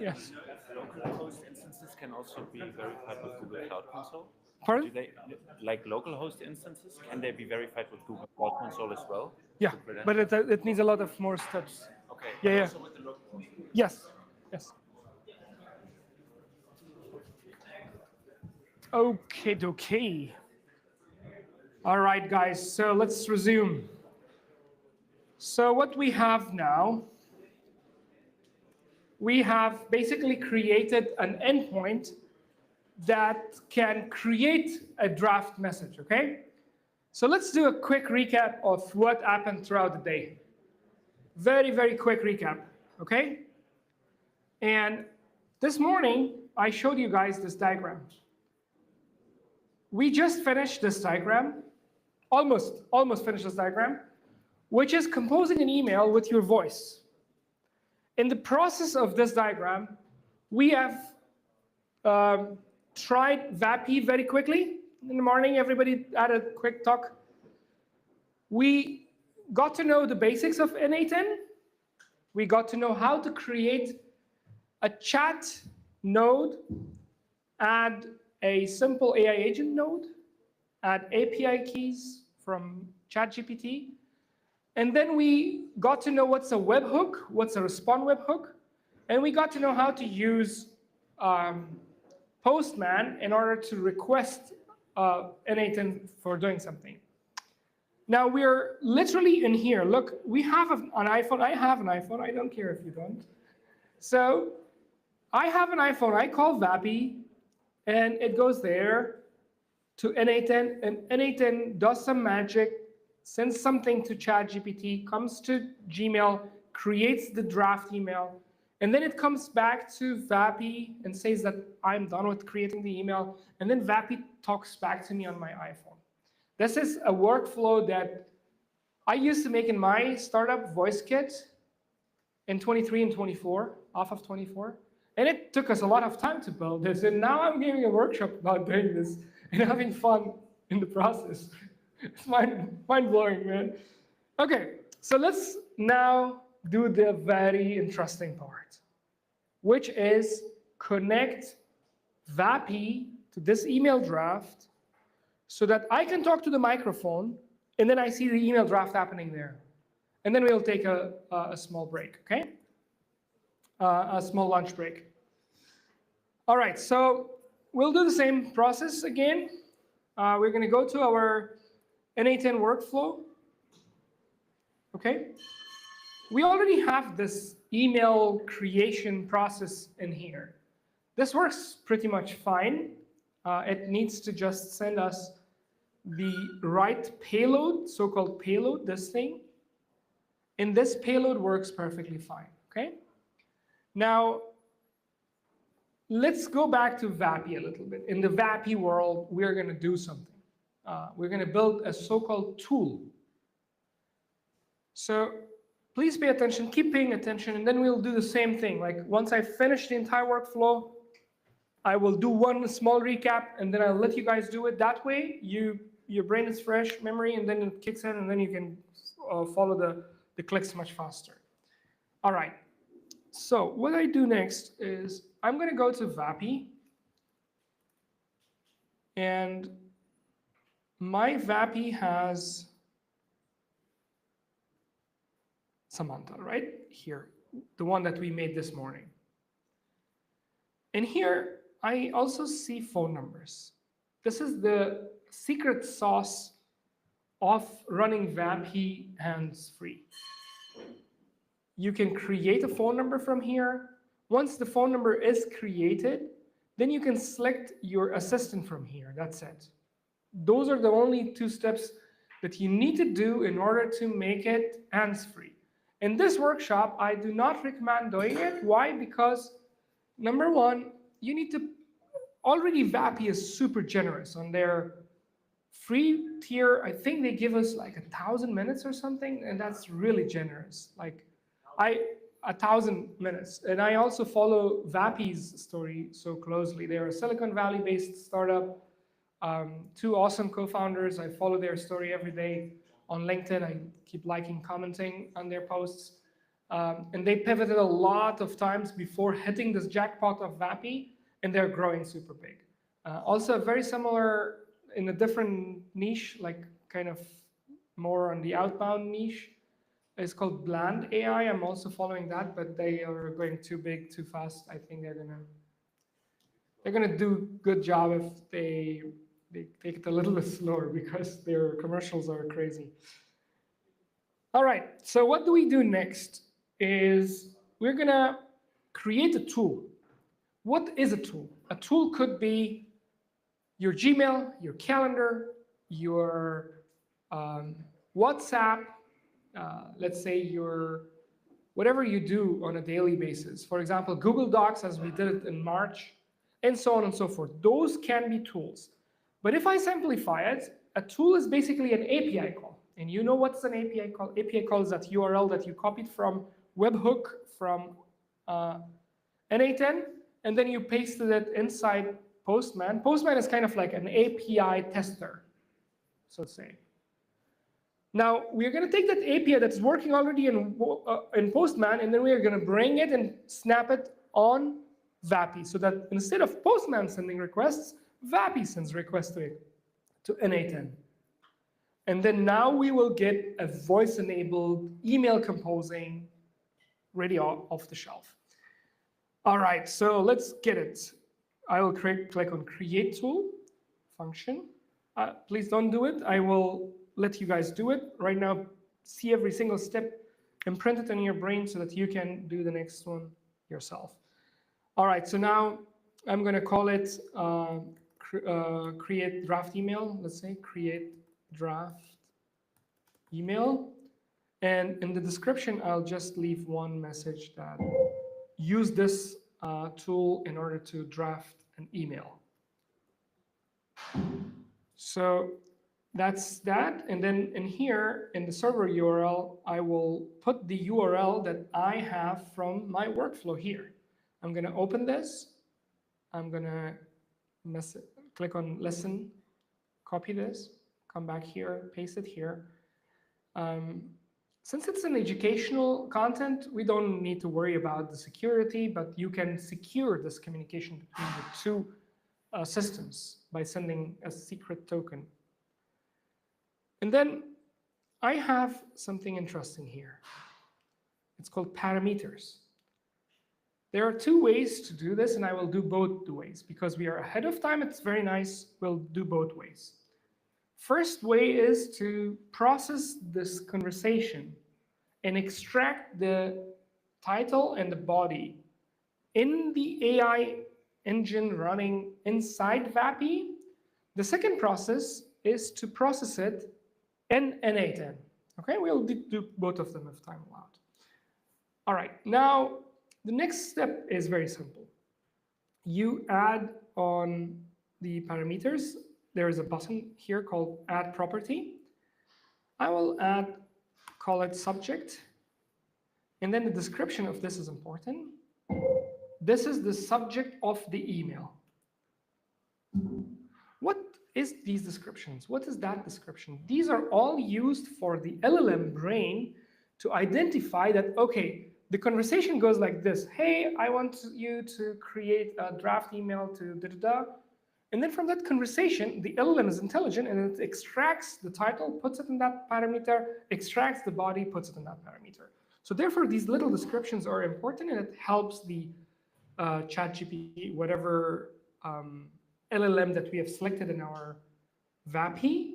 Yes. Localhost instances can also be verified with Google Cloud Console. Pardon? Do they, like localhost instances, can they be verified with Google Cloud Console as well? Yeah, but it needs a lot of more steps. Okay. Yeah, yeah. Also with the local. Yes. Yes. Okay. All right, guys. So let's resume. So what we have now, we have basically created an endpoint that can create a draft message, okay? So let's do a quick recap of what happened throughout the day. Very, very quick recap, okay? And this morning, I showed you guys this diagram. We just finished this diagram, almost finished this diagram, which is composing an email with your voice. In the process of this diagram, we have tried VAPI very quickly. In the morning, everybody had a quick talk. We got to know the basics of N8N. We got to know how to create a chat node, add a simple AI agent node, add API keys from ChatGPT. And then we got to know what's a webhook, what's a respond webhook, and we got to know how to use Postman in order to request N8N for doing something. Now we're literally in here. Look, we have an iPhone. I have an iPhone. I don't care if you don't. So I have an iPhone. I call VAPI, and it goes there to N8N, and N8N does some magic, sends something to ChatGPT, comes to Gmail, creates the draft email, and then it comes back to VAPI and says that I'm done with creating the email, and then VAPI talks back to me on my iPhone. This is a workflow that I used to make in my startup VoiceKit in 23 and 24, off of 24. And it took us a lot of time to build this. And now I'm giving a workshop about doing this and having fun in the process. It's mind-blowing, man. Okay, so let's now do the very interesting part, which is connect VAPI to this email draft so that I can talk to the microphone, and then I see the email draft happening there. And then we'll take a small break, okay? A small lunch break. All right, so we'll do the same process again. We're going to go to our N8N workflow, okay? We already have this email creation process in here. This works pretty much fine. It needs to just send us the right payload, so-called payload, this thing. And this payload works perfectly fine, okay? Now, let's go back to VAPI a little bit. In the VAPI world, we're going to do something. We're going to build a so-called tool. So please pay attention, keep paying attention, and then we'll do the same thing. Like once I finish the entire workflow, I will do one small recap, and then I'll let you guys do it. That way, your brain is fresh, memory, and then it kicks in, and then you can follow the clicks much faster. All right. So what I do next is I'm going to go to VAPI, and my VAPI has Samantha, right? Here, the one that we made this morning. And here, I also see phone numbers. This is the secret sauce of running VAPI hands-free. You can create a phone number from here. Once the phone number is created, then you can select your assistant from here. That's it. Those are the only 2 steps that you need to do in order to make it hands-free. In this workshop, I do not recommend doing it. Why? Because number one, you need to, already VAPI is super generous on their free tier. I think they give us like 1,000 minutes or something, and that's really generous. Like 1,000 minutes. And I also follow VAPI's story so closely. They're a Silicon Valley-based startup. 2 awesome co-founders. I follow their story every day on LinkedIn. I keep liking, commenting on their posts. And they pivoted a lot of times before hitting this jackpot of VAPI, and they're growing super big. Also very similar in a different niche, like kind of more on the outbound niche. It's called Bland AI. I'm also following that, but they are going too big, too fast. I think they're gonna do good job if they take it a little bit slower, because their commercials are crazy. All right, so what do we do next is we're gonna create a tool. What is a tool? A tool could be your Gmail, your calendar, your WhatsApp, let's say your whatever you do on a daily basis. For example, Google Docs, as we did it in March, and so on and so forth. Those can be tools. But if I simplify it, a tool is basically an API call. And you know what's an API call? API call is that URL that you copied from webhook from N8N, and then you pasted it inside Postman. Postman is kind of like an API tester, so to say. Now, we're going to take that API that's working already in Postman, and then we are going to bring it and snap it on VAPI, so that instead of Postman sending requests, VAPI sends requests to N8N. And then now we will get a voice-enabled email composing ready off the shelf. All right, so let's get it. I will click on Create Tool function. Please don't do it. I will let you guys do it. Right now, see every single step, imprint it in your brain so that you can do the next one yourself. All right, so now I'm going to call it create draft email. Let's say create draft email. And in the description, I'll just leave one message that use this tool in order to draft an email. So that's that. And then in here, in the server URL, I will put the URL that I have from my workflow here. I'm going to open this. I'm going to click on listen, copy this, come back here, paste it here. Since it's an educational content, we don't need to worry about the security, but you can secure this communication between the 2 systems by sending a secret token. And then I have something interesting here. It's called parameters. There are 2 ways to do this, and I will do both ways. Because we are ahead of time, it's very nice. We'll do both ways. First way is to process this conversation and extract the title and the body in the AI engine running inside VAPI. The second process is to process it in N8N. Okay, we'll do both of them if time allowed. All right, now the next step is very simple. You add on the parameters. There is a button here called Add Property. I will call it Subject. And then the description of this is important. This is the subject of the email. What is these descriptions? What is that description? These are all used for the LLM brain to identify that, okay, the conversation goes like this. Hey, I want you to create a draft email to da-da-da. And then from that conversation, the LLM is intelligent and it extracts the title, puts it in that parameter, extracts the body, puts it in that parameter. So therefore, these little descriptions are important, and it helps the ChatGPT, whatever LLM that we have selected in our VAPI,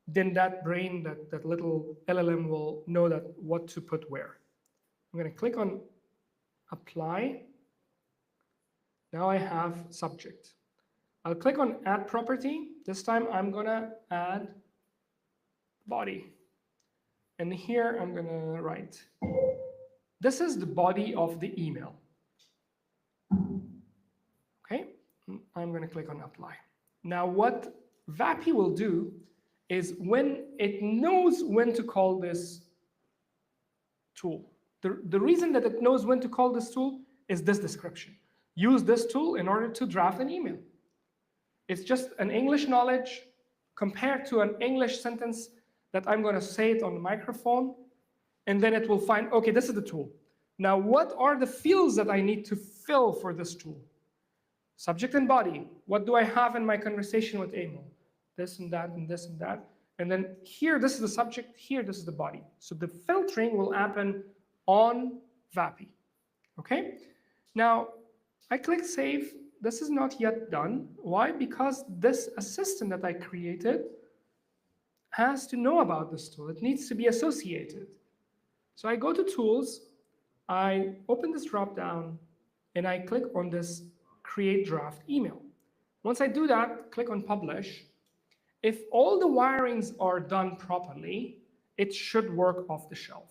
then that brain, that little LLM will know that what to put where. I'm going to click on apply. Now I have subject. I'll click on add property. This time I'm going to add body. And here I'm going to write, this is the body of the email. Okay, I'm going to click on apply. Now what Vappy will do is when it knows when to call this tool. The reason that it knows when to call this tool is this description. Use this tool in order to draft an email. It's just an English knowledge compared to an English sentence that I'm going to say it on the microphone, and then it will find, okay, this is the tool. Now, what are the fields that I need to fill for this tool? Subject and body. What do I have in my conversation with Emil? This and that and this and that. And then here, this is the subject. Here, this is the body. So the filtering will happen on Vappy. Okay? Now, I click save. This is not yet done. Why? Because this assistant that I created has to know about this tool. It needs to be associated. So I go to tools, I open this drop down, and I click on this create draft email. Once I do that, click on publish. If all the wirings are done properly, it should work off the shelf.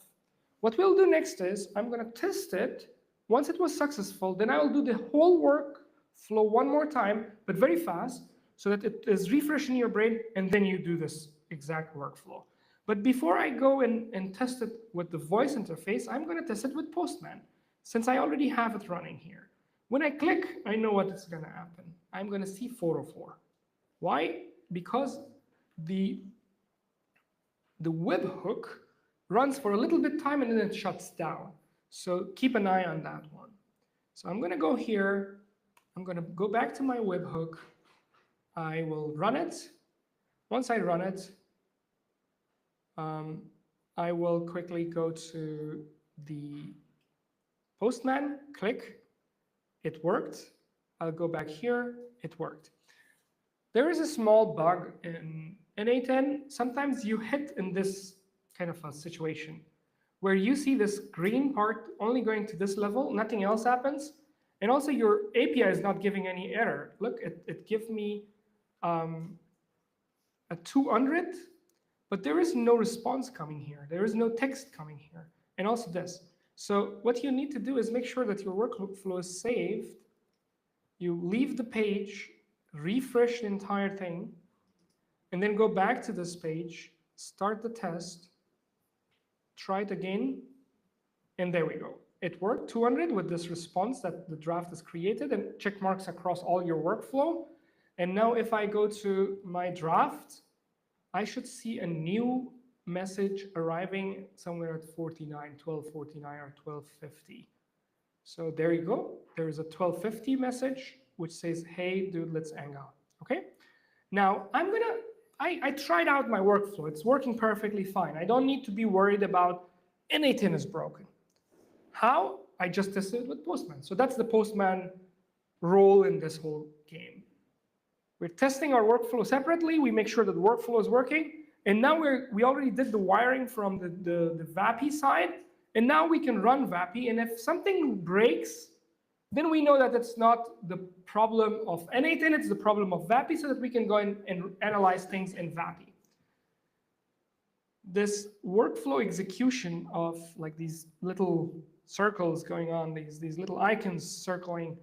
What we'll do next is I'm going to test it. Once it was successful, then I will do the whole workflow one more time, but very fast, so that it is refreshing your brain, and then you do this exact workflow. But before I go and test it with the voice interface, I'm going to test it with Postman, since I already have it running here. When I click, I know what is going to happen. I'm going to see 404. Why? Because the webhook runs for a little bit time and then it shuts down. So keep an eye on that one. So I'm going to go here. I'm going to go back to my webhook. I will run it. Once I run it, I will quickly go to the Postman, click. It worked. I'll go back here. It worked. There is a small bug in A10. Sometimes you hit in this kind of a situation where you see this green part only going to this level, nothing else happens. And also your API is not giving any error. Look, it gives me a 200, but there is no response coming here. There is no text coming here. And also this. So what you need to do is make sure that your workflow is saved. You leave the page, refresh the entire thing, and then go back to this page, start the test, try it again, and there we go. It worked, 200 with this response that the draft is created, and check marks across all your workflow. And now if I go to my draft, I should see a new message arriving somewhere at 1249 or 1250. So there you go. There is a 1250 message which says, hey, dude, let's hang out. Okay? Now, I tried out my workflow. It's working perfectly fine. I don't need to be worried about anything is broken. How? I just tested it with Postman. So that's the Postman role in this whole game. We're testing our workflow separately. We make sure that the workflow is working. And now we already did the wiring from the Vappy side. And now we can run Vappy. And if something breaks, then we know that it's not the problem of N8N, it's the problem of Vappy, so that we can go and analyze things in Vappy. This workflow execution of like these little circles going on, these little icons circling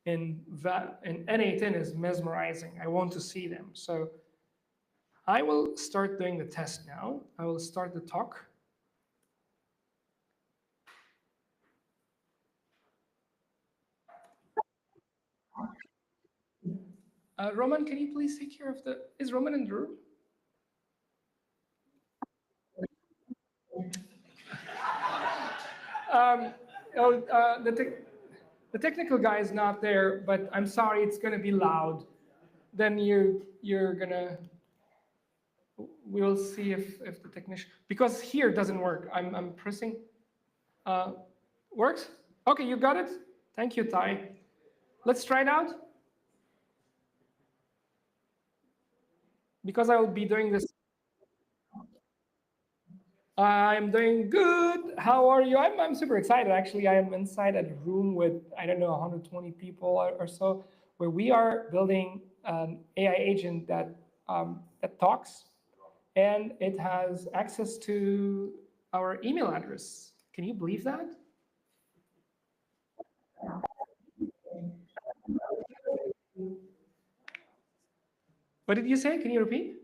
in N8N is mesmerizing. I want to see them. So I will start doing the test now. I will start the talk. Roman, can you please take care of is Roman in the room? The technical guy is not there, but I'm sorry, it's gonna be loud. Then you're gonna, we'll see if the technician, because here it doesn't work. I'm pressing, works? Okay, you got it? Thank you, Ty. Let's try it out. Because I will be doing this. I'm doing good. How are you? I'm super excited. Actually, I am inside a room with, I don't know, 120 people or so, where we are building an AI agent that, that talks, and it has access to our email address. Can you believe that? What did you say? Can you repeat?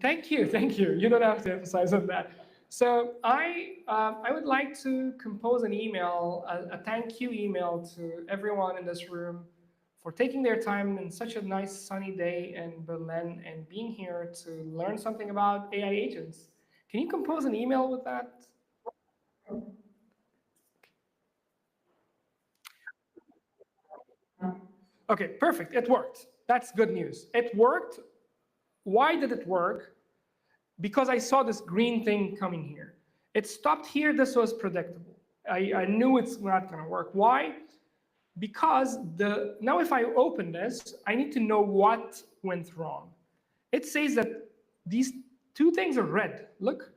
Thank you, thank you. You don't have to emphasize on that. So I would like to compose an email, a thank you email to everyone in this room for taking their time in such a nice sunny day in Berlin and being here to learn something about AI agents. Can you compose an email with that? Okay, perfect. It worked. That's good news. It worked. Why did it work? Because I saw this green thing coming here. It stopped here. This was predictable. I knew it's not going to work. Why? Because now if I open this, I need to know what went wrong. It says that these two things are red. Look,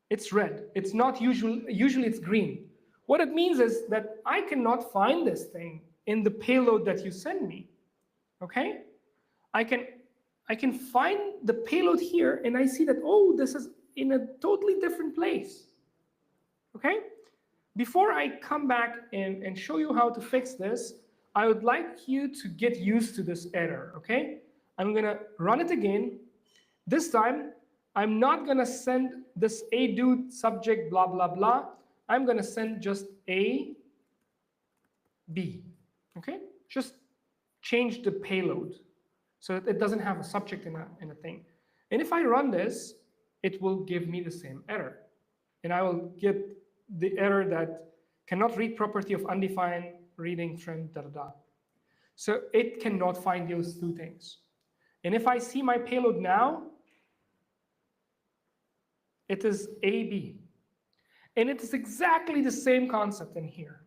it's red. It's not usually it's green. What it means is that I cannot find this thing in the payload that you send me. Okay? I can find the payload here, and I see that, oh, this is in a totally different place. Okay? Before I come back and show you how to fix this, I would like you to get used to this error, okay? I'm gonna run it again. This time, I'm not gonna send this a dude subject blah, blah, blah. I'm gonna send just a, b, okay? Just change the payload so that it doesn't have a subject in a thing. And if I run this, it will give me the same error. And I will get the error that cannot read property of undefined reading trend, da, da, da. So it cannot find those two things. And if I see my payload now, it is AB. And it is exactly the same concept in here.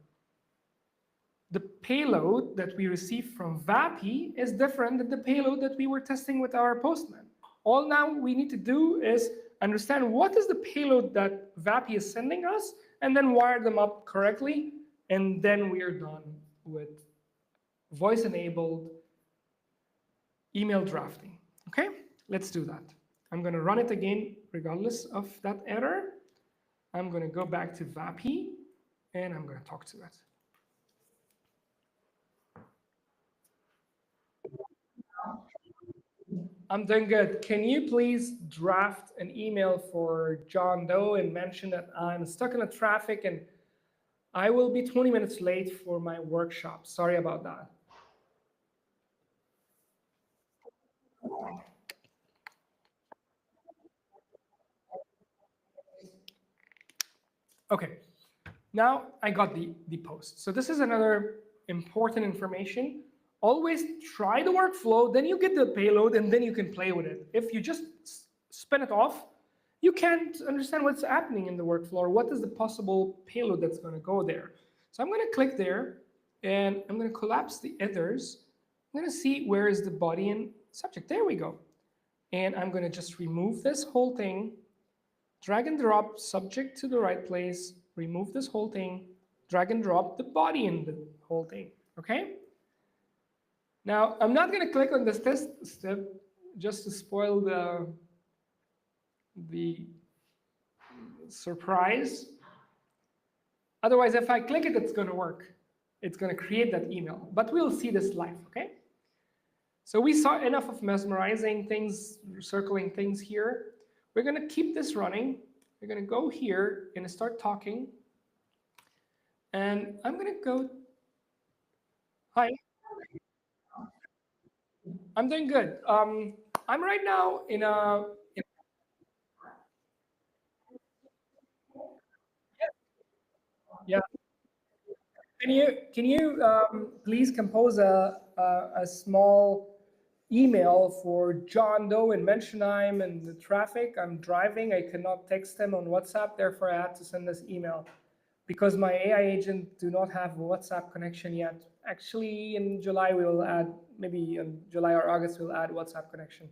The payload that we received from VAPI is different than the payload that we were testing with our Postman. All now we need to do is understand what is the payload that VAPI is sending us, and then wire them up correctly, and then we are done with voice-enabled email drafting. Okay, let's do that. I'm going to run it again regardless of that error. I'm going to go back to VAPI, and I'm going to talk to it. I'm doing good. Can you please draft an email for John Doe and mention that I'm stuck in the traffic and I will be 20 minutes late for my workshop. Sorry about that. Okay, now I got the post. So this is another important information. Always try the workflow, then you get the payload, and then you can play with it. If you just spin it off, you can't understand what's happening in the workflow or what is the possible payload that's going to go there. So I'm going to click there, and I'm going to collapse the others. I'm going to see where is the body and subject. There we go. And I'm going to just remove this whole thing, drag and drop subject to the right place, remove this whole thing, drag and drop the body in the whole thing. Okay? Now, I'm not going to click on this test step just to spoil the surprise. Otherwise, if I click it, it's going to work. It's going to create that email. But we'll see this live, okay? So we saw enough of mesmerizing things, circling things here. We're going to keep this running. We're going to go here and start talking. And I'm going to go, hi. I'm doing good. I'm right now in a. Yeah. Can you please compose a small email for John Doe and mention I'm in the traffic. I'm driving. I cannot text him on WhatsApp. Therefore, I had to send this email. because my AI agent do not have a WhatsApp connection yet. Actually, in July we will add, maybe in July or August we'll add WhatsApp connection.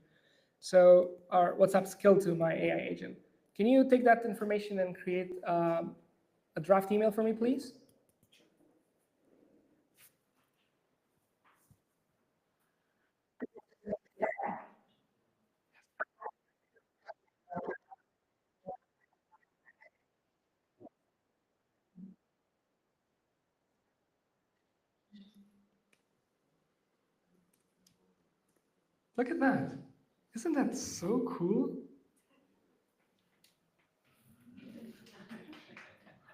So our WhatsApp skill to my AI agent. Can you take that information and create a draft email for me, please? Look at that. Isn't that so cool?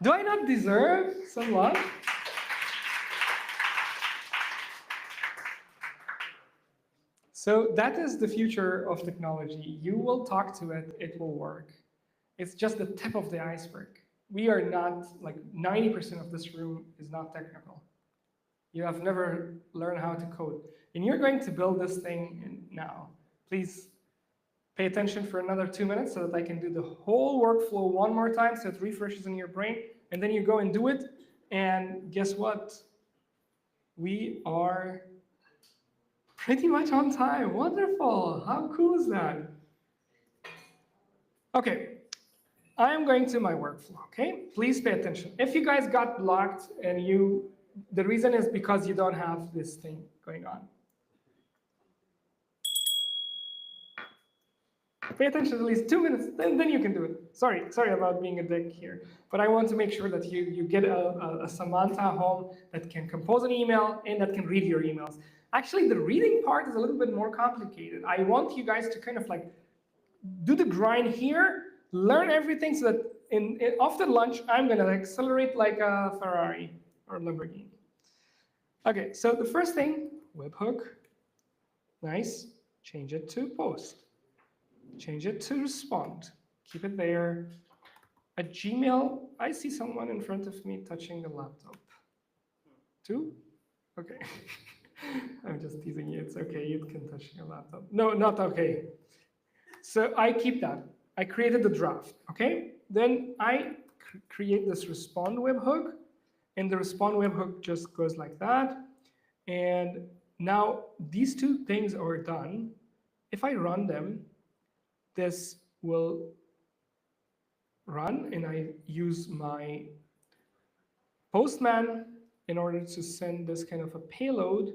Do I not deserve some love? So that is the future of technology. You will talk to it, it will work. It's just the tip of the iceberg. We are not, like 90% of this room is not technical. You have never learned how to code. And you're going to build this thing now. Please pay attention for another 2 minutes so that I can do the whole workflow one more time so it refreshes in your brain. And then you go and do it. And guess what? We are pretty much on time. Wonderful. How cool is that? Okay. I am going to my workflow, okay? Please pay attention. If you guys got blocked and the reason is because you don't have this thing going on. Pay attention at least 2 minutes, then you can do it. Sorry about being a dick here, but I want to make sure that you get a Samantha home that can compose an email and that can read your emails. Actually, the reading part is a little bit more complicated. I want you guys to kind of like do the grind here, learn everything so that after lunch, I'm gonna accelerate like a Ferrari or Lamborghini. Okay, so the first thing, webhook, nice, change it to post. Change it to respond. Keep it there. A Gmail, I see someone in front of me touching the laptop. 2? Okay. I'm just teasing you. It's okay. You can touch your laptop. No, not okay. So I keep that. I created the draft. Okay. Then I create this respond webhook, and the respond webhook just goes like that. And now these two things are done. If I run them, this will run, and I use my Postman in order to send this kind of a payload,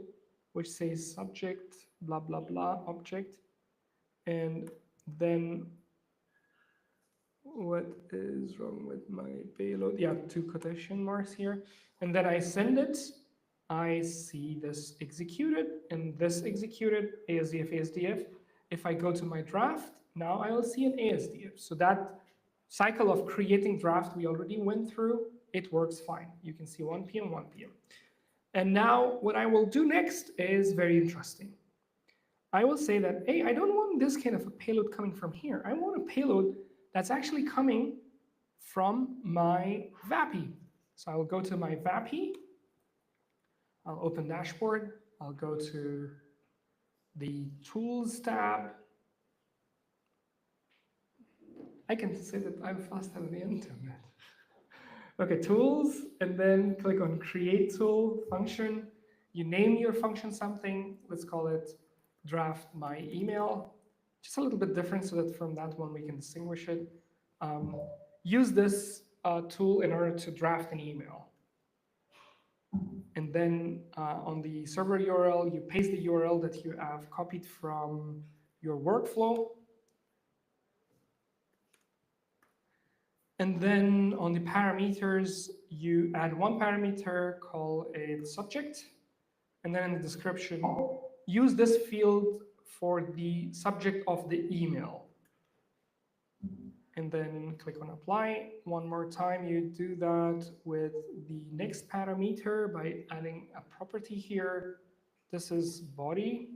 which says subject, blah, blah, blah, object. And then what is wrong with my payload? Yeah, 2 quotation marks here. And then I send it. I see this executed, and this executed, ASDF, ASDF. If I go to my draft, now I will see an ASDF. So that cycle of creating draft we already went through, it works fine. You can see 1 p.m., 1 p.m. And now what I will do next is very interesting. I will say that, hey, I don't want this kind of a payload coming from here. I want a payload that's actually coming from my VAPI. So I'll go to my VAPI. I'll open dashboard. I'll go to the tools tab. I can say that I'm fast at the internet. Okay, tools, and then click on create tool function. You name your function something. Let's call it draft my email. Just a little bit different so that from that one we can distinguish it. Use this tool in order to draft an email. And then on the server URL, you paste the URL that you have copied from your workflow. And then on the parameters, you add 1 parameter, call it subject. And then in the description, use this field for the subject of the email. And then click on apply. One more time, you do that with the next parameter by adding a property here. This is body.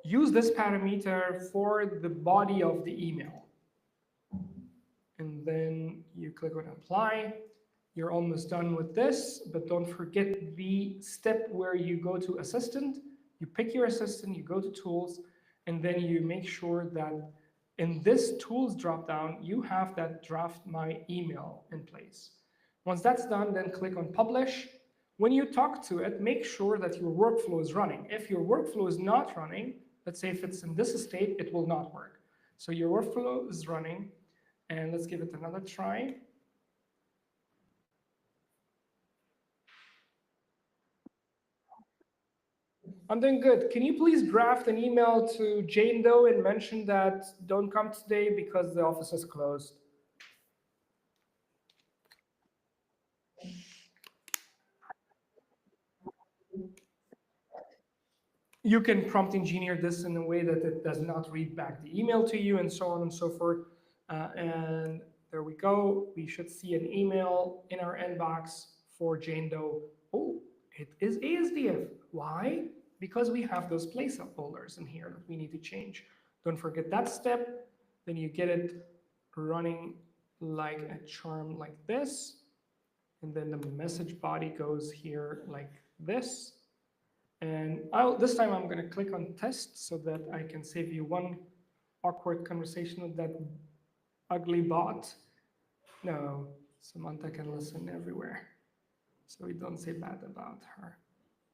Use this parameter for the body of the email. And then you click on apply. You're almost done with this, but don't forget the step where you go to assistant. You pick your assistant, you go to tools, and then you make sure that in this tools dropdown, you have that draft my email in place. Once that's done, then click on publish. When you talk to it, make sure that your workflow is running. If your workflow is not running, let's say if it's in this state, it will not work. So your workflow is running, and let's give it another try. I'm doing good. Can you please draft an email to Jane Doe and mention that don't come today because the office is closed? You can prompt engineer this in a way that it does not read back the email to you and so on and so forth. And there we go. We should see an email in our inbox for Jane Doe. Oh, it is ASDF. Why? Because we have those placeholders in here that we need to change. Don't forget that step. Then you get it running like a charm like this. And then the message body goes here like this. And this time I'm going to click on test so that I can save you one awkward conversation with that ugly bot. No, Samantha can listen everywhere. So we don't say bad about her.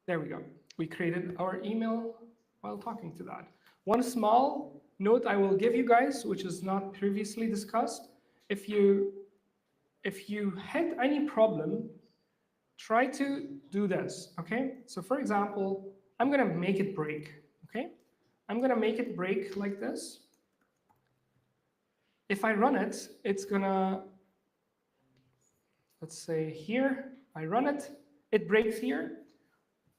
There we go. We created our email while talking to that. One small note I will give you guys, which is not previously discussed. If you had any problem, try to do this, okay? So for example, I'm gonna make it break, okay? I'm gonna make it break like this. If I run it, it's gonna, let's say here, I run it, it breaks here.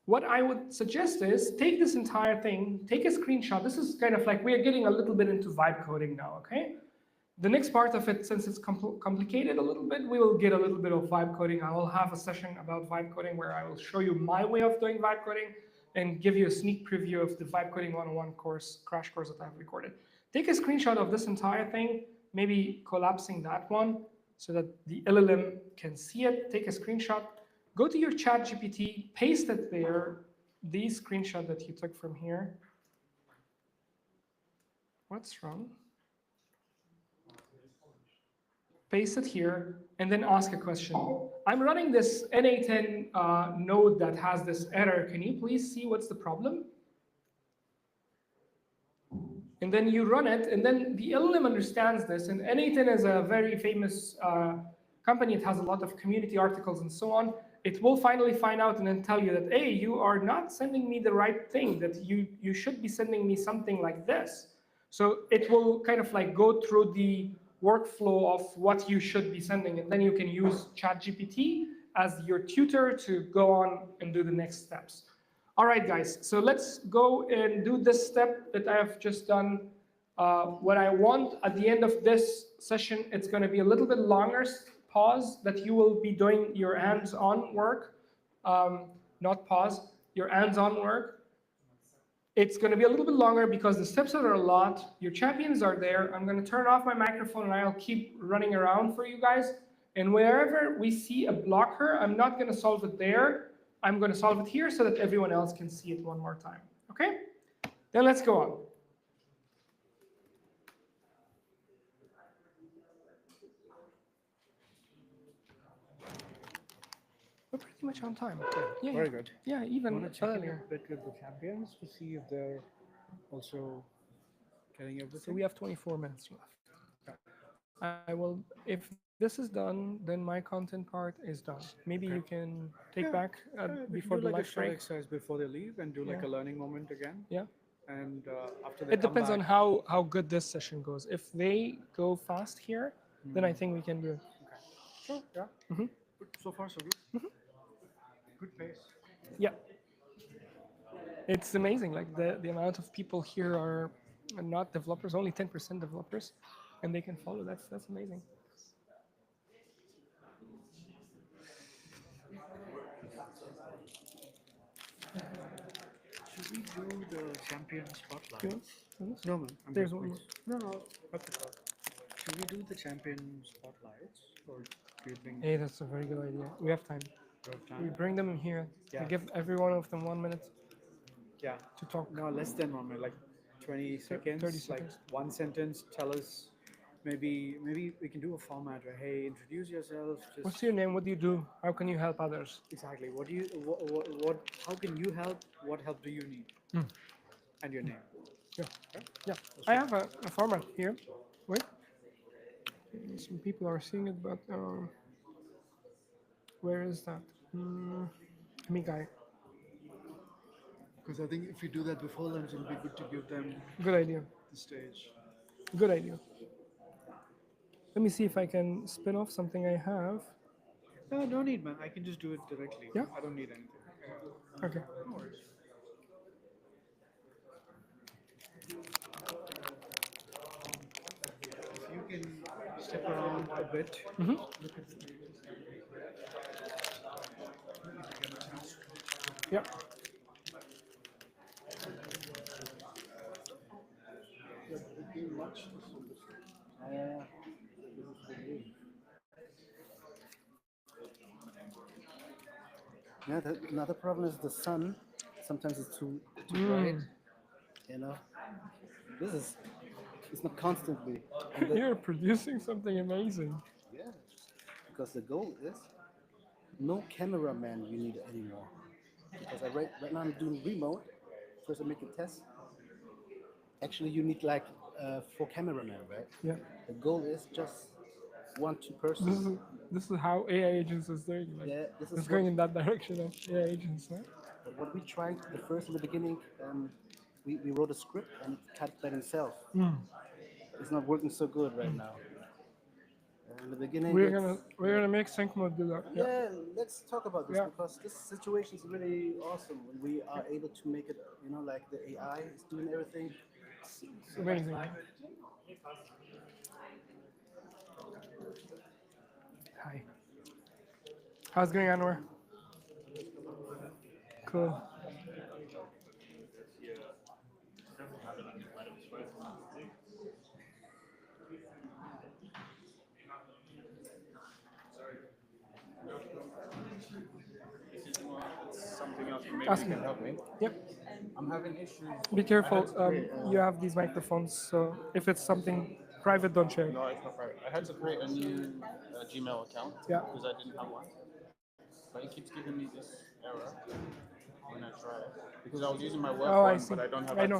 What I would suggest is take this entire thing, take a screenshot. This is kind of like, we are getting a little bit into vibe coding now, okay? The next part of it, since it's complicated a little bit, we will get a little bit of vibe coding. I will have a session about vibe coding where I will show you my way of doing vibe coding and give you a sneak preview of the Vibe Coding 101 course, crash course that I've recorded. Take a screenshot of this entire thing, maybe collapsing that one so that the LLM can see it. Take a screenshot, go to your ChatGPT, paste it there, the screenshot that you took from here. What's wrong? Paste it here, and then ask a question. I'm running this NA10 node that has this error. Can you please see what's the problem? And then you run it, and then the LLM understands this. And NA10 is a very famous company. It has a lot of community articles and so on. It will finally find out and then tell you that, hey, you are not sending me the right thing, that you should be sending me something like this. So it will kind of like go through the workflow of what you should be sending, and then you can use ChatGPT as your tutor to go on and do the next steps. All right, guys, so let's go and do this step that I have just done. What I want at the end of this session, it's going to be a little bit longer pause that you will be doing your hands-on work, not pause, your hands-on work. It's going to be a little bit longer because the steps are a lot. Your champions are there. I'm going to turn off my microphone and I'll keep running around for you guys. And wherever we see a blocker, I'm not going to solve it there. I'm going to solve it here so that everyone else can see it one more time. Okay? Then let's go on. We're pretty much on time. Yeah, Very good. Yeah, even Want to check in earlier. a bit with the champions to see if they're also getting everything? So we have 24 minutes left. I will, if this is done, then my content part is done. Maybe you can take back We before can the do like a lunch short break. exercise before they leave and do like Yeah. a learning moment again. Yeah. And after they It come depends on back- how good this session goes. If they go fast here, then I think we can do it. Sure, yeah. Mhm. Good. So far, so good. Good pace. Yeah. It's amazing, like the amount of people here are not developers, only 10% developers, and they can follow. That's amazing. Should we do the champion spotlight? Yeah. No, man. I'm There's good, one more. please. No, cut the talk. Should we do the champion spotlights, or do you think? Hey, that's a very good idea. We have time. we have We time? bring them in here. Yeah. We give every one of them 1 minute Yeah. to talk. No, less than 1 minute, like 20 seconds. 30 Like seconds. one sentence. Tell us maybe we can do a format where, hey, introduce yourself. Just What's your name? What do you do? How can you help others? exactly. What do you how can you help? What help do you need? And your name. Yeah, yeah. I have a format here. Wait, some people are seeing it, but where is that? Mikai. Because I think if you do that before lunch, it'll be good to give them Good idea. the stage. Good idea. Let me see if I can spin off something I have. No, no need, man. I can just do it directly. Yeah? I don't need anything. Okay. No worries. If you can step around a bit. Look at the Yeah. Yeah, another problem is the sun. Sometimes it's too bright. You know, it's not constantly. And You're producing something amazing. yeah, because the goal is no cameraman you need anymore. Because right now I'm doing remote. First I make a test. Actually, you need like 4 cameramen, right? Yeah. The goal is just 1-2 persons. This is how AI agents is doing. Like, Yeah, this is it's going what- in that direction of AI agents, huh? But what we tried in the beginning, we wrote a script and it cut by himself. It's not working so good right now. In the beginning, We're gonna make sync mode do that. yeah, let's talk about this Yeah. because this situation is really awesome when we are able to make it, you know, like the AI is doing everything. It's amazing. Hi. How's it going, Anwar? Cool. Something else, maybe Ask you me. can help me. Yep. I'm having issues. Be careful. I had to create, You have these microphones, so if it's something private, don't share. No, it's not private. I had to create a new Gmail account Yeah. because I didn't have one. But it keeps giving me this error when I try it. Because I was using my work Oh, I one, see. but I don't have I know.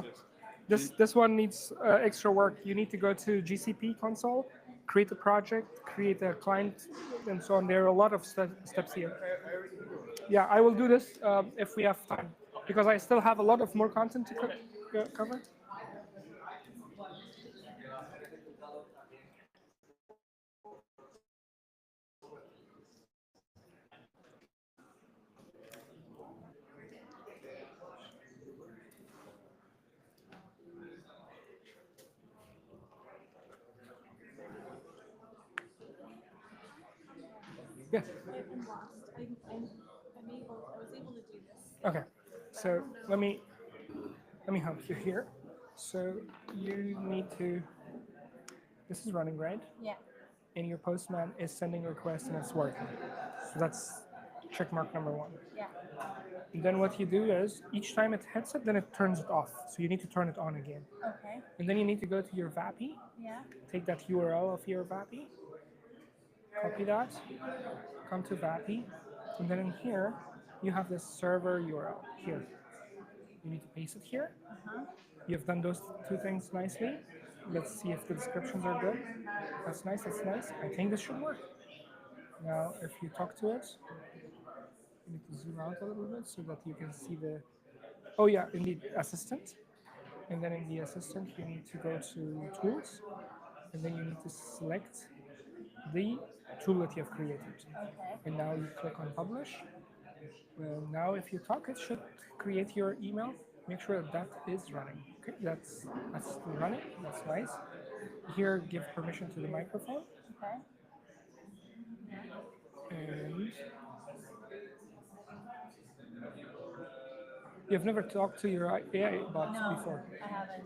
access. This one needs extra work. You need to go to GCP console, create a project, create a client, and so on. There are a lot of steps here. Yeah, I will do this if we have time, because I still have a lot of more content to cover. Yes. I was able to do this. Okay, so let me help you here. So you need to. This is running, right? Yeah. And your postman is sending a request and it's working. So that's check mark number 1. Yeah. And then what you do is each time it hits it, then it turns it off. So you need to turn it on again. Okay. And then you need to go to your VAPI. Yeah. Take that URL of your VAPI. Copy that. Come to VAPI. And then in here, you have this server URL here. You need to paste it here. You've done those 2 things nicely. Let's see if the descriptions are good. That's nice, that's nice. I think this should work. Now, if you talk to it, you need to zoom out a little bit so that you can see the, oh yeah, indeed, assistant. And then in the assistant, you need to go to tools, and then you need to select the tool that you have created. Okay. And now you click on publish. Now if you talk, it should create your email. Make sure that that is running. Okay, that's running. That's nice. Here, give permission to the microphone. Okay. And you've never talked to your AI bot No, before. I haven't.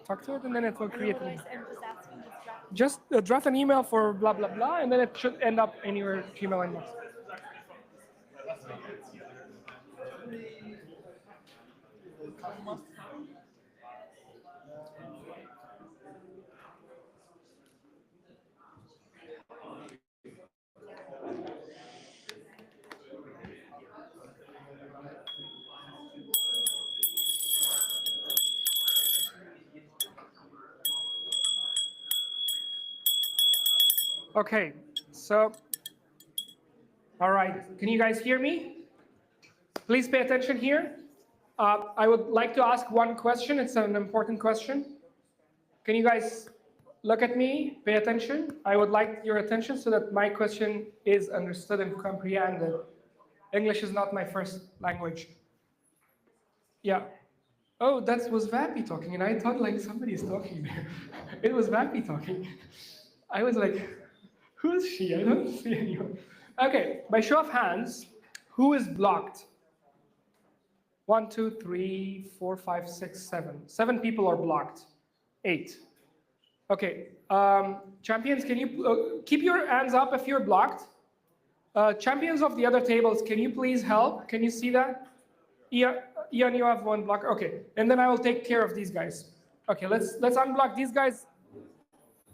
Talk to it, and then it will create. I'm just asking this draft. Just draft an email for blah blah blah, and then it should end up in your Gmail inbox. Okay, so, all right, can you guys hear me? Please pay attention here. I would like to ask one question. It's an important question. Can you guys look at me, pay attention? I would like your attention so that my question is understood and comprehended. English is not my first language. Yeah. Oh, that was Vappy talking, and I thought like somebody's talking there. It was Vappy talking. I was like, who is she? I don't see anyone. Okay, by show of hands, who is blocked? 1, 2, 3, 4, 5, 6, 7. 7 people are blocked. 8. Okay, champions, can you keep your hands up if you're blocked? Champions of the other tables, can you please help? Can you see that? Ian, you have 1 block. Okay, and then I will take care of these guys. Okay, let's unblock these guys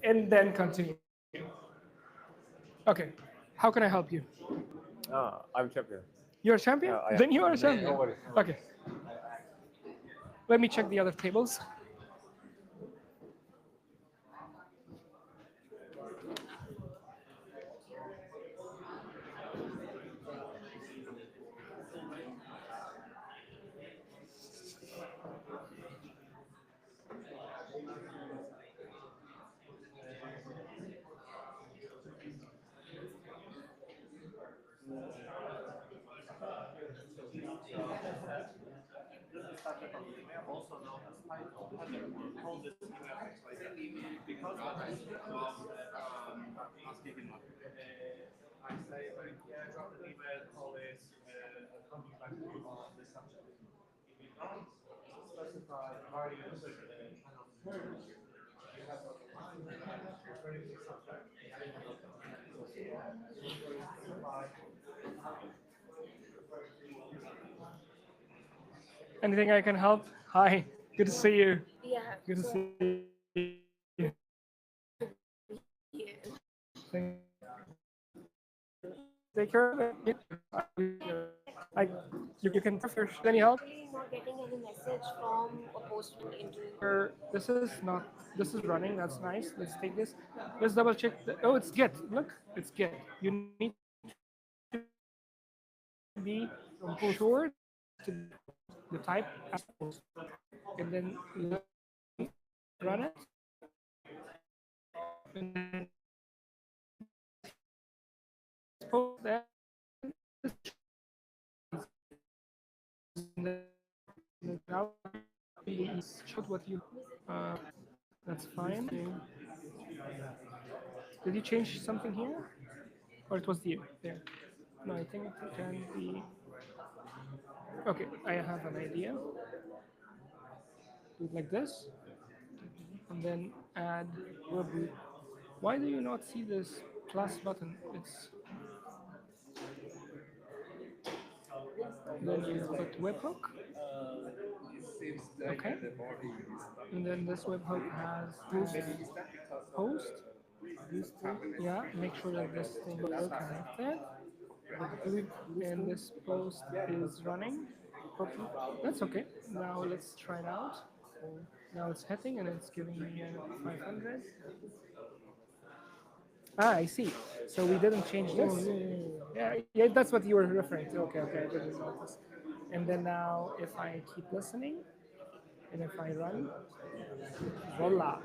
and then continue. Okay, how can I help you? I'm champion. You're a champion? Then you are a champion. No worries. Okay. Let me check the other tables. Anything I can help? Hi, good to see you. Yeah. Good to see you. Take care of it. You can first. Any help? I'm not getting any message from a postman into. This is running. That's nice. Let's take this. Let's double check. Oh, it's Git. Look, it's Git. You need to be sure to the type as post, and then run it. And then post that. Now shoot what you. That's fine. Did you change something here, or it was there? No, I think it can be. Okay, I have an idea. Do it like this, and then add webhook. Why do you not see this plus button? It's then you put webhook. Okay. And then this webhook has host. Yeah, make sure that this thing is connected. And this post is running. That's okay. Now let's try it out. Now it's hitting and it's giving me 500. Ah, I see. So we didn't change this. Yeah, that's what you were referring to. Okay, I didn't notice. And then now if I keep listening, and if I run, voila,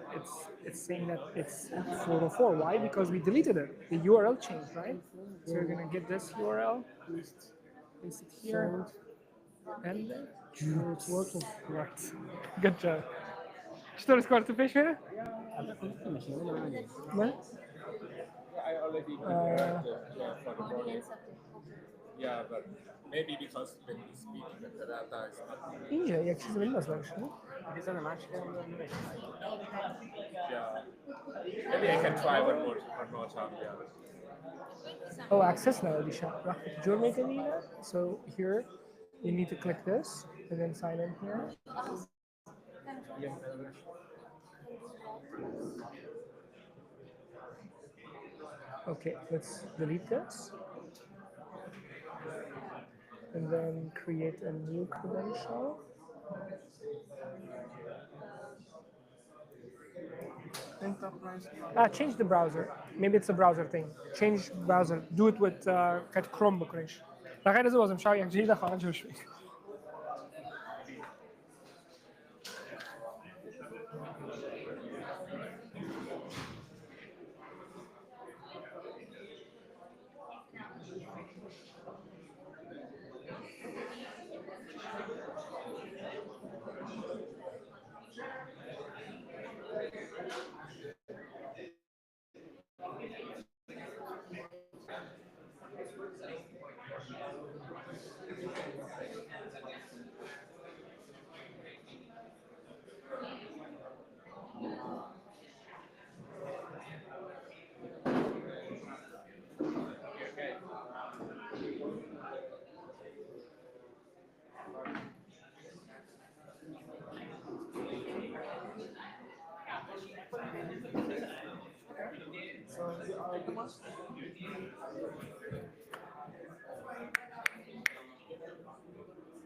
it's saying that it's 404. Why? Because we deleted it. The URL changed, right? So you're gonna get this URL, paste it here, and it's working. Right. Good job. Что рассказывать пещера? I already prepared for the morning. Yeah, but maybe because when you speak, the data is not. Nie, jak się zmieniła znasz, no? Yeah. Maybe I can try one more time. Yeah. Oh, access now, Alicia. So here, you need to click this, and then sign in here. Okay, let's delete this. And then create a new credential. Change the browser. Maybe it's a browser thing. Change browser. Do it with كانت كروم بكريش. لغاية زي وزم شاوي جديدة خارج شوي.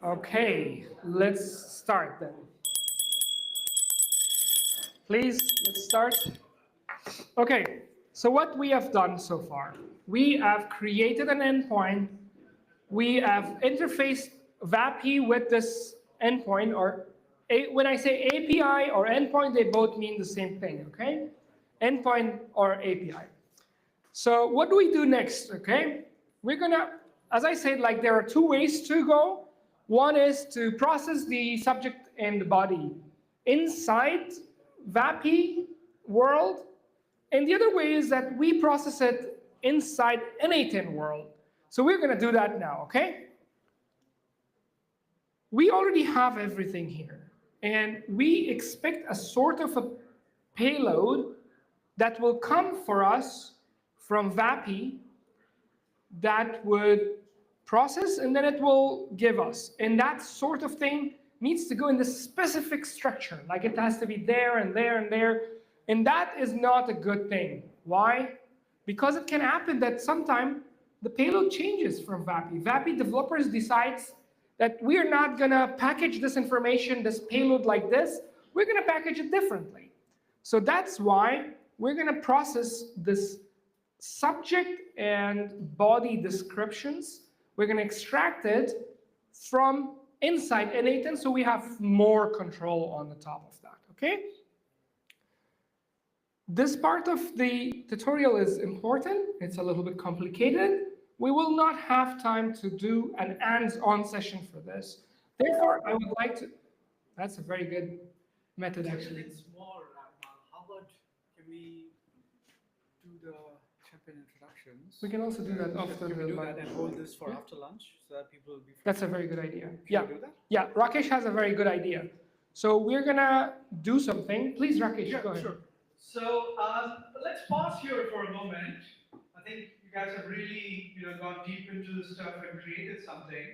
Okay, let's start then. Please, let's start. Okay, so what we have done so far, we have created an endpoint. We have interfaced VAPI with this endpoint, or when I say API or endpoint, they both mean the same thing, okay? Endpoint or API. So what do we do next, okay? We're gonna, as I said, like there are two ways to go. One is to process the subject and the body inside VAPI world. And the other way is that we process it inside N8N world. So we're gonna do that now, okay? We already have everything here. And we expect a sort of a payload that will come for us from VAPI that would process and then it will give us. And that sort of thing needs to go in this specific structure, like it has to be there and there and there. And that is not a good thing. Why? Because it can happen that sometime the payload changes from VAPI. VAPI developers decides that we're not gonna package this information, this payload like this, we're gonna package it differently. So that's why we're gonna process this subject and body descriptions. We're going to extract it from inside N8N so we have more control on the top of that, okay? This part of the tutorial is important. It's a little bit complicated. We will not have time to do an hands-on session for this. Therefore, I would like to, that's a very good method actually. It's more, how about can we do the champion introductions? We can also do that after Can the we do lunch. that and hold this for Yeah. after lunch so that people will be free? That's a very good idea. Can Yeah, we do that? yeah. Rakesh has a very good idea. So we're gonna do something. Please, Rakesh, Yeah, go ahead. sure. So let's pause here for a moment. I think you guys have really, gone deep into the stuff and created something.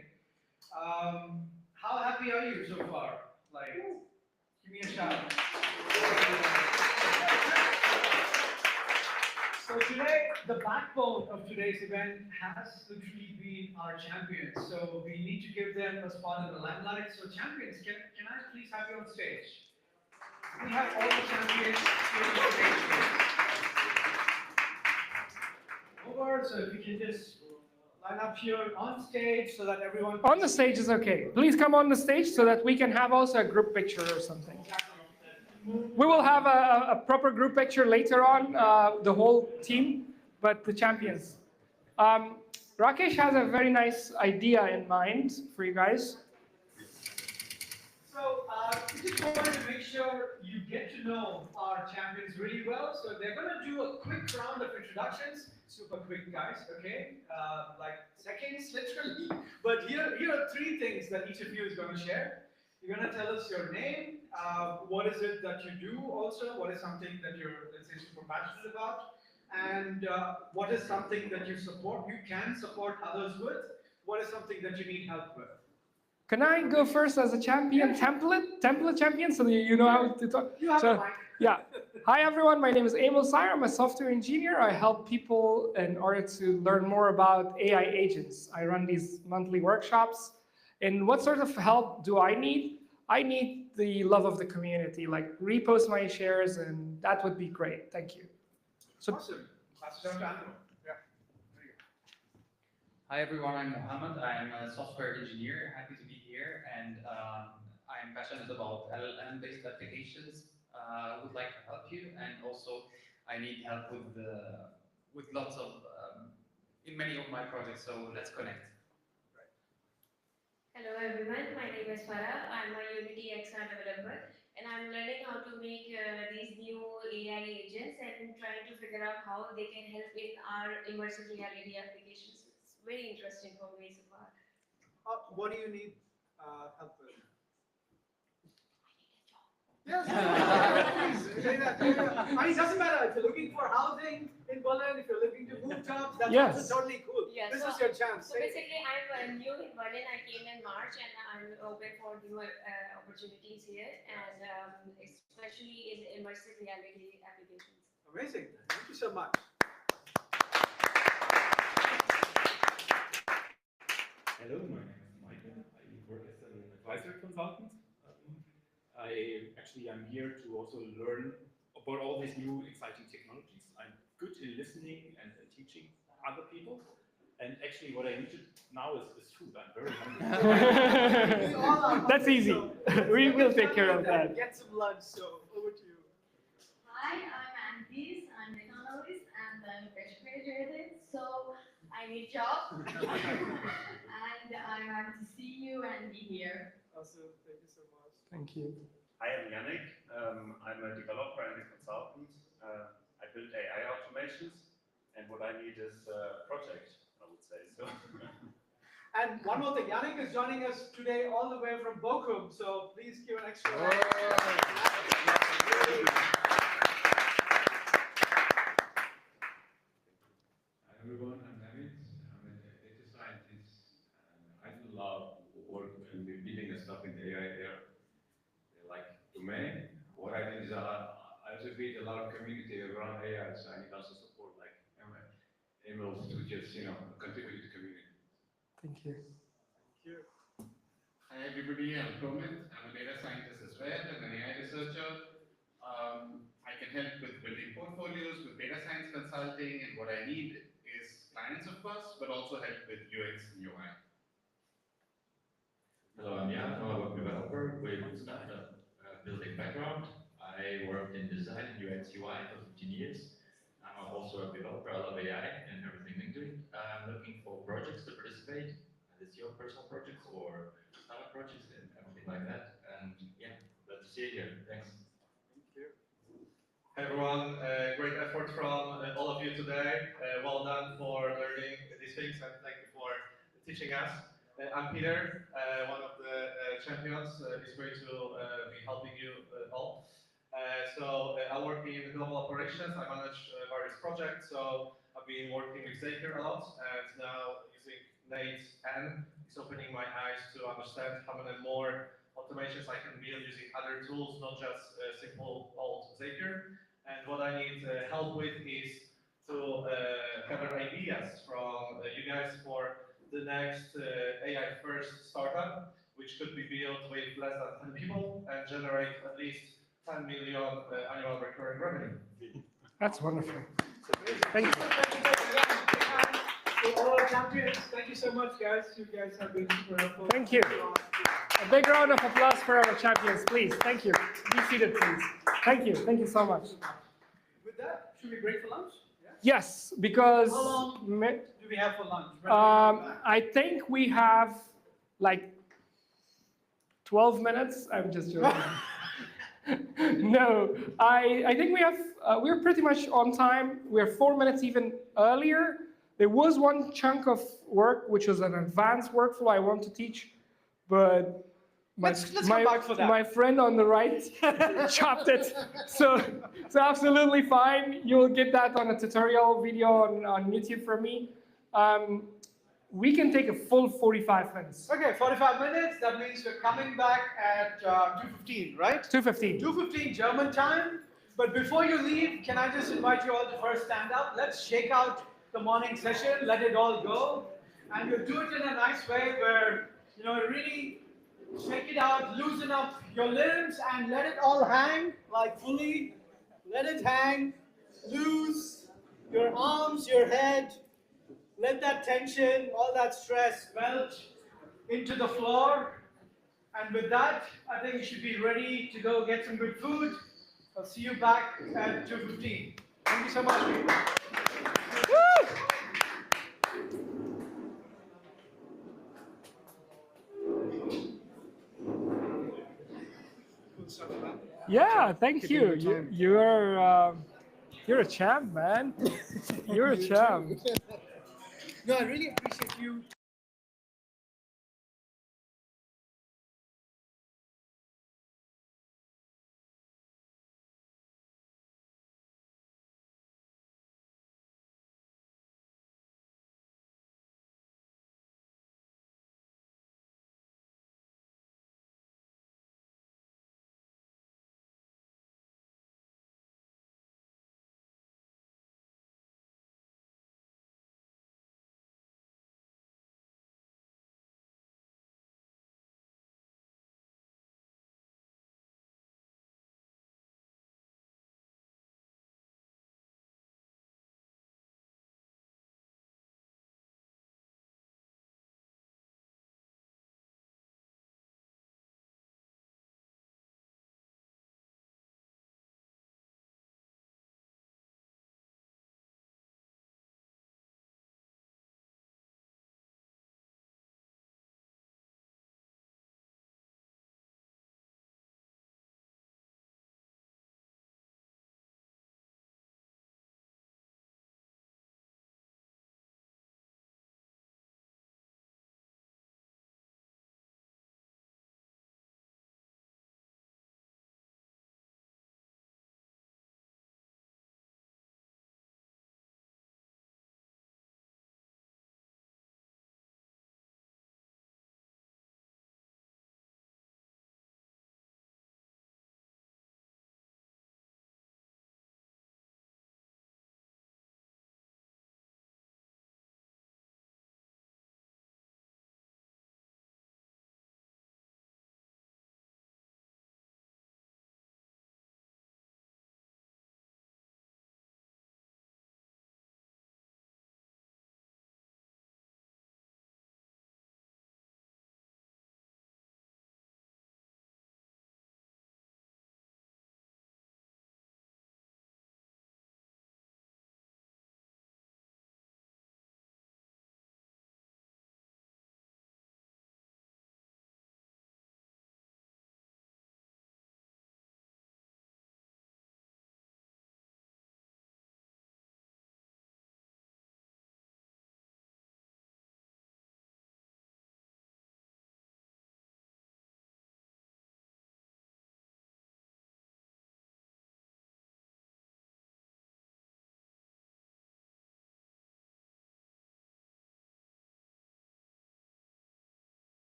How happy are you so far? Like, give me a shout. So today, the backbone of today's event has literally been our champions. So we need to give them a spot in the limelight. So champions, can I please have you on stage? We have all the champions here on stage. Over, so if you can just line up here on stage so that everyone... On the stage is okay. Please come on the stage so that we can have also a group picture or something. We will have a proper group picture later on, the whole team, but the champions. Rakesh has a very nice idea in mind for you guys. So we just wanted to make sure you get to know our champions really well. So they're going to do a quick round of introductions. Super quick, guys, okay? Like seconds, literally. But here are three things that each of you is going to share. You're going to tell us your name, what is it that you do also, what is something that you're, let's say, super passionate about, and what is something that you support, you can support others with, what is something that you need help with. Can I go first as a champion, template champion, so that you know how to talk? You have So, a mic. yeah. Hi, everyone. My name is Emil Sayer. I'm a software engineer. I help people in order to learn more about AI agents. I run these monthly workshops. And what sort of help do I need? I need the love of the community, like repost my shares, and that would be great. Thank you. So, Awesome. Pass it on to Andrew. Yeah. There you go. Hi everyone, I'm Mohammed. I'm a software engineer. Happy to be here, and I'm passionate about LLM-based applications. Would like to help you, and also I need help with lots of in many of my projects. So let's connect. Hello everyone, my name is Farah. I'm a Unity XR developer and I'm learning how to make these new AI agents and trying to figure out how they can help in our immersive reality applications. It's very interesting for me so far. What do you need help with? Yes, please say that. I mean, it doesn't matter if you're looking for housing in Berlin, if you're looking to move jobs, that's Yes. also totally cool. Yeah, This so, is your chance. So basically, I'm new in Berlin. I came in March, and I'm open for new opportunities here, and especially in immersive reality applications. Amazing. Thank you so much. Hello, my name is Michael. I work as an advisory consultant. I'm here to also learn about all these new exciting technologies. I'm good in listening and teaching other people. And actually what I need now is food. I'm very hungry. We all are That's hungry, easy. so We will take care of that. Get some lunch, so over to you. Hi, I'm Antis. I'm an economist and I'm fresh graduated, so I need a job. And I'm happy to see you and be here. Awesome. Thank you so much. Thank you. Hi, I'm Yannick. I'm a developer and a consultant. I build AI automations, and what I need is a project, I would say. So. And one more thing, Yannick is joining us today all the way from Bochum, so please give an extra round. Hi everyone, I'm David. I'm a data scientist. I do love work and building stuff in the AI area. Like domain, what I did is I also build a lot of community around AI, so I need also support like emails to just contribute to the community. Thank you. Thank you. Hi everybody, I'm Promit. I'm a data scientist as well and an AI researcher. I can help with building portfolios, with data science consulting, and what I need is clients of course, but also help with UX and UI. Hello, I'm Jan. I'm a web developer with startup building background. I worked in design and UX UI for 15 years. I'm also a developer. I love AI and everything linked to it. I'm looking for projects to participate. Is this your personal projects or startup projects and everything like that? And yeah, glad to see you here. Thanks. Thank you. Hey everyone, great effort from all of you today. Well done for learning these things and thank you for teaching us. I'm Peter, one of the champions. It's great to be helping you all. I work in global operations. I manage various projects. So I've been working with Zapier a lot, and now using Nate N is opening my eyes to understand how many more automations I can build using other tools, not just simple old Zapier. And what I need help with is to gather ideas from you guys for the next AI first startup, which could be built with less than 10 people and generate at least 10 million annual recurring revenue. That's wonderful. Thank you. To all our champions, thank you so much, guys. You guys have been super helpful. Thank you. A big round of applause for our champions, please. Thank you. Be seated, please. Thank you. Thank you so much. With that, should we break for lunch? Yeah? Yes, because How long do we have for lunch? I think we have like 12 minutes. I'm just joking. No, I think we have, we're pretty much on time. We're 4 minutes even earlier. There was one chunk of work, which was an advanced workflow I want to teach, but let's come back for that. My friend on the right chopped it. So absolutely fine. You'll get that on a tutorial video on YouTube from me. we can take a full 45 minutes. Okay, 45 minutes. That means we're coming back at 2:15, right? 2:15. 2:15 German time. But before you leave, can I just invite you all to first stand up? Let's shake out the morning session, let it all go. And we'll do it in a nice way where, you know, really shake it out, loosen up your limbs and let it all hang, like fully. Let it hang, loose your arms, your head. Let that tension, all that stress melt into the floor. And with that, I think you should be ready to go get some good food. I'll see you back at 2:15. Thank you so much, people. Yeah, thank you. You're a champ, man. You're a champ. No, I really appreciate you